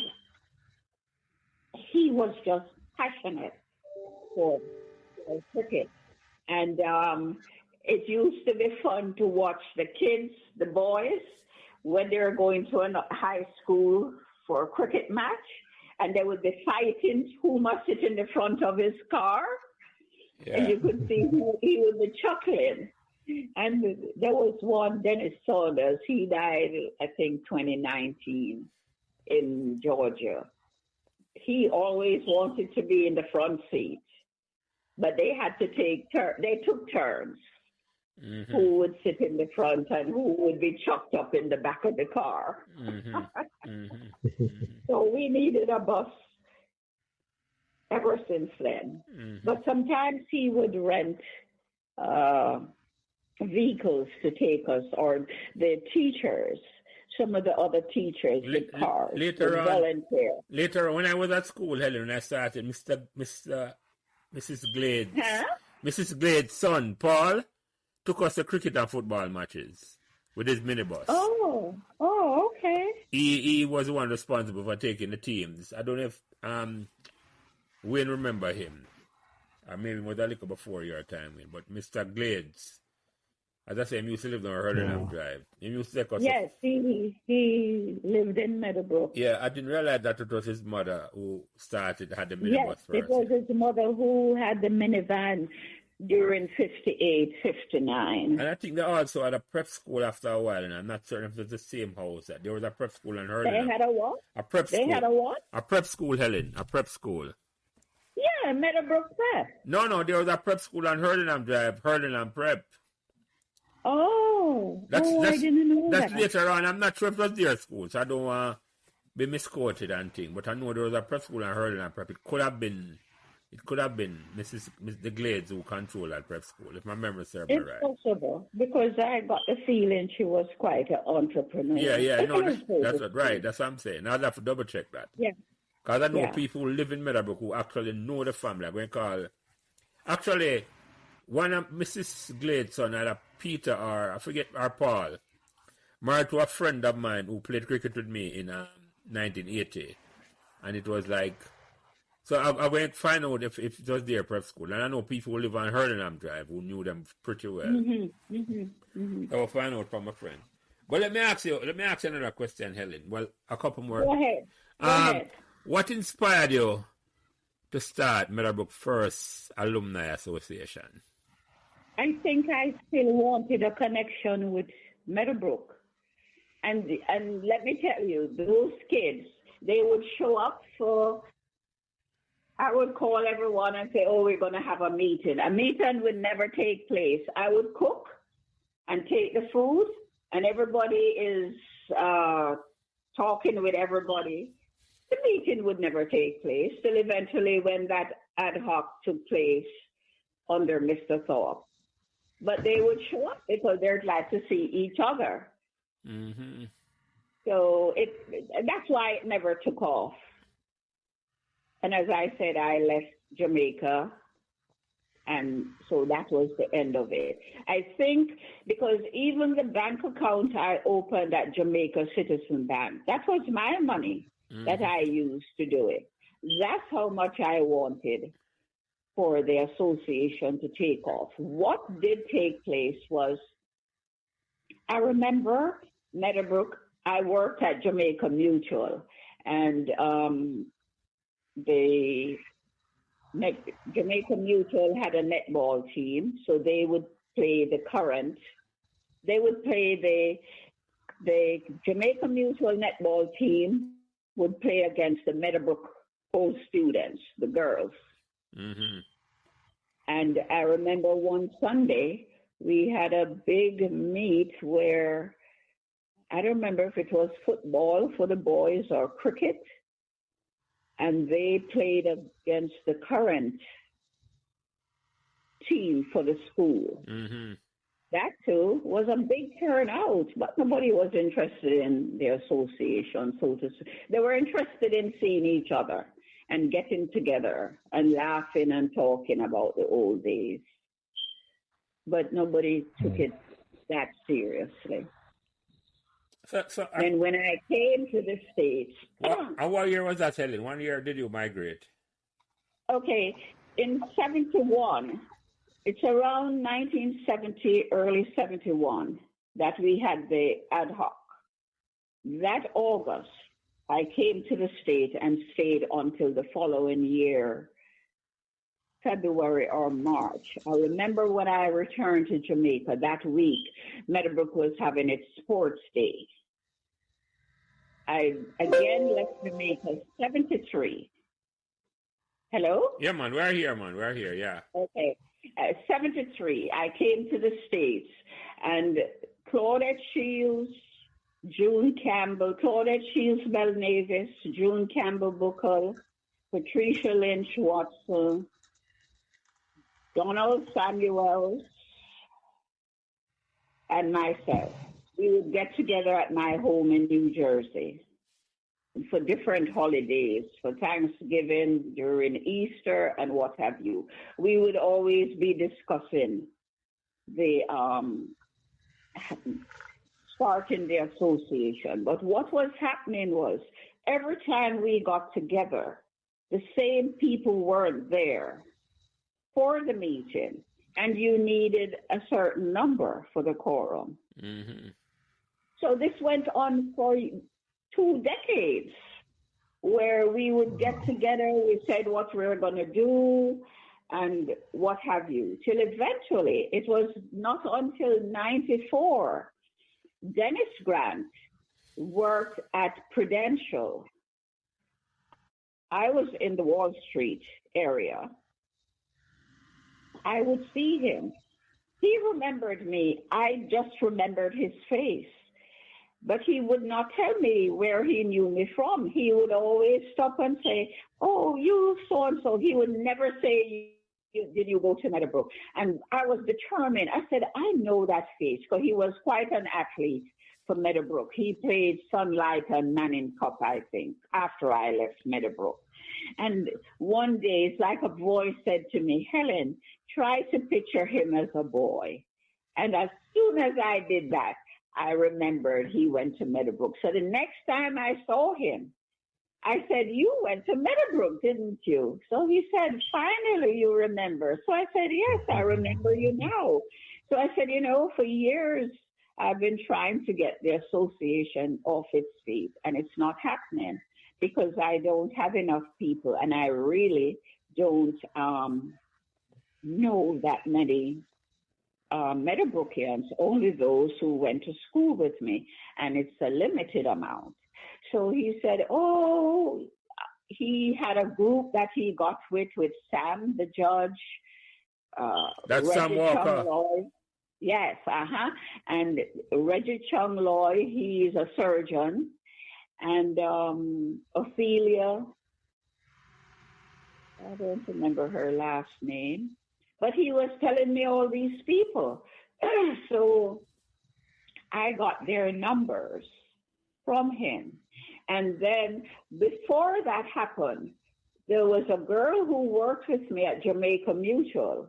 he was just passionate for cricket. And it used to be fun to watch the kids, the boys, when they were going to a high school for a cricket match, and they would be fighting who must sit in the front of his car. Yeah. And you could see he would be chuckling. And there was one, Dennis Saunders, he died, I think, 2019 in Georgia. He always wanted to be in the front seat, but they had to they took turns. Who would sit in the front and who would be chucked up in the back of the car. So we needed a bus ever since then. But sometimes he would rent vehicles to take us, or the teachers, some of the other teachers with cars. Later on, volunteer. Later on, when I was at school, Helen, when I started, Mrs. Glade's, Mrs. Glade's son, Paul, took us to cricket and football matches with his minibus. Oh, okay. He was the one responsible for taking the teams. I don't know if Wayne remember him. Or maybe it was a little before your time, Wayne. But Mr. Glades, as I say, he used to live on Hurlingham Drive. He used to take us. Yes, he lived in Meadowbrook. Yeah, I didn't realize that it was his mother who had the minibus yes, first. It was his mother who had the minivan during 58, 59. And I think they also had a prep school after a while, and I'm not certain if it's the same house. There was a prep school in Hurlingham. They had a what? A prep school. They had a what? A prep school, Helen. A prep school. Yeah, Meadowbrook Prep. No, there was a prep school on Hurlingham Drive, Hurlingham Prep. Oh, I didn't know that. That's later on. I'm not sure if it was their school, so I don't want to be misquoted and things. But I know there was a prep school on Hurlingham Prep. It could have been the Glades who controlled that prep school, if my memory serves me right. It's possible, because I got the feeling she was quite an entrepreneur. Yeah, no, that's right. That's what I'm saying. I'll have to double check that. Yeah. Because I know people who live in Meadowbrook who actually know the family. I'm going to call. Actually, one of Mrs. Glade's son had a Peter or Paul, married to a friend of mine who played cricket with me in 1980. And it was like, so I went to find out if it was their prep school. And I know people who live on Hurlingham Drive who knew them pretty well. I will find out from a friend. But let me ask you another question, Helen. Well, a couple more. Go ahead. What inspired you to start Meadowbrook First Alumni Association? I think I still wanted a connection with Meadowbrook. And let me tell you, those kids, they would show up for, I would call everyone and say, we're going to have a meeting. A meeting would never take place. I would cook and take the food, and everybody is talking with everybody. The meeting would never take place till eventually when that ad hoc took place under Mr. Thorpe. But they would show up because they're glad to see each other. So that's why it never took off. And as I said, I left Jamaica, and so that was the end of it. I think because even the bank account I opened at Jamaica Citizen Bank, that was my money that I used to do it. That's how much I wanted for the association to take off. What did take place was I remember Meadowbrook. I worked at Jamaica Mutual, and the Jamaica Mutual had a netball team, so they would play the current. They would play the Jamaica Mutual netball team would play against the Meadowbrook old students, the girls. Mm-hmm. And I remember one Sunday we had a big meet where I don't remember if it was football for the boys or cricket, and they played against the current team for the school. Mm-hmm. That too was a big turnout, but nobody was interested in the association, so to say. They were interested in seeing each other and getting together and laughing and talking about the old days. But nobody took it that seriously. And when I came to the States... What year was that, Helen? What year did you migrate? Okay, in 71, it's around 1970, early 71, that we had the ad hoc. That August, I came to the state and stayed until the following year, February or March. I remember when I returned to Jamaica that week, Meadowbrook was having its sports day. I again left Jamaica 73. Hello? Yeah, man, we're here, yeah. Okay. 73, I came to the States, and Claudette Shields, June Campbell, Claudette Shields Bell Navis, June Campbell Bogle, Patricia Lynch Watson, Donald Samuels, and myself. We would get together at my home in New Jersey for different holidays, for Thanksgiving, during Easter, and what have you. We would always be discussing the starting the association. But what was happening was every time we got together, the same people weren't there for the meeting, and you needed a certain number for the quorum. Mm-hmm. So this went on for 2 decades, where we would get together, we said what we were going to do, and what have you, till eventually, it was not until 94, Dennis Grant worked at Prudential. I was in the Wall Street area. I would see him. He remembered me. I just remembered his face. But he would not tell me where he knew me from. He would always stop and say, oh, you so-and-so. He would never say, did you go to Meadowbrook? And I was determined. I said, I know that face, because he was quite an athlete for Meadowbrook. He played Sunlight and Manning Cup, I think, after I left Meadowbrook. And one day, it's like a voice said to me, Helen, try to picture him as a boy. And as soon as I did that, I remembered he went to Meadowbrook. So the next time I saw him, I said, you went to Meadowbrook, didn't you? So he said, finally you remember. So I said, yes, I remember you now. So I said, for years I've been trying to get the association off its feet, and it's not happening because I don't have enough people, and I really don't know that many Meadowbrookians, only those who went to school with me, and it's a limited amount. So he said, he had a group that he got with Sam, the judge. That's Reggie Sam Walker. Chung Loy. Yes, and Reggie Chung Loy, he's a surgeon. And Ophelia, I don't remember her last name. But he was telling me all these people. So I got their numbers from him. And then before that happened, there was a girl who worked with me at Jamaica Mutual.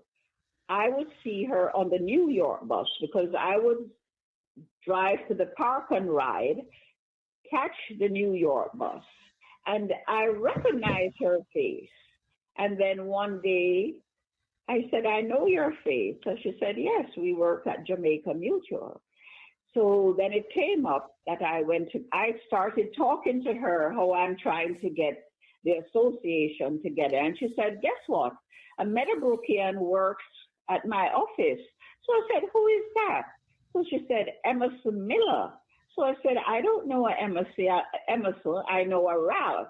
I would see her on the New York bus because I would drive to the park and ride, catch the New York bus. And I recognized her face. And then one day, I said, I know your face. So she said, yes, we work at Jamaica Mutual. So then it came up that I started talking to her how I'm trying to get the association together. And she said, guess what? A Meadowbrookian works at my office. So I said, who is that? So she said, Emerson Miller. So I said, I don't know a Emerson, I know a Ralph.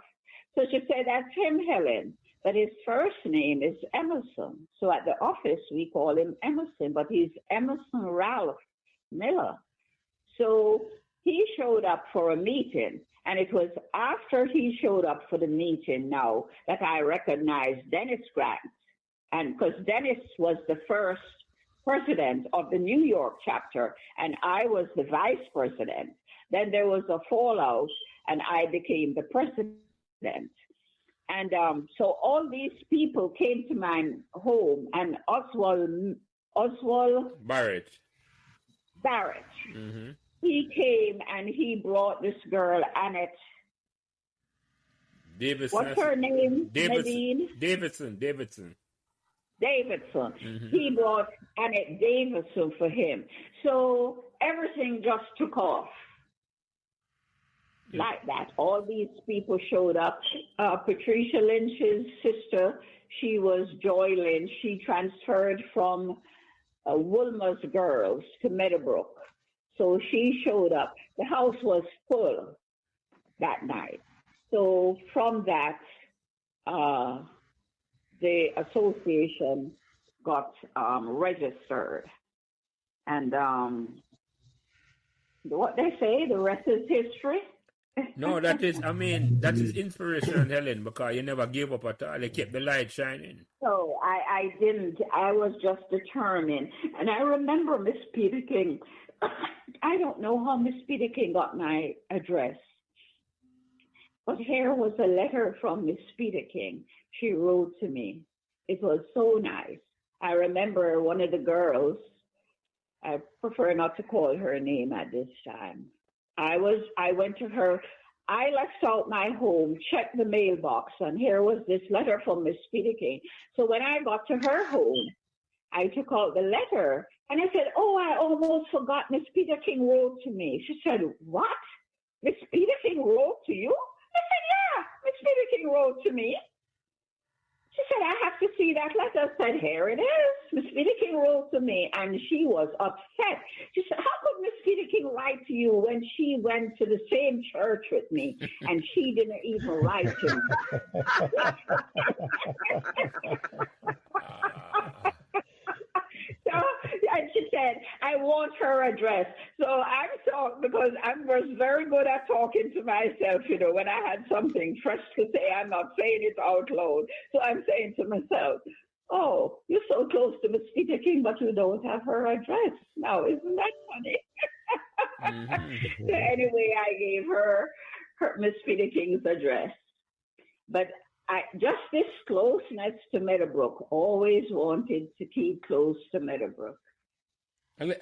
So she said, that's him, Helen. But his first name is Emerson. So at the office, we call him Emerson, but he's Emerson Ralph Miller. So he showed up for a meeting, and it was after he showed up for the meeting now that I recognized Dennis Grant. And because Dennis was the first president of the New York chapter, and I was the vice president. Then there was a fallout, and I became the president. And so all these people came to my home, and Oswald Barrett. Mm-hmm. He came and he brought this girl, Annette. Davidson. What's her name? Nadine? Davidson. Mm-hmm. He brought Annette Davidson for him. So everything just took off. Like that. All these people showed up. Patricia Lynch's sister, she was Joy Lynch. She transferred from Woolmer's Girls to Meadowbrook. So she showed up. The house was full that night. So from that, the association got registered. And what they say, the rest is history. No, that is inspiration, Helen, because you never gave up at all. You kept the light shining. So I didn't. I was just determined. And I remember Miss Peter King. I don't know how Miss Peter King got my address. But here was a letter from Miss Peter King. She wrote to me. It was so nice. I remember one of the girls, I prefer not to call her name at this time. I went to her. I left out my home, checked the mailbox, and here was this letter from Miss Peter King. So when I got to her home, I took out the letter, and I said, oh, I almost forgot Miss Peter King wrote to me. She said, what? Miss Peter King wrote to you? I said, yeah, Miss Peter King wrote to me. She said, I have to see that letter. I said, here it is. Miss Peter King wrote to me, and she was upset. She said, how could Miss Peter King write to you when she went to the same church with me, and she didn't even write to me? So, and she said, I want her address. So I'm shocked because I was very good at talking to myself, when I had something fresh to say, I'm not saying it out loud. So I'm saying to myself, oh, you're so close to Miss Peter King, but you don't have her address. Now, isn't that funny? Mm-hmm. So anyway, I gave her Miss Peter King's address. But just this closeness to Meadowbrook, always wanted to keep close to Meadowbrook. And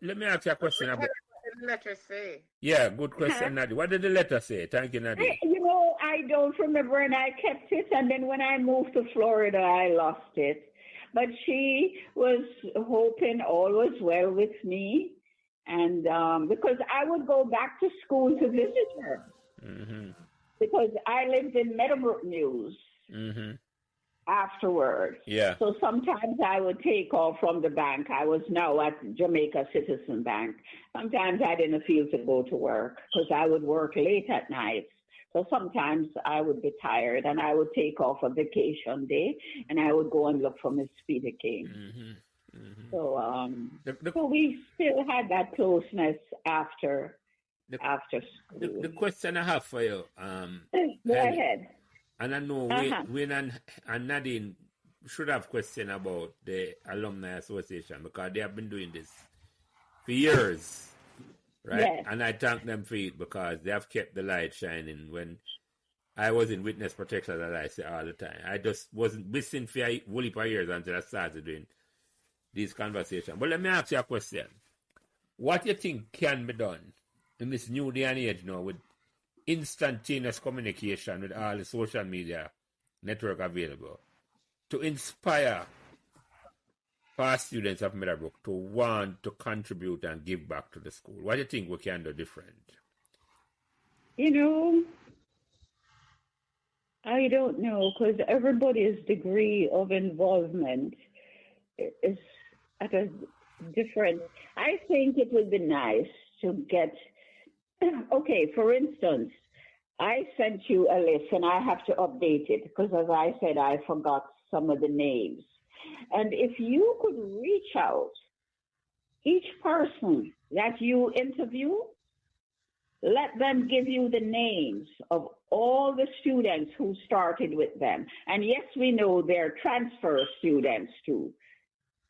let me ask you a question about. What did the letter say? Yeah, good question, Nadine. What did the letter say? Thank you, Nadine. I don't remember, and I kept it, and then when I moved to Florida, I lost it. But she was hoping all was well with me, and because I would go back to school to visit her. Mm-hmm. Because I lived in Meadowbrook News afterwards. Yeah. So sometimes I would take off from the bank. I was now at Jamaica Citizen Bank. Sometimes I didn't feel to go to work because I would work late at night. So sometimes I would be tired and I would take off a vacation day and I would go and look for Miss Peter King. Mm-hmm. Mm-hmm. So, so we still had that closeness after school. The question I have for you, go ahead. And I know Wayne and Nadine should have question about the Alumni Association because they have been doing this for years, right? Yes. And I thank them for it because they have kept the light shining. When I was in witness protection, that I say all the time, I just wasn't listening for a whole heap of years until I started doing these conversations. But let me ask you a question: what do you think can be done in this new day and age now with instantaneous communication with all the social media network available to inspire past students of Meadowbrook to want to contribute and give back to the school? What do you think we can do different? You know, I don't know, because everybody's degree of involvement is at a different. I think it would be nice to get. Okay, for instance, I sent you a list and I have to update it because, as I said, I forgot some of the names. And if you could reach out, each person that you interview, let them give you the names of all the students who started with them. And yes, we know they're transfer students too,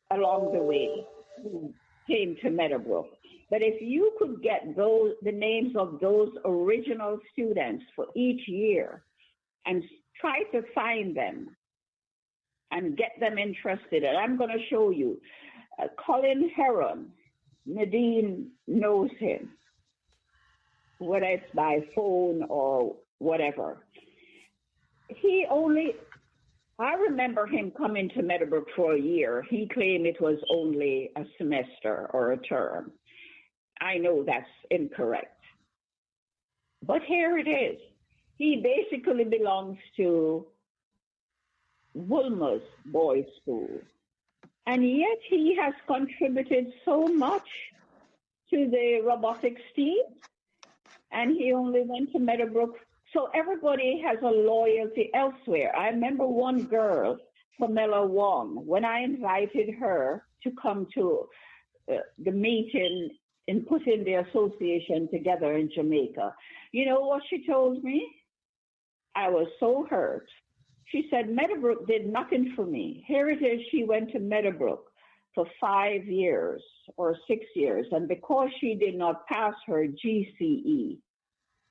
along the way, who came to Meadowbrook. But if you could get the names of those original students for each year and try to find them and get them interested, and I'm going to show you. Colin Heron, Nadine knows him, whether it's by phone or whatever. I remember him coming to Meadowbrook for a year. He claimed it was only a semester or a term. I know that's incorrect. But here it is. He basically belongs to Woolmer's boys' school. And yet he has contributed so much to the robotics team. And he only went to Meadowbrook. So everybody has a loyalty elsewhere. I remember one girl, Pamela Wong, when I invited her to come to the meeting and putting the association together in Jamaica. You know what she told me? I was so hurt. She said, Meadowbrook did nothing for me. Here it is, she went to Meadowbrook for 5 years or 6 years, and because she did not pass her GCE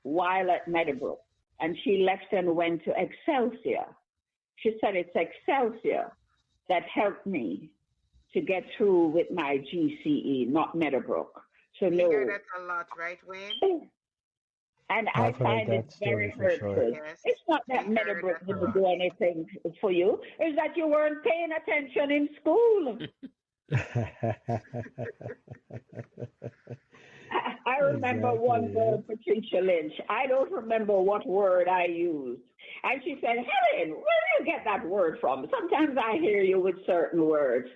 while at Meadowbrook, and she left and went to Excelsior, she said, it's Excelsior that helped me to get through with my GCE, not Meadowbrook. So We no. hear that a lot, right, Wayne? And I I've heard find it that very story for hurtful. sure. Yes. It's not that We heard Meadowbrook that a didn't lot. do anything for you. It's that you weren't paying attention in school. I remember one girl, Patricia Lynch. I don't remember what word I used. And she said, Helen, where do you get that word from? Sometimes I hear you with certain words.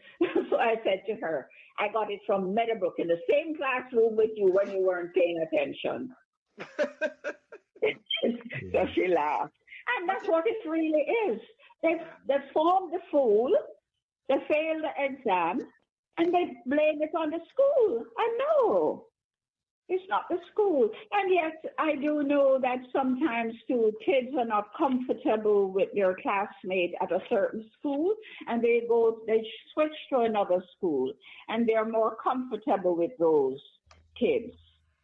So I said to her, I got it from Meadowbrook in the same classroom with you when you weren't paying attention. So she laughed. And that's what it really is. They formed the fool, they failed the exam, and they blame it on the school. I know. It's not the school. And yet I do know that sometimes too, kids are not comfortable with their classmate at a certain school, and they switch to another school, and they're more comfortable with those kids,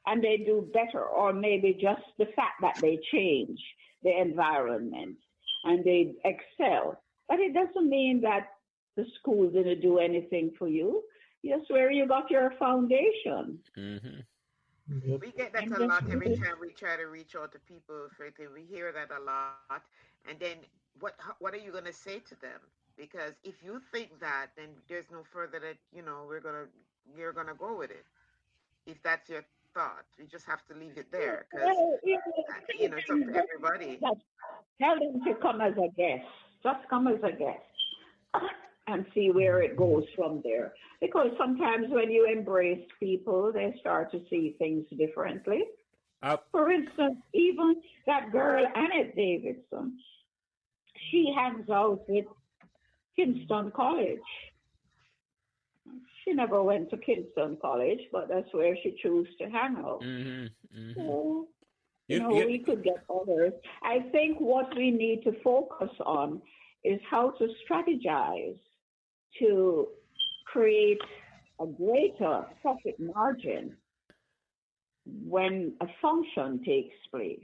and they do better, or maybe just the fact that they change the environment and they excel. But it doesn't mean that the school didn't do anything for you. That's where you got your foundation. Mm-hmm. Yep. We get that a lot every time we try to reach out to people. We hear that a lot. And then what are you going to say to them? Because if you think that, then there's no further that, you're going to go with it. If that's your thought, you just have to leave it there. Because, it's up to everybody. Tell them to come as a guest. Just come as a guest and see where it goes from there. Because sometimes when you embrace people, they start to see things differently. For instance, even that girl, Annette Davidson, she hangs out with Kingston College. She never went to Kingston College, but that's where she chose to hang out. Mm-hmm. Mm-hmm. So, we could get others. I think what we need to focus on is how to strategize to create a greater profit margin when a function takes place,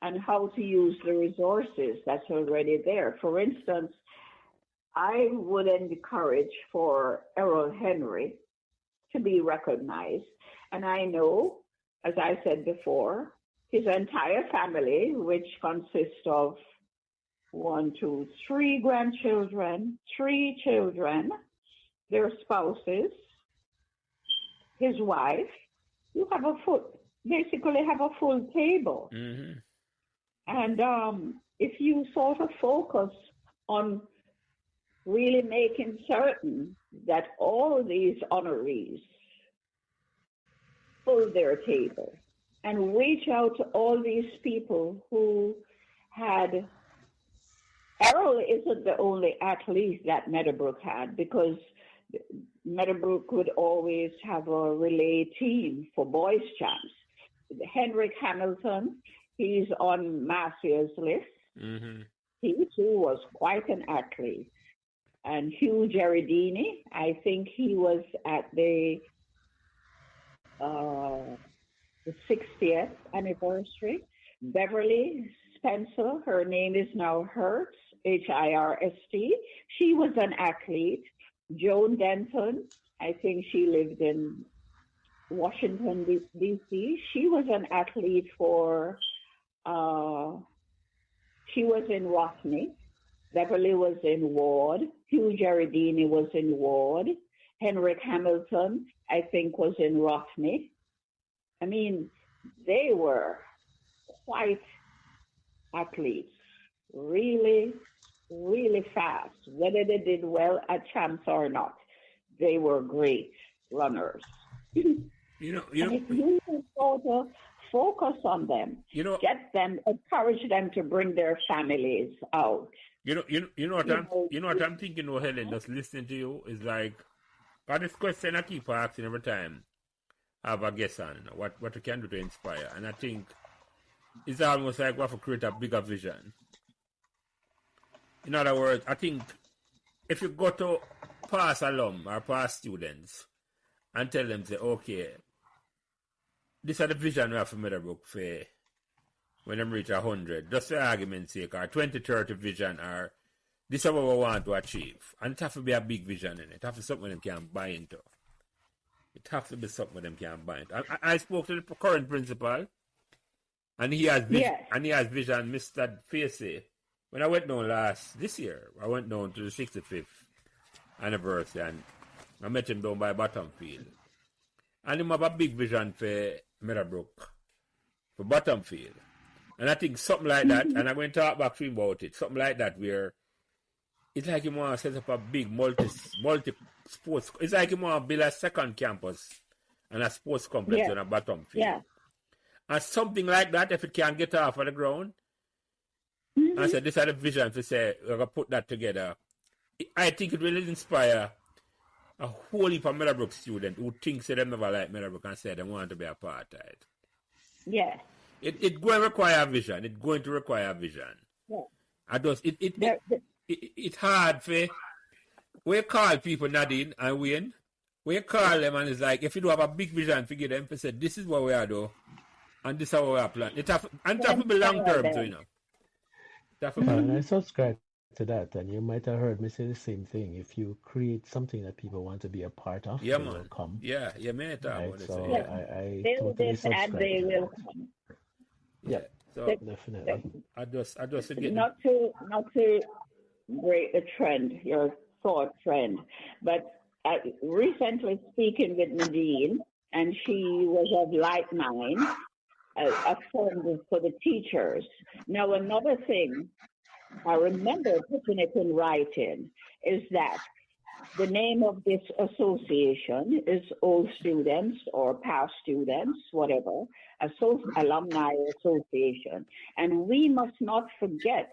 and how to use the resources that's already there. For instance, I would encourage for Errol Henry to be recognized. And I know, as I said before, his entire family, which consists of 1, 2, 3 grandchildren, 3 children, their spouses, his wife, you have basically have a full table. Mm-hmm. And if you sort of focus on really making certain that all these honorees fill their table and reach out to all these people who had. Errol isn't the only athlete that Meadowbrook had, because Meadowbrook would always have a relay team for boys' champs. Henrik Hamilton, he's on Marcia's list. Mm-hmm. He too was quite an athlete. And Hugh Gerardini, I think he was at the 60th anniversary. Beverly Spencer, her name is now Hirst, Hirst. She was an athlete. Joan Denton, I think she lived in Washington, D.C. She was an athlete she was in Rockney. Beverly was in Ward. Hugh Gerardini was in Ward. Henrik Hamilton, I think, was in Rockney. I mean, they were quite athletes, really, really fast. Whether they did well at champs or not, they were great runners. You if you sort of focus on them, get them, encourage them to bring their families out. You know what I'm thinking, Helen, just listening to you is like, got this question I keep asking every time I have a guest on, what we can do to inspire. And I think it's almost like we have to create a bigger vision. In other words, I think if you go to past alum or past students and tell them, say, okay, this is the vision we have for Meadowbrook for when them reach 100, just for argument's sake, or 2030 vision, or this is what we want to achieve. And it has to be a big vision in it. It has to be something them can buy into. It has to be something them can buy into. I spoke to the current principal, and he has vision, Mr. Facey. When I went down this year, I went down to the 65th anniversary, and I met him down by Bottomfield. And he have a big vision for Meadowbrook, for Bottomfield. And I think something like that, and I'm going to talk back to him about it, something like that where it's like you want to set up a big multi-sports, it's like you want to build a second campus and a sports complex on a Bottomfield. Yeah. And something like that, if it can get off of the ground, I said, this is the vision to say, we're going to put that together. I think it will inspire a whole heap of Meadowbrook students who think they never like Meadowbrook and say they want to be a part of it. Yeah. It's going to require a vision. It's going to require a vision. Yeah. It's hard for, we call people Nadine and Wayne, we call them and it's like, if you do have a big vision, figure them to say, this is what we are doing, and this is how we are planning. It have to be long term, so you know. And I subscribe to that, and you might have heard me say the same thing. If you create something that people want to be a part of, they will come. Yeah, you may talk about it. I totally subscribe. They will come. Yeah, so definitely. I just again. Not to break the trend, your thought trend, but recently speaking with Nadine, and she was of like mind, a fund for the teachers. Now, another thing, I remember putting it in writing, is that the name of this association is Old Students or Past Students, whatever, Alumni Association. And we must not forget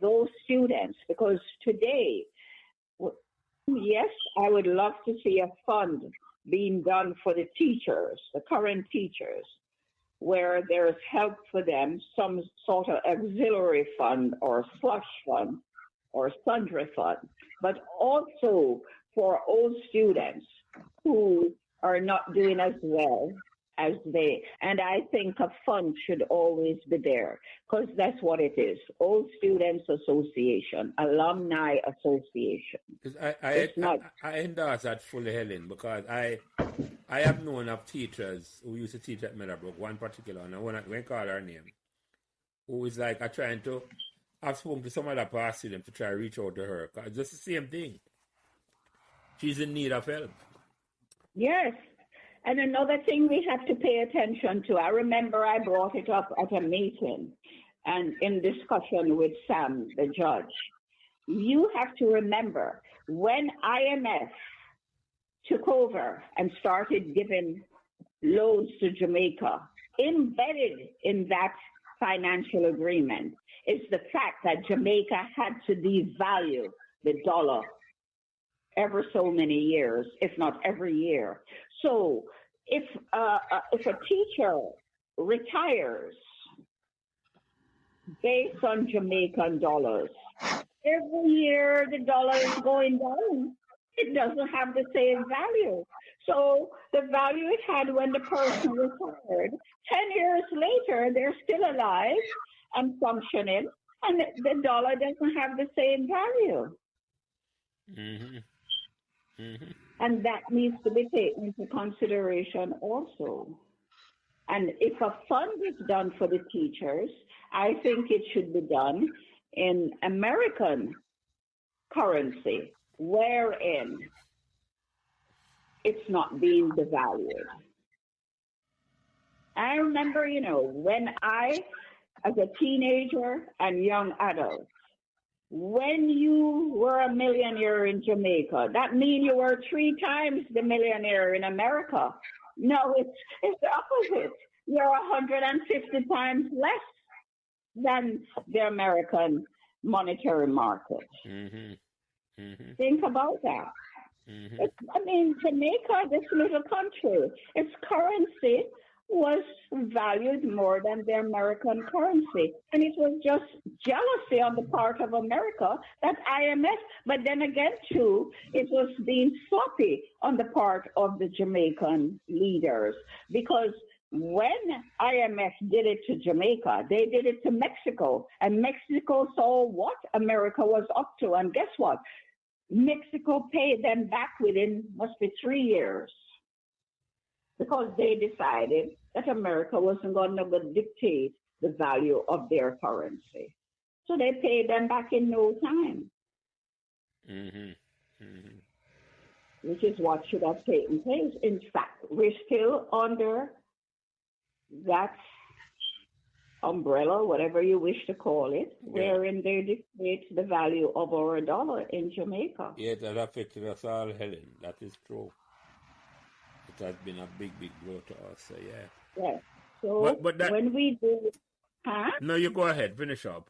those students, because today, yes, I would love to see a fund being done for the teachers, the current teachers, where there's help for them, some sort of auxiliary fund or slush fund or sundry fund, but also for old students who are not doing as well as they, and I think a fund should always be there, because that's what it is. Old Students Association, Alumni Association. I endorse that fully, Helen, because I have known of teachers who used to teach at Meadowbrook, one particular, and I won't call her name, who is like, I've spoken to some other past students to try to reach out to her, because it's just the same thing. She's in need of help. Yes. And another thing we have to pay attention to, I remember I brought it up at a meeting and in discussion with Sam, the judge. You have to remember when IMF took over and started giving loans to Jamaica, embedded in that financial agreement is the fact that Jamaica had to devalue the dollar ever so many years, if not every year. So if a teacher retires based on Jamaican dollars, every year the dollar is going down. It doesn't have the same value. So the value it had when the person retired, 10 years later, they're still alive and functioning, and the dollar doesn't have the same value. Mm-hmm. Mm-hmm. And that needs to be taken into consideration also. And if a fund is done for the teachers, I think it should be done in American currency, wherein it's not being devalued. I remember, when I, as a teenager and young adult, when you were a millionaire in Jamaica, that means you were 3 times the millionaire in America. No, it's the opposite. You're 150 times less than the American monetary market. Mm-hmm. Mm-hmm. Think about that. Mm-hmm. Jamaica, this little country, its currency was valued more than the American currency. And it was just jealousy on the part of America that IMF, but then again, too, it was being sloppy on the part of the Jamaican leaders. Because when IMF did it to Jamaica, they did it to Mexico. And Mexico saw what America was up to. And guess what? Mexico paid them back within, must be 3 years. Because they decided that America wasn't going to dictate the value of their currency. So they paid them back in no time. Mm-hmm. Mm-hmm. Which is what should have taken place. In fact, we're still under that umbrella, whatever you wish to call it, wherein they dictate the value of our dollar in Jamaica. Yeah, that affected us all, Helen. That is true. It has been a big, big blow to us. So, yeah. Yes. So but that, when we do... Huh? No, you go ahead. Finish up.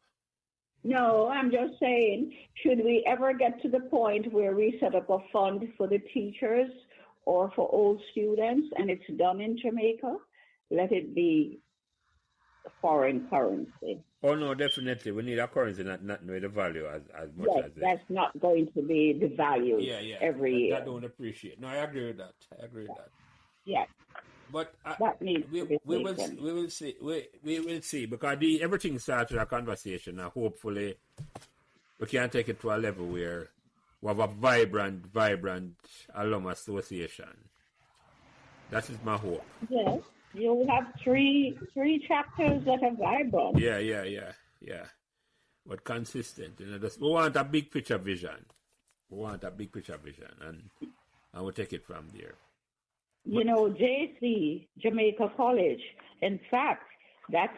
No, I'm just saying, should we ever get to the point where we set up a fund for the teachers or for old students and it's done in Jamaica, let it be foreign currency. Oh, no, definitely. We need a currency, not know the value as much as it. That's not going to be devalued every year. I don't appreciate. No, I agree with that. Yes. But that needs to be we will see because everything starts with a conversation, and hopefully we can take it to a level where we have a vibrant alum association. That is my hope. Yes, you'll have three chapters that are vibrant. Yeah. But consistent. We want a big picture vision. And we'll take it from there. JC, Jamaica College, in fact, that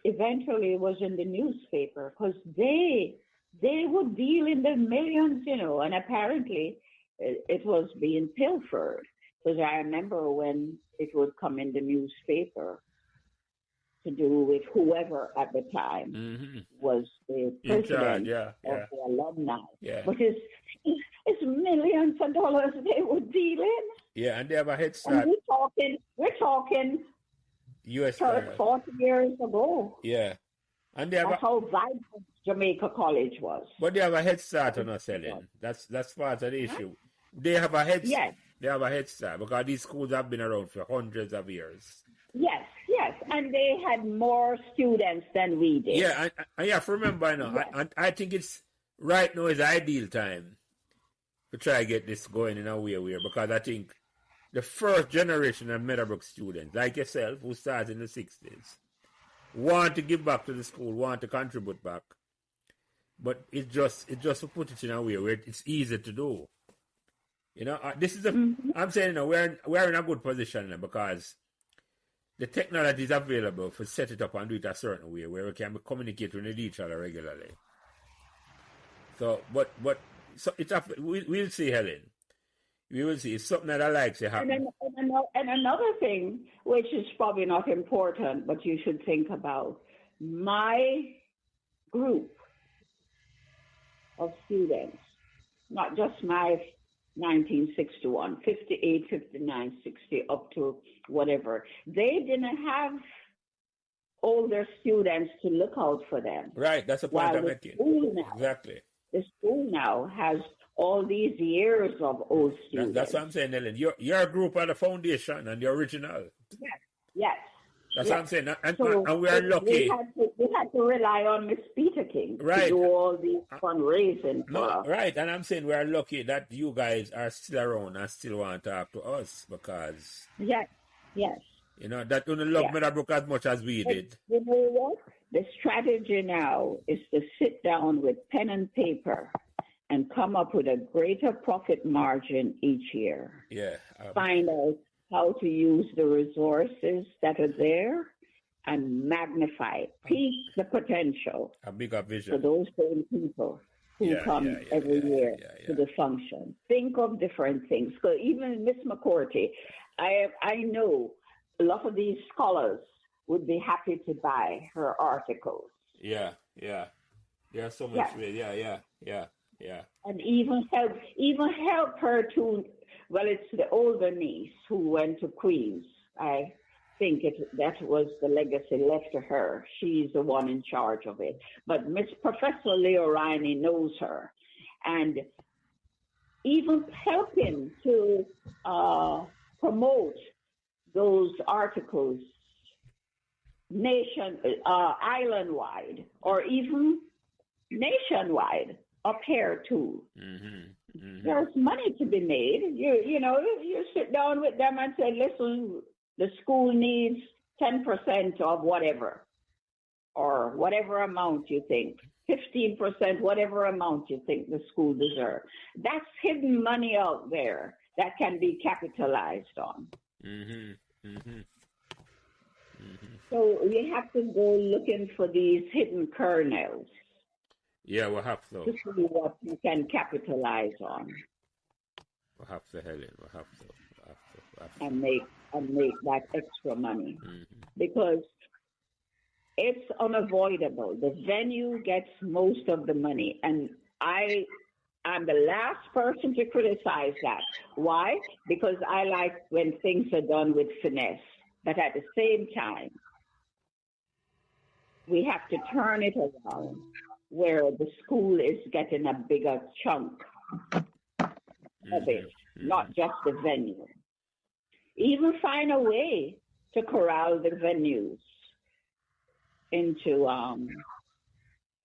eventually was in the newspaper because they would deal in the millions, and apparently it was being pilfered. Because I remember when it would come in the newspaper to do with whoever at the time was the president of the alumni. Yeah. But it's millions of dollars they would deal in. Yeah, and they have a head start. And we're talking US 40 years ago. Yeah. And they have That's how vibrant Jamaica College was. But they have a head start on us, Helen. That's part of the issue. They have a head start. Yes. They have a head start because these schools have been around for hundreds of years. Yes. And they had more students than we did. Yeah, I have to remember now. Yes. I think it's right now is the ideal time to try to get this going in a way where, because I think the first generation of Meadowbrook students, like yourself, who started in the 60s, want to give back to the school, want to contribute back. But it's just to put it in a way where it's easy to do. This is I'm saying, we're in a good position now because the technology is available for set it up and do it a certain way where we can communicate with each other regularly. So, so we'll see, Helen. We will see. It's something that I like to happen. And another thing, which is probably not important, but you should think about, my group of students, not just my 1961, 58, 59, 60, up to whatever, they didn't have older students to look out for them. Right, that's the point I'm making. Exactly. The school now has all these years of old students. That's what I'm saying, Ellen. Your group are the foundation and the original. Yes. That's what I'm saying. And we are lucky. We had to rely on Miss Peter King to do all these fundraising. Right. And I'm saying we are lucky that you guys are still around and still want to talk to us because... Yes. That you love Meadowbrook as much as we did. You know what? The strategy now is to sit down with pen and paper and come up with a greater profit margin each year. Yeah. Find out how to use the resources that are there and magnify, peak the potential. A bigger vision. For those same people who come every year to the function. Think of different things. So even Miss McCourty, I know a lot of these scholars would be happy to buy her articles. Yeah. There's so much way. Yeah. And even help her to, well, it's the older niece who went to Queens. I think that was the legacy left to her. She's the one in charge of it. But Miss Professor Leo Riney knows her. And even helping to promote those articles island-wide or even nationwide up here too. There's money to be made. You sit down with them and say, listen, the school needs 10% of whatever, or whatever amount you think, 15%, whatever amount you think the school deserves. That's hidden money out there that can be capitalized on. So we have to go looking for these hidden kernels. Yeah, we'll have to. To see what you can capitalize on. We'll have to, Helen. We'll have to. And make that extra money. Because it's unavoidable. The venue gets most of the money. And I'm the last person to criticize that. Why? Because I like when things are done with finesse. But at the same time, we have to turn it around where the school is getting a bigger chunk of it, not just the venue. Even find a way to corral the venues into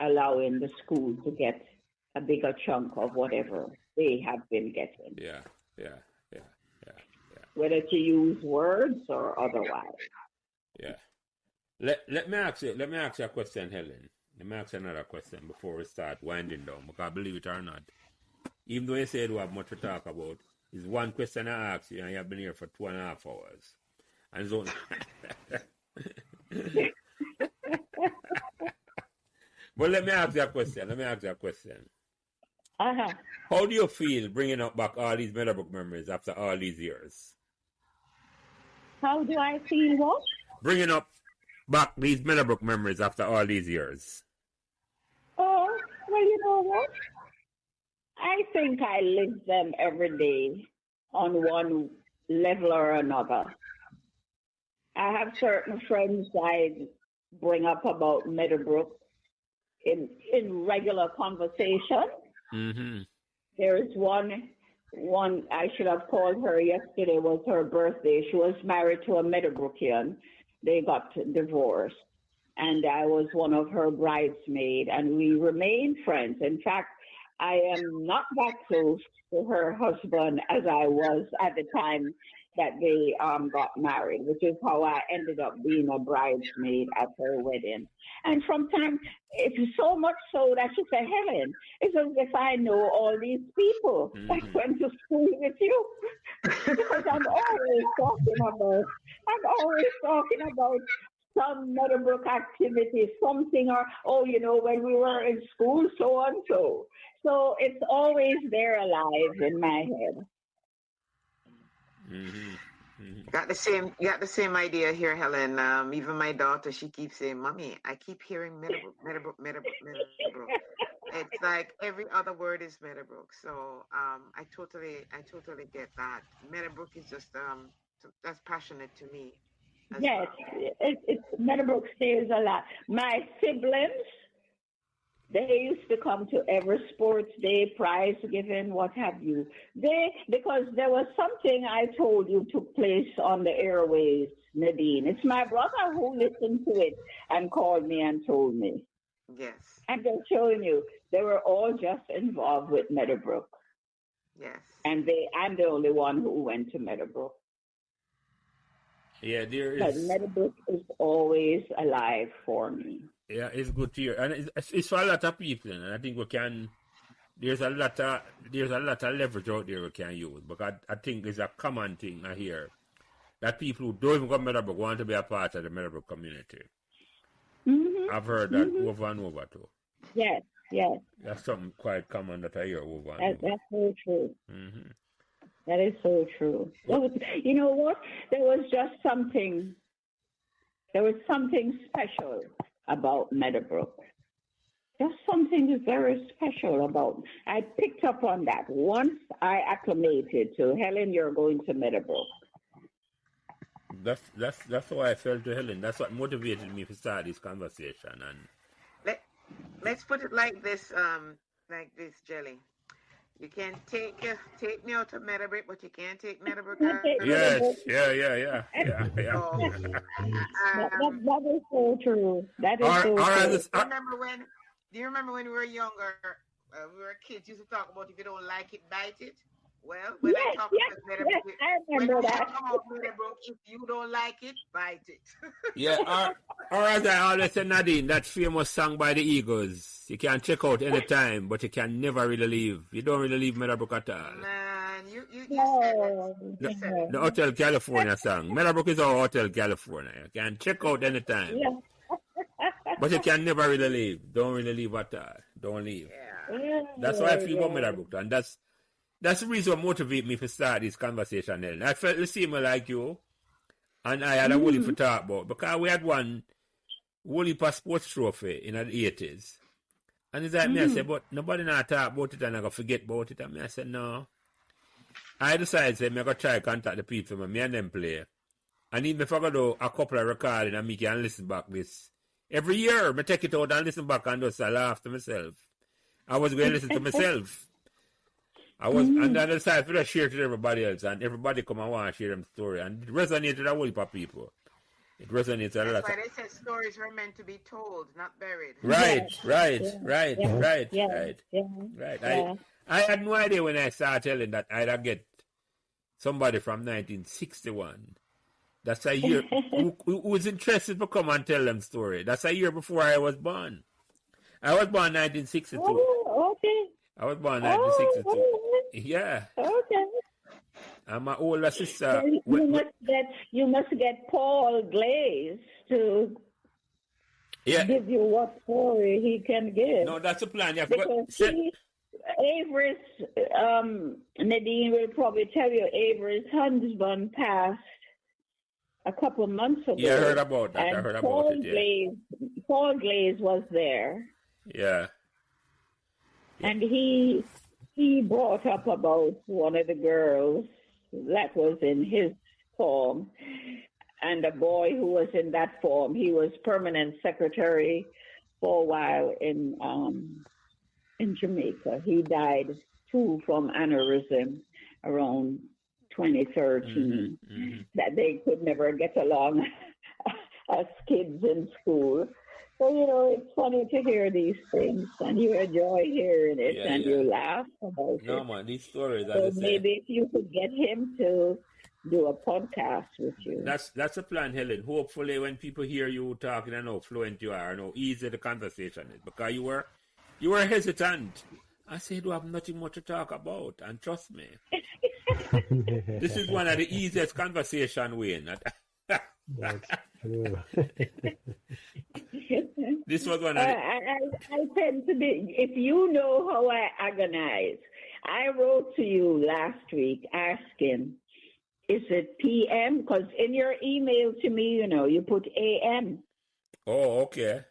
allowing the school to get a bigger chunk of whatever they have been getting. Yeah. Whether to use words or otherwise. Yeah. Let me ask you a question, Helen. Let me ask you another question before we start winding down, because believe it or not, even though you said we have much to talk about, is one question I asked you and you've been here for 2.5 hours. And so but let me ask you a question. How do you feel bringing up back all these Meadowbrook memories after all these years? How do I feel what? Bringing up back these Meadowbrook memories after all these years. Oh, well, you know what? I think I live them every day on one level or another. I have certain friends I bring up about Meadowbrook in regular conversation. There is one I should have called her yesterday, was her birthday. She was married to a Meadowbrookian. They got divorced, and I was one of her bridesmaids, and we remained friends. In fact, I am not that close to her husband as I was at the time that they got married, which is how I ended up being a bridesmaid at her wedding. And from time, it's so much so that she said, Helen, it's as if I know all these people that went to school with you. Because I'm always talking about some Meadowbrook activity, something, or, oh, when we were in school, so and so. So it's always there alive in my head. Got the same idea here, Helen. Even my daughter, she keeps saying, "Mommy, I keep hearing Meadowbrook." It's like every other word is Meadowbrook. So I totally get that. Meadowbrook is just that's passionate to me. Yes, it's Meadowbrook stays a lot. My siblings, they used to come to every sports day, prize giving, what have you. Because there was something I told you took place on the airways, Nadine. It's my brother who listened to it and called me and told me. Yes. I'm just showing you, they were all just involved with Meadowbrook. Yes. And I'm the only one who went to Meadowbrook. Yeah, there is. But Meadowbrook is always alive for me. Yeah, it's good to hear, and it's for a lot of people, and I think there's a lot of leverage out there we can use. Because I think it's a common thing I hear that people who don't even go to Meadowbrook want to be a part of the Meadowbrook community. I've heard that over and over too. Yes. That's something quite common that I hear over and over. That's so true. That is so true. You know what? There was something special about Meadowbrook. Just something very special about. I picked up on that once I acclimated to Helen. You're going to Meadowbrook. That's how I felt to Helen. That's what motivated me to start this conversation. And let's put it like this, Jelly. You can take me out of Meadowbrook, but you can't take Meadowbrook out. Yes, yeah. That is so true. That is so true. Do you remember when we were younger, we were kids, used to talk about if you don't like it, bite it? Well, when I talk about Meadowbrook, I remember that. If you don't like it, bite it. Yeah, or as I always say, Nadine, that famous song by the Eagles, you can check out any time, but you can never really leave. You don't really leave Meadowbrook at all. Man, you said it. The Hotel California song. Meadowbrook is our Hotel California. You can check out any time. Yeah. But you can never really leave. Don't really leave at all. Don't leave. Yeah. That's why I feel about Meadowbrook, and that's the reason what motivated me to start this conversation, Ellen. I felt the same like you, and I had a Wooly to talk about, because we had one Wooly Sports Trophy in the 80s. And it's like me, I said, but nobody not talk about it and I go forget about it. And me, I said, no. I decided, say, I'm going to try to contact the people, me and them play. And even if I go do a couple of recording and me can listen back this. Every year, I take it out and listen back and just laugh to myself. I was going to listen to myself. And then I decided to share it to everybody else, and everybody come and want to share them story, and it resonated a whole heap of people. It resonates a lot. That's why they said stories were meant to be told, not buried. Right. Yeah. I had no idea when I started telling that I'd get somebody from 1961. That's a year who was interested to come and tell them story. That's a year before I was born. I was born 1962. Oh, okay. I was born 1962. Yeah. Okay. And my older sister. You must get Paul Glaze to give you what story he can give. No, that's the plan. Yeah, Avery's, Nadine will probably tell you, Avery's husband passed a couple of months ago. Yeah, I heard about that. And Paul Glaze was there. Yeah. And he brought up about one of the girls that was in his form, and a boy who was in that form. He was permanent secretary for a while in Jamaica. He died too from aneurysm around 2013. That they could never get along as kids in school. So, it's funny to hear these things, and you enjoy hearing it, you laugh about it. No, man, these stories, so maybe if you could get him to do a podcast with you. That's a plan, Helen. Hopefully, when people hear you talking and how fluent you are, and how easy the conversation is, because you were hesitant. I said, "We have nothing more to talk about," and trust me, this is one of the easiest conversation Wayne. That's true. This was one of the, I tend to be, if you know how I agonize, I wrote to you last week asking, is it PM? Because in your email to me, you put AM. oh, okay.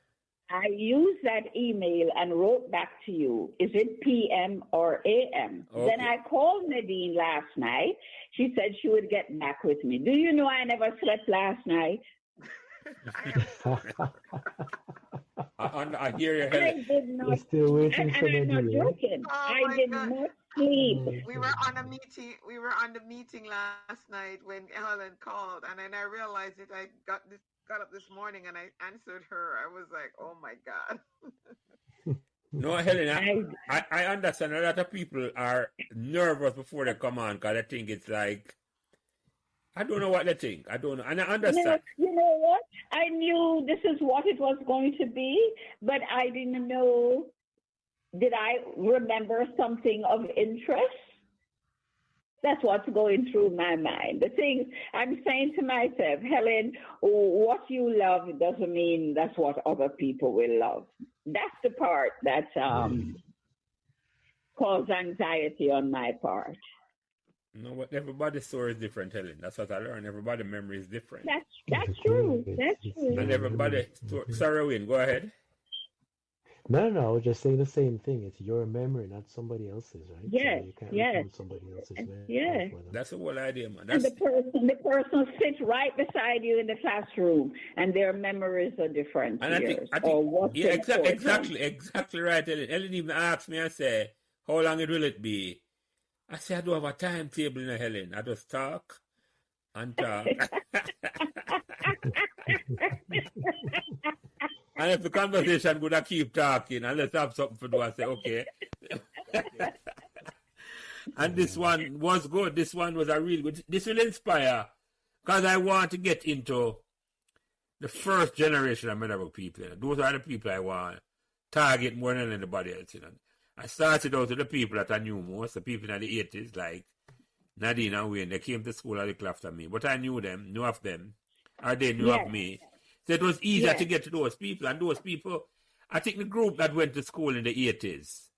I used that email and wrote back to you, is it PM or AM? Okay. Then I called Nadine last night. She said she would get back with me. Do you know I never slept last night? I hear you, Helen. I did not. We're still waiting And for I'm not Nadine. joking. Oh I my did God. not sleep. We were on a meeting. We were on the meeting last night when Helen called, and then I realized it. I got up this morning and I answered her. I was like, "Oh my God!" No, Helen, I understand a lot of people are nervous before they come on because they think it's like, I don't know what they think. I don't know. And I understand. You know what? I knew this is what it was going to be, but I didn't know. Did I remember something of interest? That's what's going through my mind. The things I'm saying to myself, Helen, what you love doesn't mean that's what other people will love. That's the part that caused anxiety on my part. No, but everybody's story is different, Helen. That's what I learned. Everybody's memory is different. That's true. That's true. And everybody, sorry, Wayne, go ahead. No, I was just saying the same thing. It's your memory, not somebody else's, right? Yes, So you can't yes. recall somebody else's memory. Yeah. for them. That's the whole idea, man. And That's, the person sits right beside you in the classroom, and their memories are different and to yours. I think Or what's yeah, important. exactly right, Helen. Helen even asked me, I say, how long it will it be? I said, I don't have a timetable, Helen. I just talk and talk. And if the conversation would I keep talking and let's have something to do, I say, okay. And this one was good. This one was a real good. This will inspire because I want to get into the first generation of Meadowbrook people. Those are the people I want to target more than anybody else. I started out with the people that I knew most, the people in the 80s, like Nadine and Wayne. They came to school a little after me, but I knew of them, or they knew of me. So it was easier to get to those people. And those people, I think the group that went to school in the 80s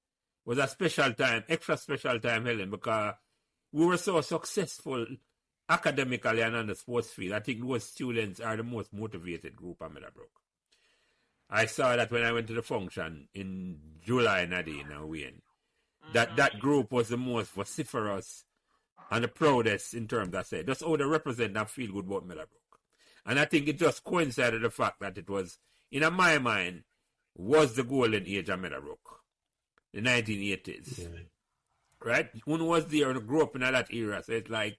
was a special time, extra special time, Helen, because we were so successful academically and on the sports field. I think those students are the most motivated group at Meadowbrook. I saw that when I went to the function in July, Nadine and Wayne. That group was the most vociferous and the proudest in terms, I say. That's how they represent and feel good about Meadowbrook. And I think it just coincided the fact that it was, in my mind, was the golden age of Meadowbrook, the 1980s. Yeah. Right? One was there and grew up in that era. So it's like,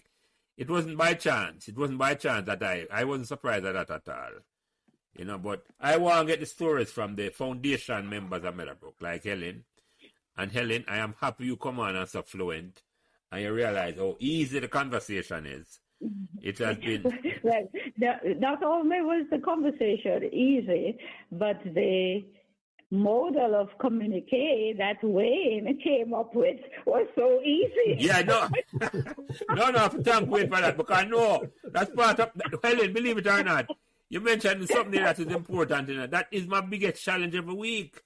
it wasn't by chance. It wasn't by chance that I wasn't surprised at that at all. But I want to get the stories from the foundation members of Meadowbrook, like Helen. And Helen, I am happy you come on and so fluent, and you realize how easy the conversation is. It has been. Well, not only was the conversation easy, but the model of communique that Wayne came up with was so easy. Yeah, no. No, thank Wayne for that, because I know that's part of Helen, believe it or not. You mentioned something that is important. That is my biggest challenge every week.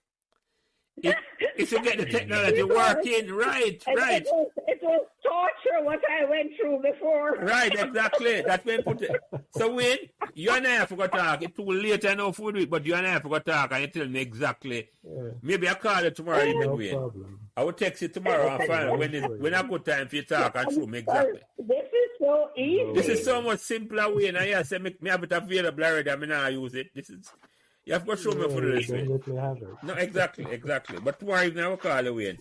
If you get the technology working, right. It was torture what I went through before. Right, exactly. That's when put it. So Wayne, you and I have to talk. It's too late I know for it, but you and I have to talk and you tell me exactly. Yeah. Maybe I'll call you tomorrow evening, Wayne. Problem. I will text you tomorrow and find out when a good time for you to talk and show me exactly. This is so easy. This is so much simpler, Wayne. And I say me have it available already. I mean, I use it. This is. You have to show me for this way. No, exactly. But tomorrow evening I will call you, Wayne.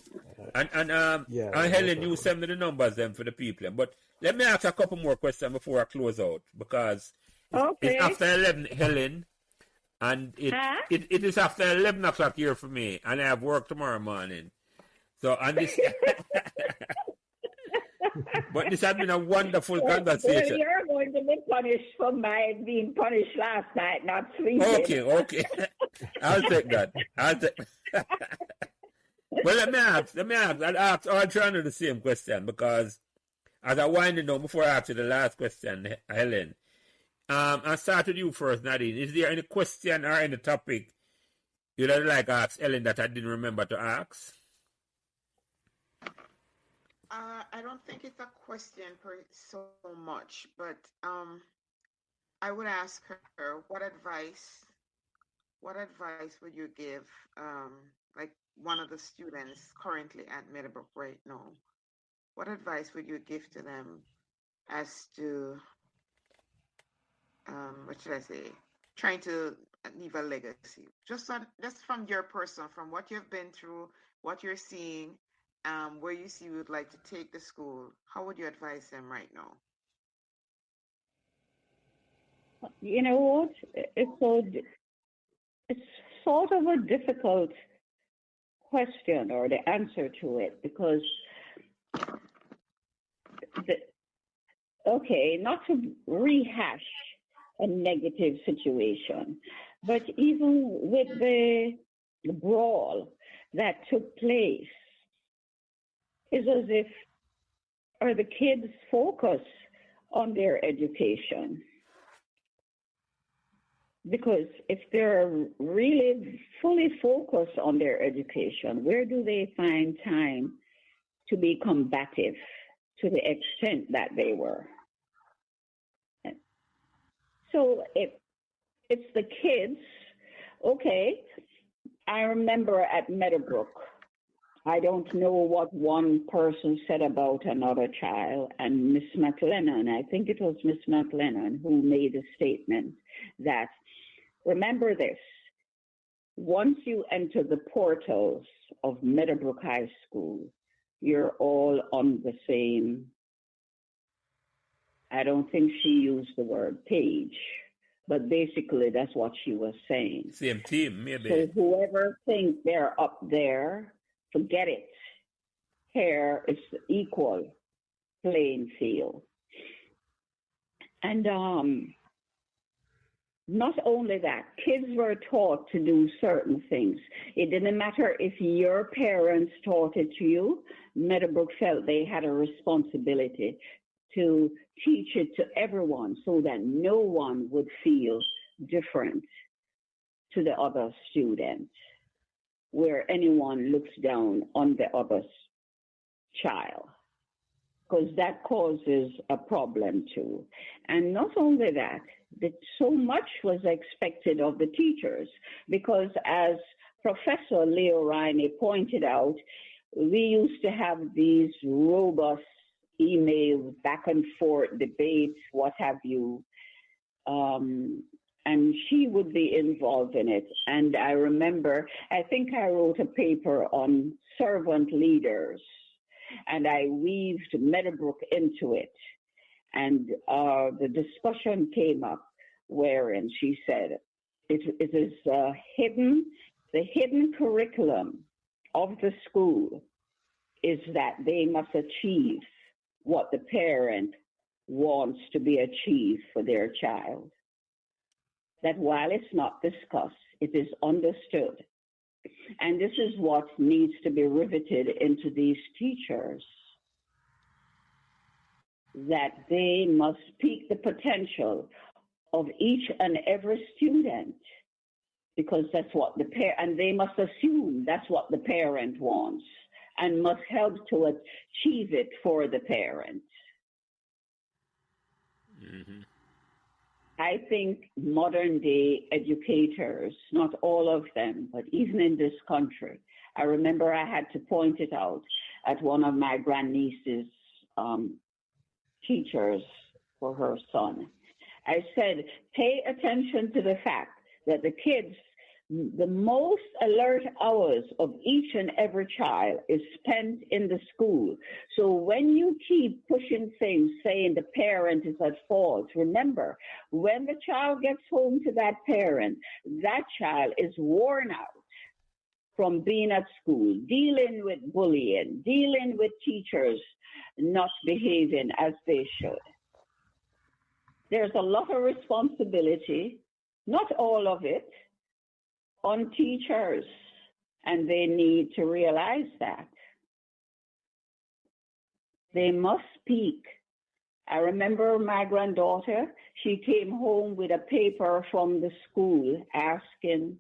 And Helen, you send me the numbers then for the people. But let me ask a couple more questions before I close out, because it's after 11, Helen, and it is after 11 o'clock here for me, and I have work tomorrow morning. So, and this, But this has been a wonderful Well, conversation. you're going to be punished for my being punished last night, not sleeping. Okay. I'll take that. Well, let me ask. I'll ask all three of the same question because as I wind it down, before I ask you the last question, Helen, I'll start with you first, Nadine. Is there any question or any topic you'd like to ask Helen that I didn't remember to ask? I don't think it's a question per so much, but I would ask her what advice would you give like one of the students currently at Meadowbrook right now? What advice would you give to them as to what should I say? Trying to leave a legacy. Just from your person, from what you've been through, what you're seeing, where you see you would like to take the school. How would you advise them right now? You know what? It's sort of a difficult question or the answer to it because not to rehash a negative situation, but even with the brawl that took place, is as if are the kids focus on their education? Because if they're really fully focused on their education, where do they find time to be combative to the extent that they were? So it's the kids. Okay, I remember at Meadowbrook, I don't know what one person said about another child, and Miss McLennan, I think it was Miss McLennan who made a statement that, remember this, once you enter the portals of Meadowbrook High School, you're all on the same, I don't think she used the word page, but basically that's what she was saying. Same team, maybe. So whoever thinks they're up there, forget it. Here is the equal playing field. And not only that, kids were taught to do certain things. It didn't matter if your parents taught it to you. Meadowbrook felt they had a responsibility to teach it to everyone so that no one would feel different to the other student, where anyone looks down on the other child, because that causes a problem too. And not only that, that so much was expected of the teachers, because as Professor Leo Riney pointed out, we used to have these robust emails, back and forth debates, what have you, and she would be involved in it. And I remember, I think I wrote a paper on servant leaders, and I weaved Meadowbrook into it. And the discussion came up wherein she said, it is the hidden curriculum of the school is that they must achieve what the parent wants to be achieved for their child. That while it's not discussed, it is understood. And this is what needs to be riveted into these teachers, that they must peak the potential of each and every student, because that's what and they must assume that's what the parent wants and must help to achieve it for the parent. Mm-hmm. I think modern day educators, not all of them, but even in this country, I remember I had to point it out at one of my grandniece's teachers for her son. I said, pay attention to the fact that the kids, the most alert hours of each and every child is spent in the school. So when you keep pushing things, saying the parent is at fault, remember, when the child gets home to that parent, that child is worn out. from being at school, dealing with bullying, dealing with teachers not behaving as they should. There's a lot of responsibility, not all of it, on teachers, and they need to realize that. They must speak. I remember my granddaughter, she came home with a paper from the school asking,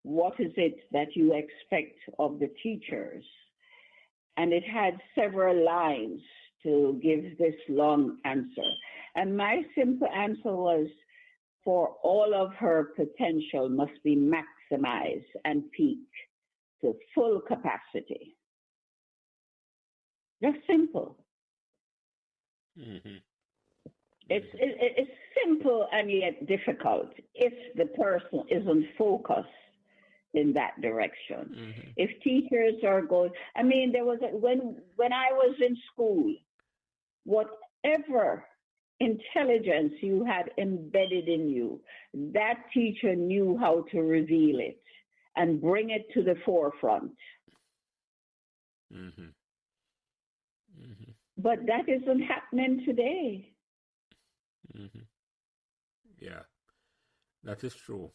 what is it that you expect of the teachers? And it had several lines to give this long answer. And my simple answer was, for all of her potential must be maximized and peak to full capacity. Just simple. Mm-hmm. It's simple and yet difficult if the person isn't focused in that direction. Mm-hmm. If teachers are going, I mean, there was when I was in school, whatever intelligence you had embedded in you, that teacher knew how to reveal it and bring it to the forefront. Mm-hmm. Mm-hmm. But that isn't happening today. Mm-hmm. Yeah, that is true.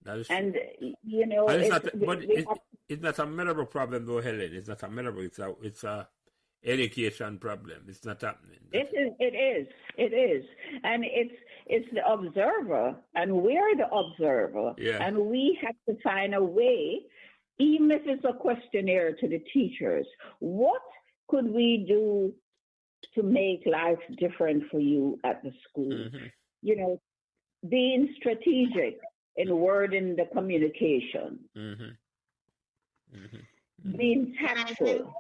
That is And true. you know, And it's not a Meadowbrook problem though, Helen. It's not a Meadowbrook. It's a education problem. It's not happening. It is, and it's the observer, and we're the observer, Yeah. and we have to find a way, even if it's a questionnaire to the teachers. What could we do to make life different for you at the school? Mm-hmm. You know, being strategic in wording the communication, Mm-hmm. Mm-hmm. being tactful.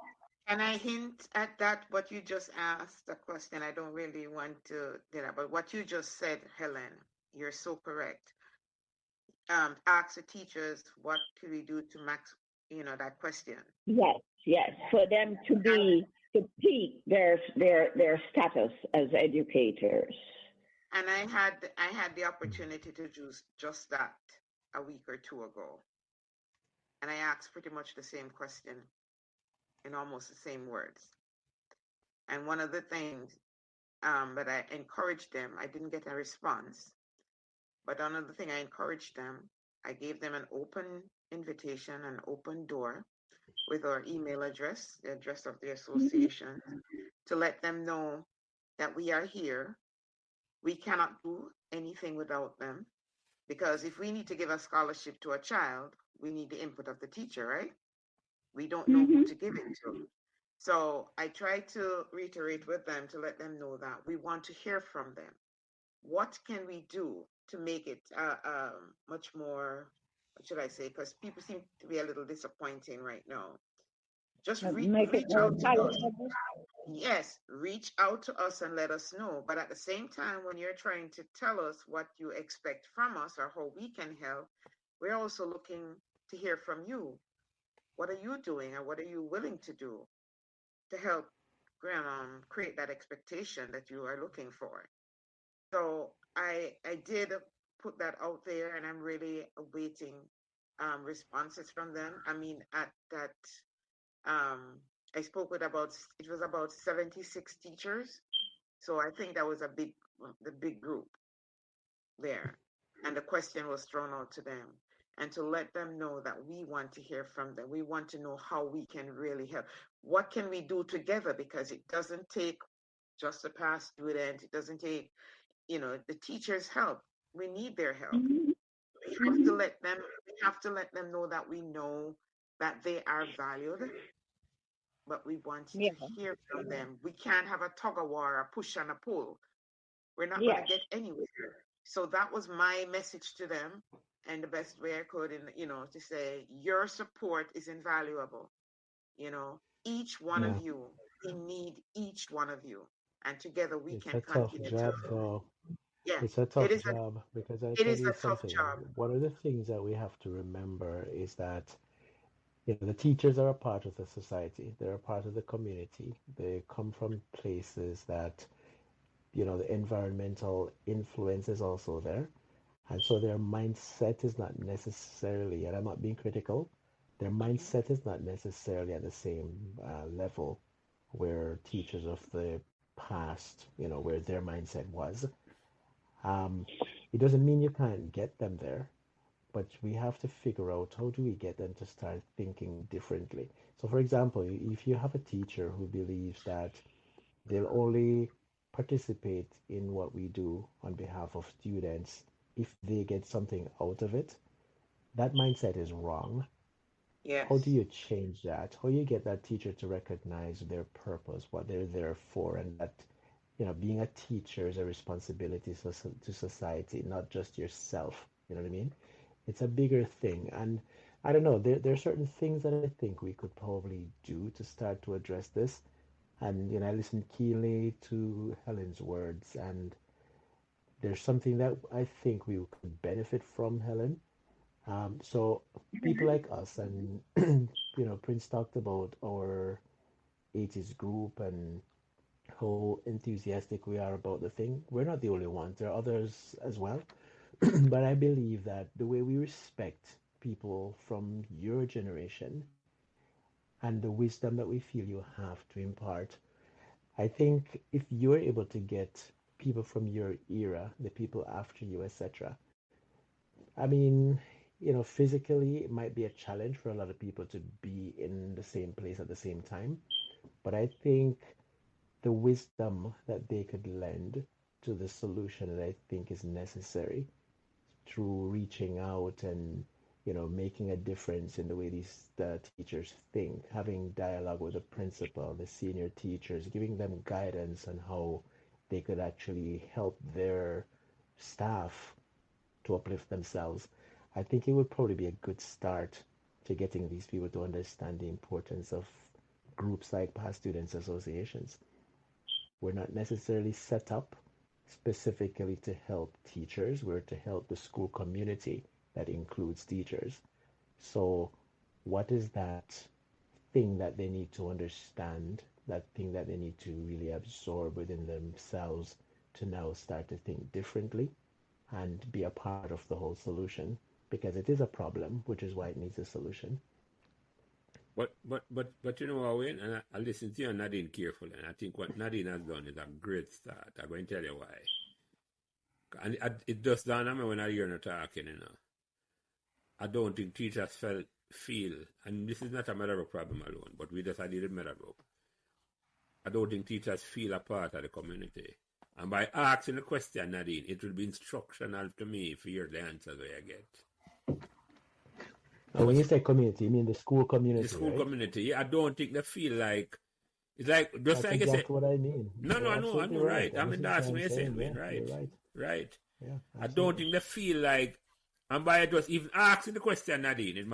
Can I hint at that? What you just asked, the question, I don't really want to do that, but what you just said, Helen, you're so correct. Ask the teachers, what could we do to max, that question. Yes, for them to peak their status as educators. And I had the opportunity to do just that a week or two ago. And I asked pretty much the same question in almost the same words. And one of the things that I encouraged them, I didn't get a response, but another thing I encouraged them, I gave them an open invitation, an open door with our email address, the address of the association, to let them know that we are here. We cannot do anything without them, because if we need to give a scholarship to a child, we need the input of the teacher, right? We don't know who to give it to. So I try to reiterate with them to let them know that we want to hear from them. What can we do to make it much more, what should I say? Because people seem to be a little disappointing right now. Just reach out to us. Yes, reach out to us and let us know. But at the same time, when you're trying to tell us what you expect from us or how we can help, we're also looking to hear from you. What are you doing, or what are you willing to do to help create that expectation that you are looking for? So I did put that out there, and I'm really awaiting responses from them. I mean, at that, I spoke with it was about 76 teachers. So I think that was the big group there. And the question was thrown out to them, and to let them know that we want to hear from them. We want to know how we can really help. What can we do together? Because it doesn't take just a past student. It doesn't take, the teachers' help. We need their help. We have to let them know that we know that they are valued, but we want to hear from them. We can't have a tug of war, a push and a pull. We're not going to get anywhere. So that was my message to them, and the best way I could, to say your support is invaluable. Each one of you, we need each one of you, and together we It's can a tough continue job, to. though. Yeah, It's a it tough is. job because I It tell is you a tough something. job. One of the things that we have to remember is that the teachers are a part of the society. They're a part of the community. They come from places that the environmental influence is also there. And so their mindset is not necessarily, and I'm not being critical, their mindset is not necessarily at the same level where teachers of the past, where their mindset was. Um, it doesn't mean you can't get them there, but we have to figure out how do we get them to start thinking differently. So, for example, if you have a teacher who believes that they'll only participate in what we do on behalf of students if they get something out of it, that mindset is wrong. How do Yes. you change that? How do you get that teacher to recognize their purpose, what they're there for, and that, being a teacher is a responsibility to society, not just yourself. You know what I mean? It's a bigger thing. And I don't know, there are certain things that I think we could probably do to start to address this. And, I listened keenly to Helen's words, and there's something that I think we could benefit from, Helen. So people like us, and Prince talked about our 80s group and how enthusiastic we are about the thing. We're not the only ones. There are others as well. But I believe that the way we respect people from your generation and the wisdom that we feel you have to impart, I think if you're able to get people from your era, the people after you, etc., I mean, physically, it might be a challenge for a lot of people to be in the same place at the same time. But I think the wisdom that they could lend to the solution that I think is necessary through reaching out and making a difference in the way these the teachers think, having dialogue with the principal, the senior teachers, giving them guidance on how they could actually help their staff to uplift themselves. I think it would probably be a good start to getting these people to understand the importance of groups like past students associations. We're not necessarily set up specifically to help teachers. We're to help the school community that includes teachers. So what is that thing that they need to understand, that thing that they need to really absorb within themselves to now start to think differently and be a part of the whole solution? Because it is a problem, which is why it needs a solution. But you know, Owen, and I listen to you and Nadine carefully, and I think what Nadine has done is a great start. I'm going to tell you why. And it just dawned on me when I hear her talking, I don't think teachers feel, and this is not a Meadowbrook problem alone, but we just had it in Meadowbrook. I don't think teachers feel a part of the community. And by asking the question, Nadine, it will be instructional to me for hear the answers I get. And when you say community, you mean the school community, The school right? community, I don't think they feel like, it's like, just That's like I said, exactly what I mean. no, You're I absolutely know, right. right. I And mean, this is that's what I'm what I said, saying. Yeah, right, you're right. right. Yeah, I don't absolutely. think they feel like, and by just even asking the question, Nadine, it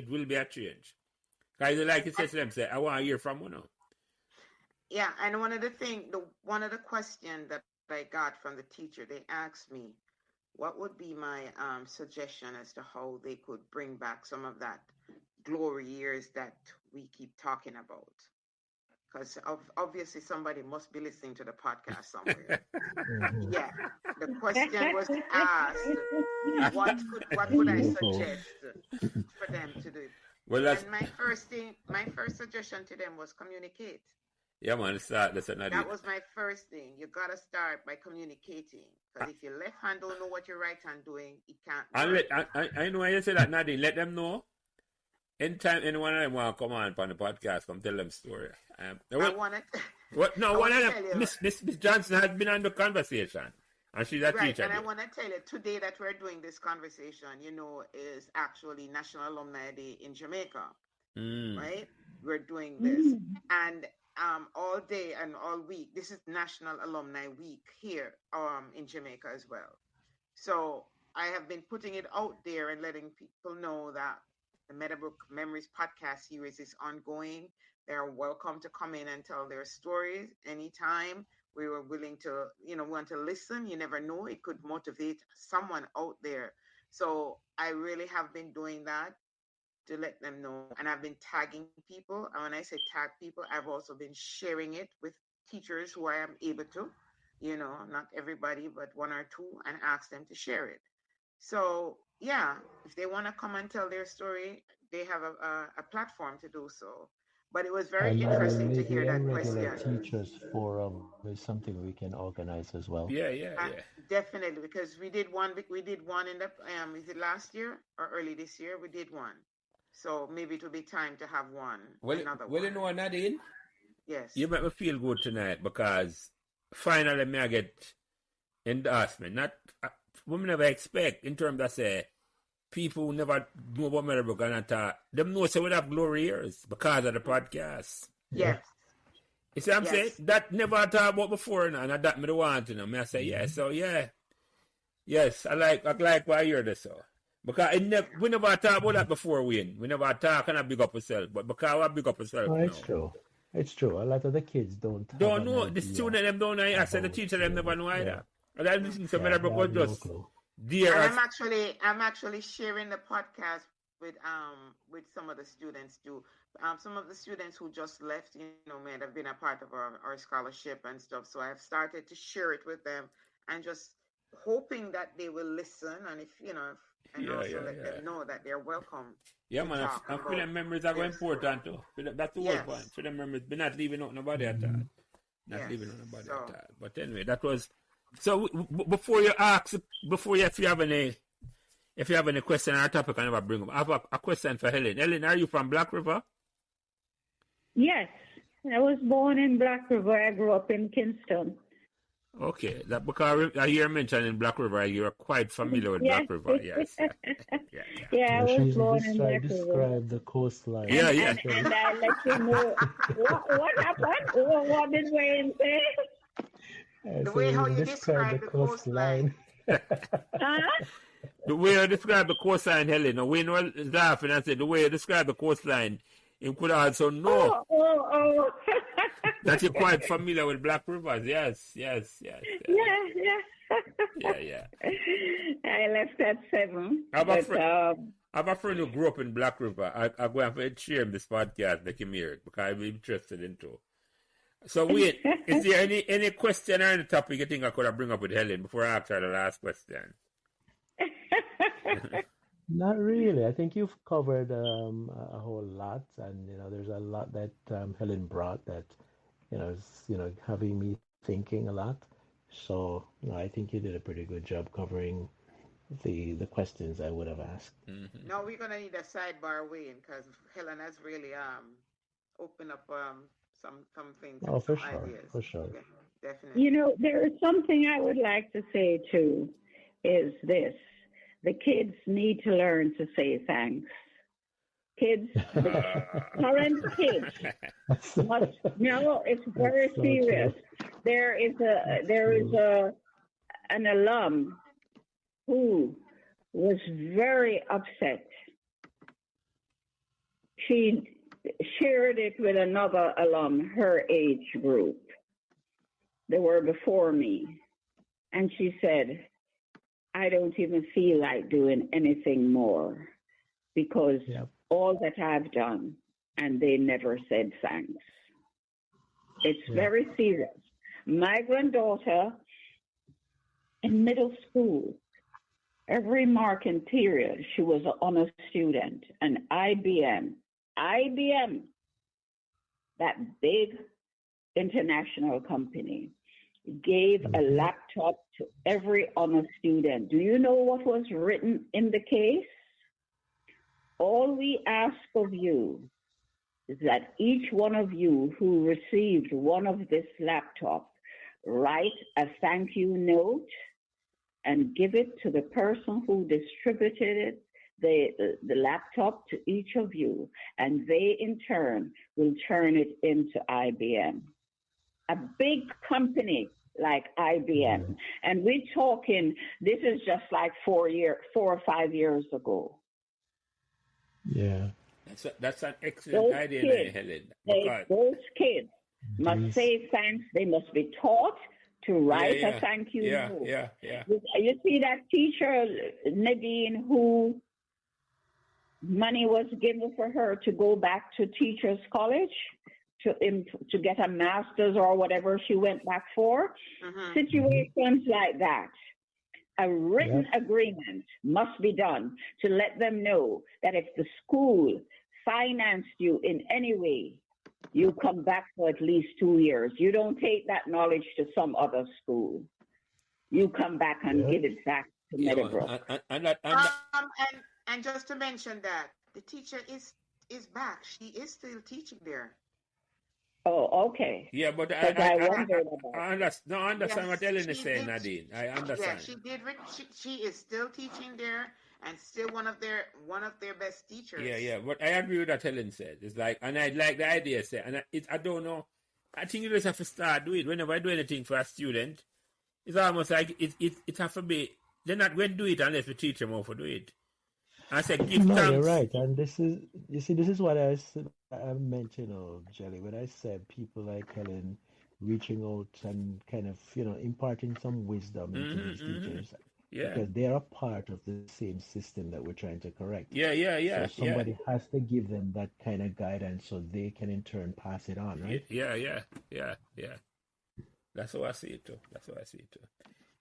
will be a change. Because like you said to them, say, I want to hear from you now. Yeah, and one of the questions that I got from the teacher, they asked me, what would be my suggestion as to how they could bring back some of that glory years that we keep talking about? Because obviously somebody must be listening to the podcast somewhere. Hmm. Yeah, the question was asked, what would I Beautiful. suggest for them to do? Well, that's, And my first suggestion to them was communicate. yeah, man, start, that's what That Nadine. was my first thing. You gotta start by communicating. Because if your left hand don't know what your right hand doing, it can't And work. I know why you say that, Nadine, let them know. Anytime anyone of them want to come on the podcast, come tell them story. I wanna No, I one wanna of them, tell you, Miss Johnson has been on the conversation, and she's a right, teacher and I there. wanna tell you today that we're doing this conversation, is actually National Alumni Day in Jamaica. Mm. Right? We're doing this. And all day and all week, this is National Alumni Week here in Jamaica as well. So I have been putting it out there and letting people know that the Meadowbrook Memories podcast series is ongoing. They're welcome to come in and tell their stories anytime. We were willing to, want to listen. You never know, it could motivate someone out there. So I really have been doing that to let them know. And I've been tagging people. And when I say tag people, I've also been sharing it with teachers who I am able to, not everybody, but one or two, and ask them to share it. So yeah, if they want to come and tell their story, they have a platform to do so. But it was very interesting to hear Maybe a that regular question. teachers forum is something we can organize as well. Yeah, yeah, Uh, yeah. Definitely, because we did one. We did one in the is it last year or early this year? We did one. So maybe it will be time to have another Well, one. you know what, Nadine? Yes. You make me feel good tonight because finally me I get endorsement. Not we never expect in terms of say people who never know about Meadowbrook and that them know say we have glory years because of the podcast. Yes. You see what I'm saying? Yes. That never thought about before now, and that me the want to know. Me I say, yeah, so yeah. Yes, I like what I hear this so. Because we never talk about that before we never talk and I big up ourselves. But because we big up ourselves Oh, now. it's true. It's true. A lot of the kids don't have Don't an know. The idea student them don't know. I said the about, teacher them never know either. And I listen to they Meadowbrook was have no just clue. dear And as I'm actually sharing the podcast with some of the students too. Some of the students who just left, may have been a part of our scholarship and stuff. So I've started to share it with them and just hoping that they will listen and and also let them know that they're welcome. Yeah, to man, talk and about feeling memories are their important story. too. That's the whole Yes. point. Feeling memories, but not leaving out nobody at all. Not Yes. leaving out nobody So at all. But anyway, that was. So before you if you have any question or topic, I never bring up. I have a question for Helen. Helen, are you from Black River? Yes, I was born in Black River. I grew up in Kingston. Okay, that because I hear mentioned in Black River, you're quite familiar with Yes. Black River. Yes. Yeah. Yeah, I Well, was she's born in Black River. describe the coastline. Yeah, And, yeah. and I let you know what happened. What did Wayne say? the way how you describe the coastline. Huh? The way I describe the coastline, Helen, and Wayne was laughing and said, the way I describe the coastline, you could also know Oh. that you're quite familiar with Black Rivers. Yes. Yeah. Yeah. I left at 7. I have a friend who grew up in Black River. I'm going to share him this podcast, make him hear it, because I'm interested into. So, wait, is there any question or any topic you think I could have bring up with Helen before I ask her the last question? Not really. I think you've covered a whole lot, and there's a lot that Helen brought that is having me thinking a lot. So I think you did a pretty good job covering the questions I would have asked. Mm-hmm. Now we're gonna need a sidebar, Wayne, because Helen has really opened up some things. Oh, for some sure, ideas. for sure. Okay, definitely. There is something I would like to say too, is this. The kids need to learn to say thanks. Kids, the current kids must. No, it's very so serious. There is an alum who was very upset. She shared it with another alum, her age group. They were before me, and she said, I don't even feel like doing anything more because all that I've done, and they never said thanks. It's very serious. My granddaughter in middle school, every marking period, she was an honor student, and IBM, that big international company, gave a laptop to every honor student. Do you know what was written in the case? All we ask of you is that each one of you who received one of this laptop write a thank you note and give it to the person who distributed it, the laptop to each of you, and they in turn will turn it into IBM. A big company like IBM. And we're talking, this is just like 4 or 5 years ago. Yeah. That's an excellent idea, Helen. Those kids must say thanks. They must be taught to write a thank you note. Yeah. You see that teacher, Nadine, who money was given for her to go back to teachers' college to get a master's or whatever she went back for. Situations like that. A written agreement must be done to let them know that if the school financed you in any way, you come back for at least 2 years. You don't take that knowledge to some other school. You come back and give it back to Meadowbrook. And just to mention that the teacher is back. She is still teaching there. Oh, okay. Yeah, but I wondered about. I understand what Helen is saying, Nadine. I understand. Yeah, she did. She is still teaching there and still one of their best teachers. Yeah. But I agree with what Helen said. It's like, and I like the idea. And I don't know. I think you just have to start doing it. Whenever I do anything for a student, it's almost like it has to be. They're not going to do it unless the teacher more for do it. I said, give thanks. You're right, and this is what I mentioned, Jelly, when I said people like Helen reaching out and kind of imparting some wisdom into these teachers, because they are a part of the same system that we're trying to correct. Yeah. So somebody has to give them that kind of guidance so they can in turn pass it on, right? Yeah. That's how I see it too.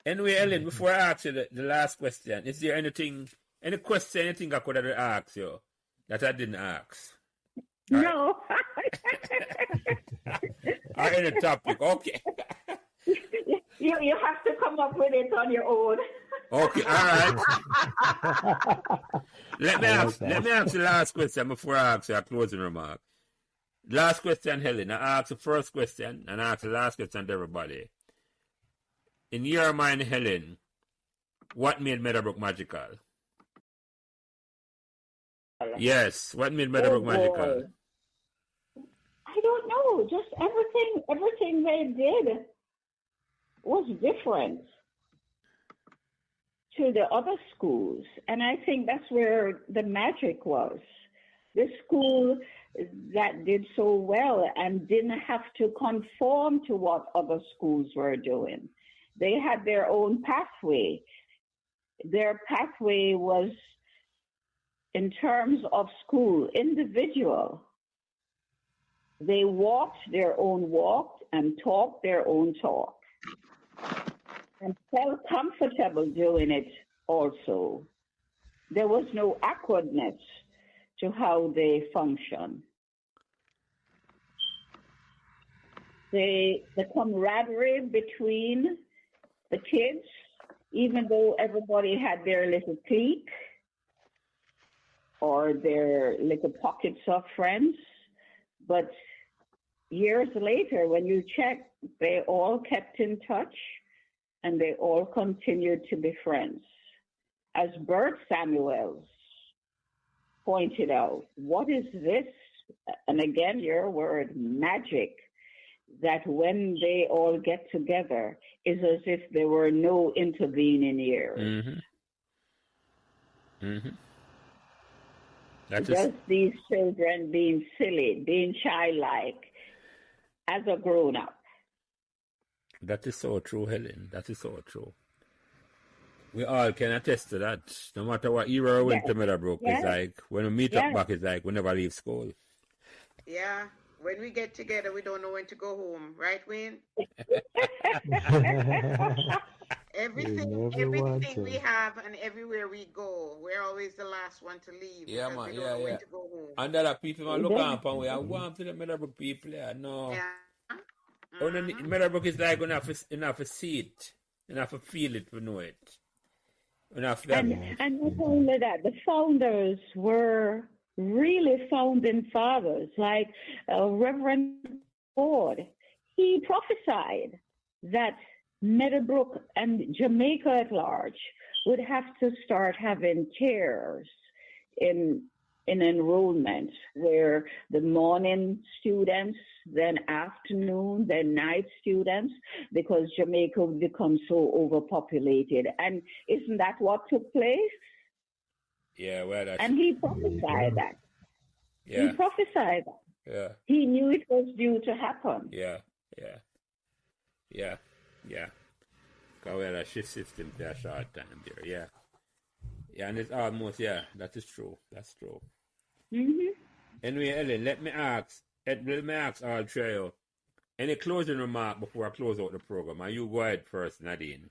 Anyway, Helen, before I ask you the last question, is there anything I could have asked you that I didn't ask? No. Or any topic, okay. You have to come up with it on your own. Okay, all right. Let me ask the last question before I ask you a closing remark. Last question, Helen. I asked the first question and I asked the last question to everybody. In your mind, Helen, what made Meadowbrook magical? Yes, what made Meadowbrook magical? I don't know. Just everything they did was different to the other schools. And I think that's where the magic was. The school that did so well and didn't have to conform to what other schools were doing. They had their own pathway. Their pathway was, in terms of school, individual. They walked their own walk and talked their own talk and felt comfortable doing it also. There was no awkwardness to how they function. The camaraderie between the kids, even though everybody had their little clique or their little pockets of friends, but years later, when you check, they all kept in touch and they all continued to be friends. As Bert Samuels pointed out, what is this? And again, your word, magic, that when they all get together is as if there were no intervening years. Just these children being silly, being childlike as a grown-up. That is so true, Helen. That is so true. We all can attest to that. No matter what era we went to Meadowbrook, it's like when we meet up back, it's like we never leave school. Yeah. When we get together, we don't know when to go home, right, Wayne? Everything we have and everywhere we go, we're always the last one to leave. Yeah, man. We don't know when to go home. And other people man, look up and we are warm to the Meadowbrook people. Yeah, no. Yeah. Meadowbrook is like enough to see it, enough to feel it, to know it. Enough and not only that, the founders were really founding fathers, like Reverend Ford. He prophesied that Meadowbrook and Jamaica at large would have to start having tiers in enrollment, where the morning students, then afternoon, then night students, because Jamaica would become so overpopulated. And isn't that what took place? Yeah, well, that's... And he prophesied that. Yeah. He prophesied that. Yeah. He knew it was due to happen. Yeah. Because we had a shift system for a short time there. Yeah. Yeah, and it's almost, that is true. That's true. Mm-hmm. Anyway, Ellen, let me ask all three of you, any closing remark before I close out the program? And you go ahead first, Nadine.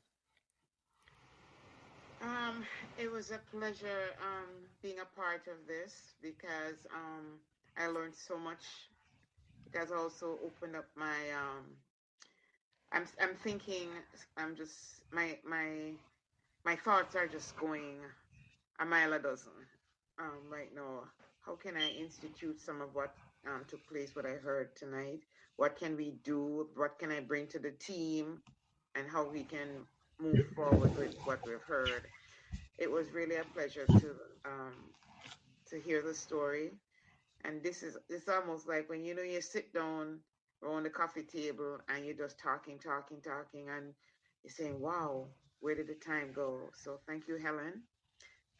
It was a pleasure being a part of this because I learned so much. It has also opened up my I'm thinking I'm just my thoughts are just going a mile a dozen right now. How can I institute some of what took place, what I heard tonight? What can we do? What can I bring to the team? And how we can move forward with what we've heard. It was really a pleasure to hear the story. And it's almost like when you sit down around the coffee table and you're just talking, and you're saying, "Wow, where did the time go?" So thank you, Helen.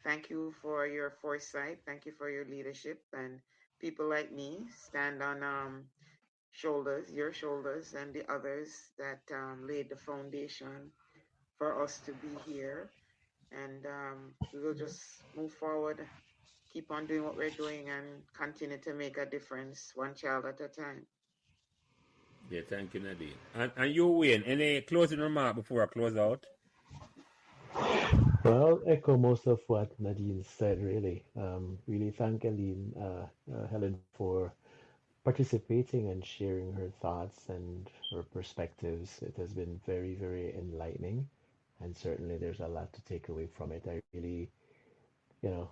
Thank you for your foresight. Thank you for your leadership. And people like me stand on your shoulders, and the others that laid the foundation for us to be here. And we will just move forward, keep on doing what we're doing, and continue to make a difference one child at a time. Yeah, thank you, Nadine. And you, Wayne, any closing remark before I close out? Well, I'll echo most of what Nadine said, really. Really thank Helen, for participating and sharing her thoughts and her perspectives. It has been very, very enlightening. And certainly there's a lot to take away from it. I really, you know,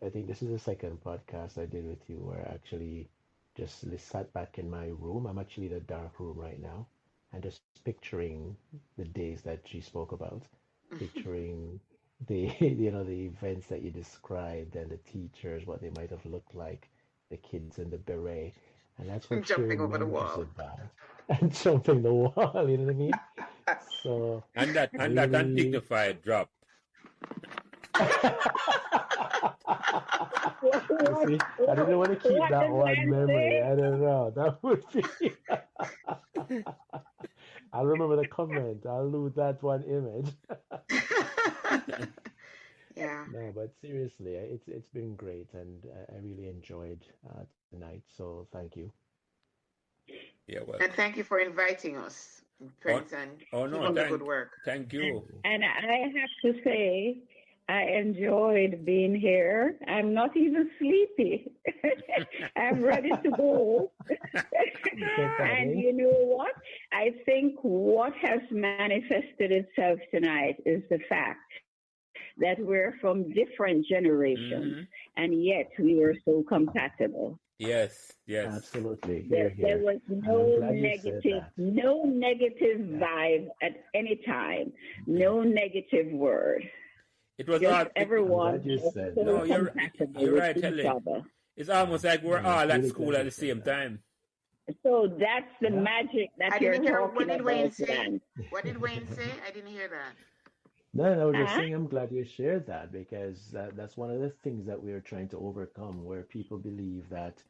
I think this is the second podcast I did with you where I actually just sat back in my room. I'm actually in a dark room right now and just picturing the days that she spoke about, picturing the the events that you described and the teachers, what they might have looked like, the kids in the beret, and that's what she Jumping over the remembers wall. about, and jumping the wall. You know what I mean? So And that really, undignified drop. you see, I didn't want to keep What that does one man memory. say? I don't know. That would be. I'll remember the comment. I'll lose that one image. Yeah. No, but seriously, it's been great, and I really enjoyed tonight. So thank you. Yeah, well. And thank you for inviting us, Prince, and Oh keep no, up the good work. thank you. And I have to say, I enjoyed being here. I'm not even sleepy. I'm ready to go. And you know what? I think what has manifested itself tonight is the fact that we're from different generations, and yet we are so compatible. Yes. Absolutely. There Here. was And I'm glad you said that. no negative vibe at any time, no negative word. It was Just all. everyone I'm glad you was said so that. No, compatible you're with right, each Helen. other. It's almost like we're Yeah, all at really school glad at you the said same that. time. So that's the Yeah. magic that I you're didn't hear, talking what did Wayne about, say? Dan. What did Wayne say? I didn't hear that. No, I was just Huh? saying I'm glad you shared that because that's one of the things that we're trying to overcome, where people believe that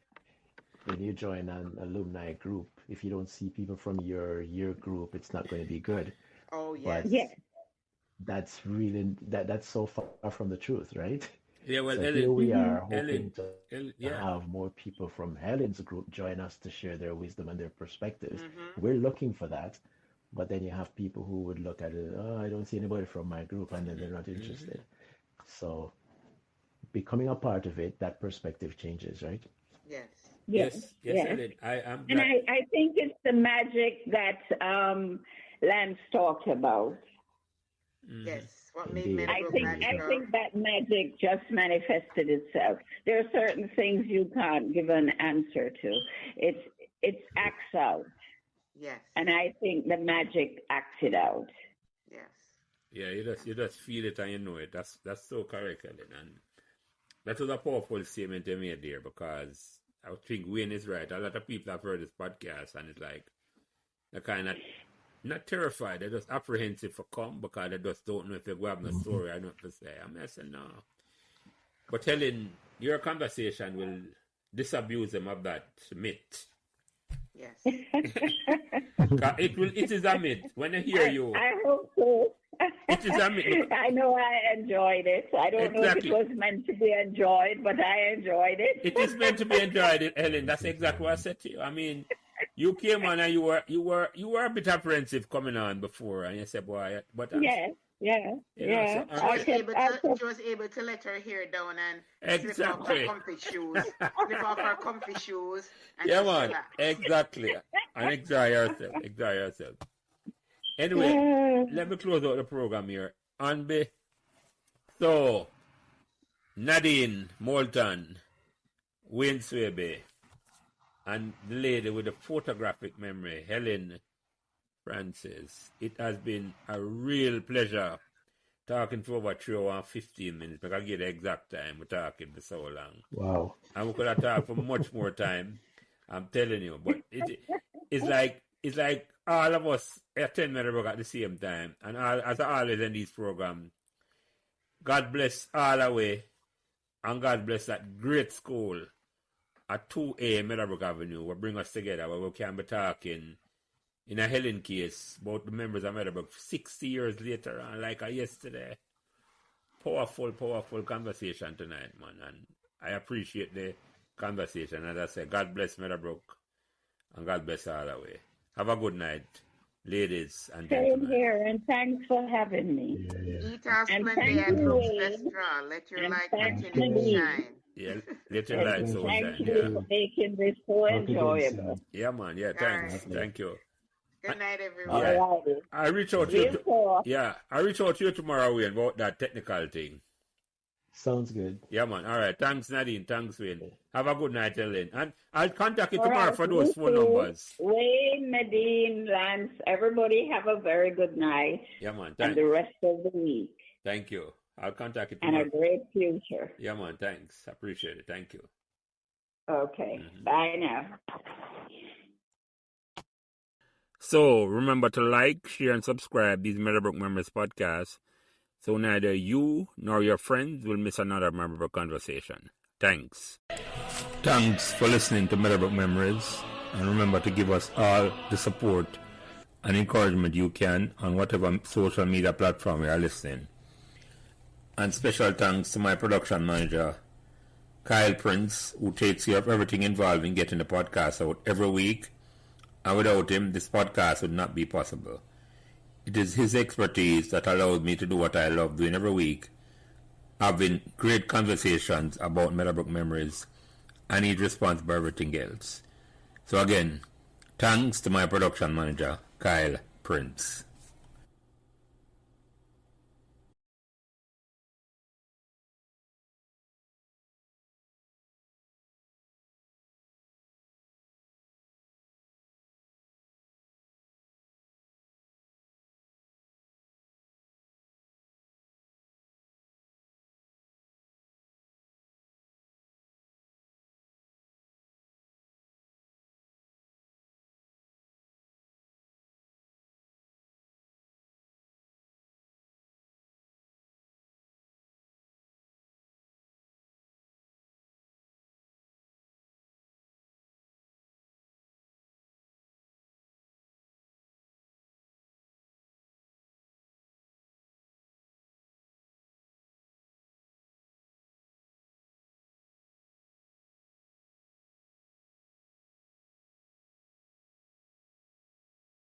when you join an alumni group, if you don't see people from your year group, it's not going to be good. Oh, But yes. Yes. that's really that's so far from the truth, right? Yeah, well, So here Ellen, we are Ellen, hoping to yeah. have more people from Helen's group join us to share their wisdom and their perspectives. Mm-hmm. We're looking for that, but then you have people who would look at it, oh, I don't see anybody from my group, and then they're not interested. So becoming a part of it, that perspective changes, right? Yes. Yes. Yes. Ellen. I'm And glad. I think it's the magic that Lance talked about. Yes. What made Indeed. I Meadowbrook think magical? that magic just manifested itself. There are certain things you can't give an answer to. It's acts out, Yes. and I think the magic acted out. Yes. Yeah, you just feel it and you know it. That's so correct, Ellen. And that was a powerful statement you made there because I think Wayne is right. A lot of people have heard this podcast and it's like they're kind of not terrified, they're just apprehensive for come because they just don't know if they go have no story or not to say. I'm saying no. But Helen, your conversation will disabuse them of that myth. Yes. It is a myth. When I hear you, I hope so. it is a myth. I know I enjoyed it. I don't know if it was meant to be enjoyed, but I enjoyed it. It is meant to be enjoyed, Helen. That's exactly what I said to you. I mean, you came on and you were a bit apprehensive coming on before, and you said, "Boy," but Yes. Yeah, You know, so, yeah. I can, I can. She was able to let her hair down and slip off exactly. her comfy shoes. Slip off her comfy shoes and Yeah, just man. relax. Exactly. And enjoy yourself. Enjoy yourself. Anyway, let me close out the program here. So, Nadine, Moulton, Wayne Swaby, and the lady with the photographic memory, Helen Francis. It has been a real pleasure talking for over 3 hours and 15 minutes. I can get the exact time we're talking for so long. Wow. And we could have talked for much more time. I'm telling you. But it's like all of us attend Meadowbrook at the same time. And as always in these programs, God bless all the way. And God bless that great school at 2A Meadowbrook Avenue will bring us together where we can be talking in a Helen case about the members of Meadowbrook 60 years later and like yesterday. Powerful conversation tonight, man. And I appreciate the conversation. As I said, God bless Meadowbrook and God bless all the way. Have a good night, ladies and gentlemen. Same here, and thanks for having me. Eat our And splendid thank and you, looks Wayne. extra. Let your And light thanks, continue to Nadine. shine. Yeah, let your light so Thank shine. you Yeah. for making this so Talk again enjoyable. soon. Yeah, man. Yeah, thanks. All right. Thank you. Good night, All everyone. Yeah. righty. I reach out to you. We'll talk. I reach out to you tomorrow, Wayne, about that technical thing. Sounds good. Yeah, man. All right. Thanks, Nadine. Thanks, Wayne. Have a good night, Ellen. And I'll contact you All tomorrow right, for those you phone too. numbers. Wayne, Nadine, Lance, everybody have a very good night Yeah, man. and the rest of the week Thank you. I'll contact you and a tomorrow. great future. Yeah, man. Thanks. Appreciate it. Thank you. Okay. Mhm. Bye now. So remember to like, share, and subscribe these Meadowbrook Memories podcasts so neither you nor your friends will miss another Meadowbrook conversation. Thanks. Thanks for listening to Meadowbrook Memories. And remember to give us all the support and encouragement you can on whatever social media platform you are listening. And special thanks to my production manager, Kyle Prince, who takes care of everything involved in getting the podcast out every week. And without him, this podcast would not be possible. It is his expertise that allows me to do what I love doing every week, having great conversations about Meadowbrook Memories, and he's responsible for everything else. So again, thanks to my production manager, Kyle Prince.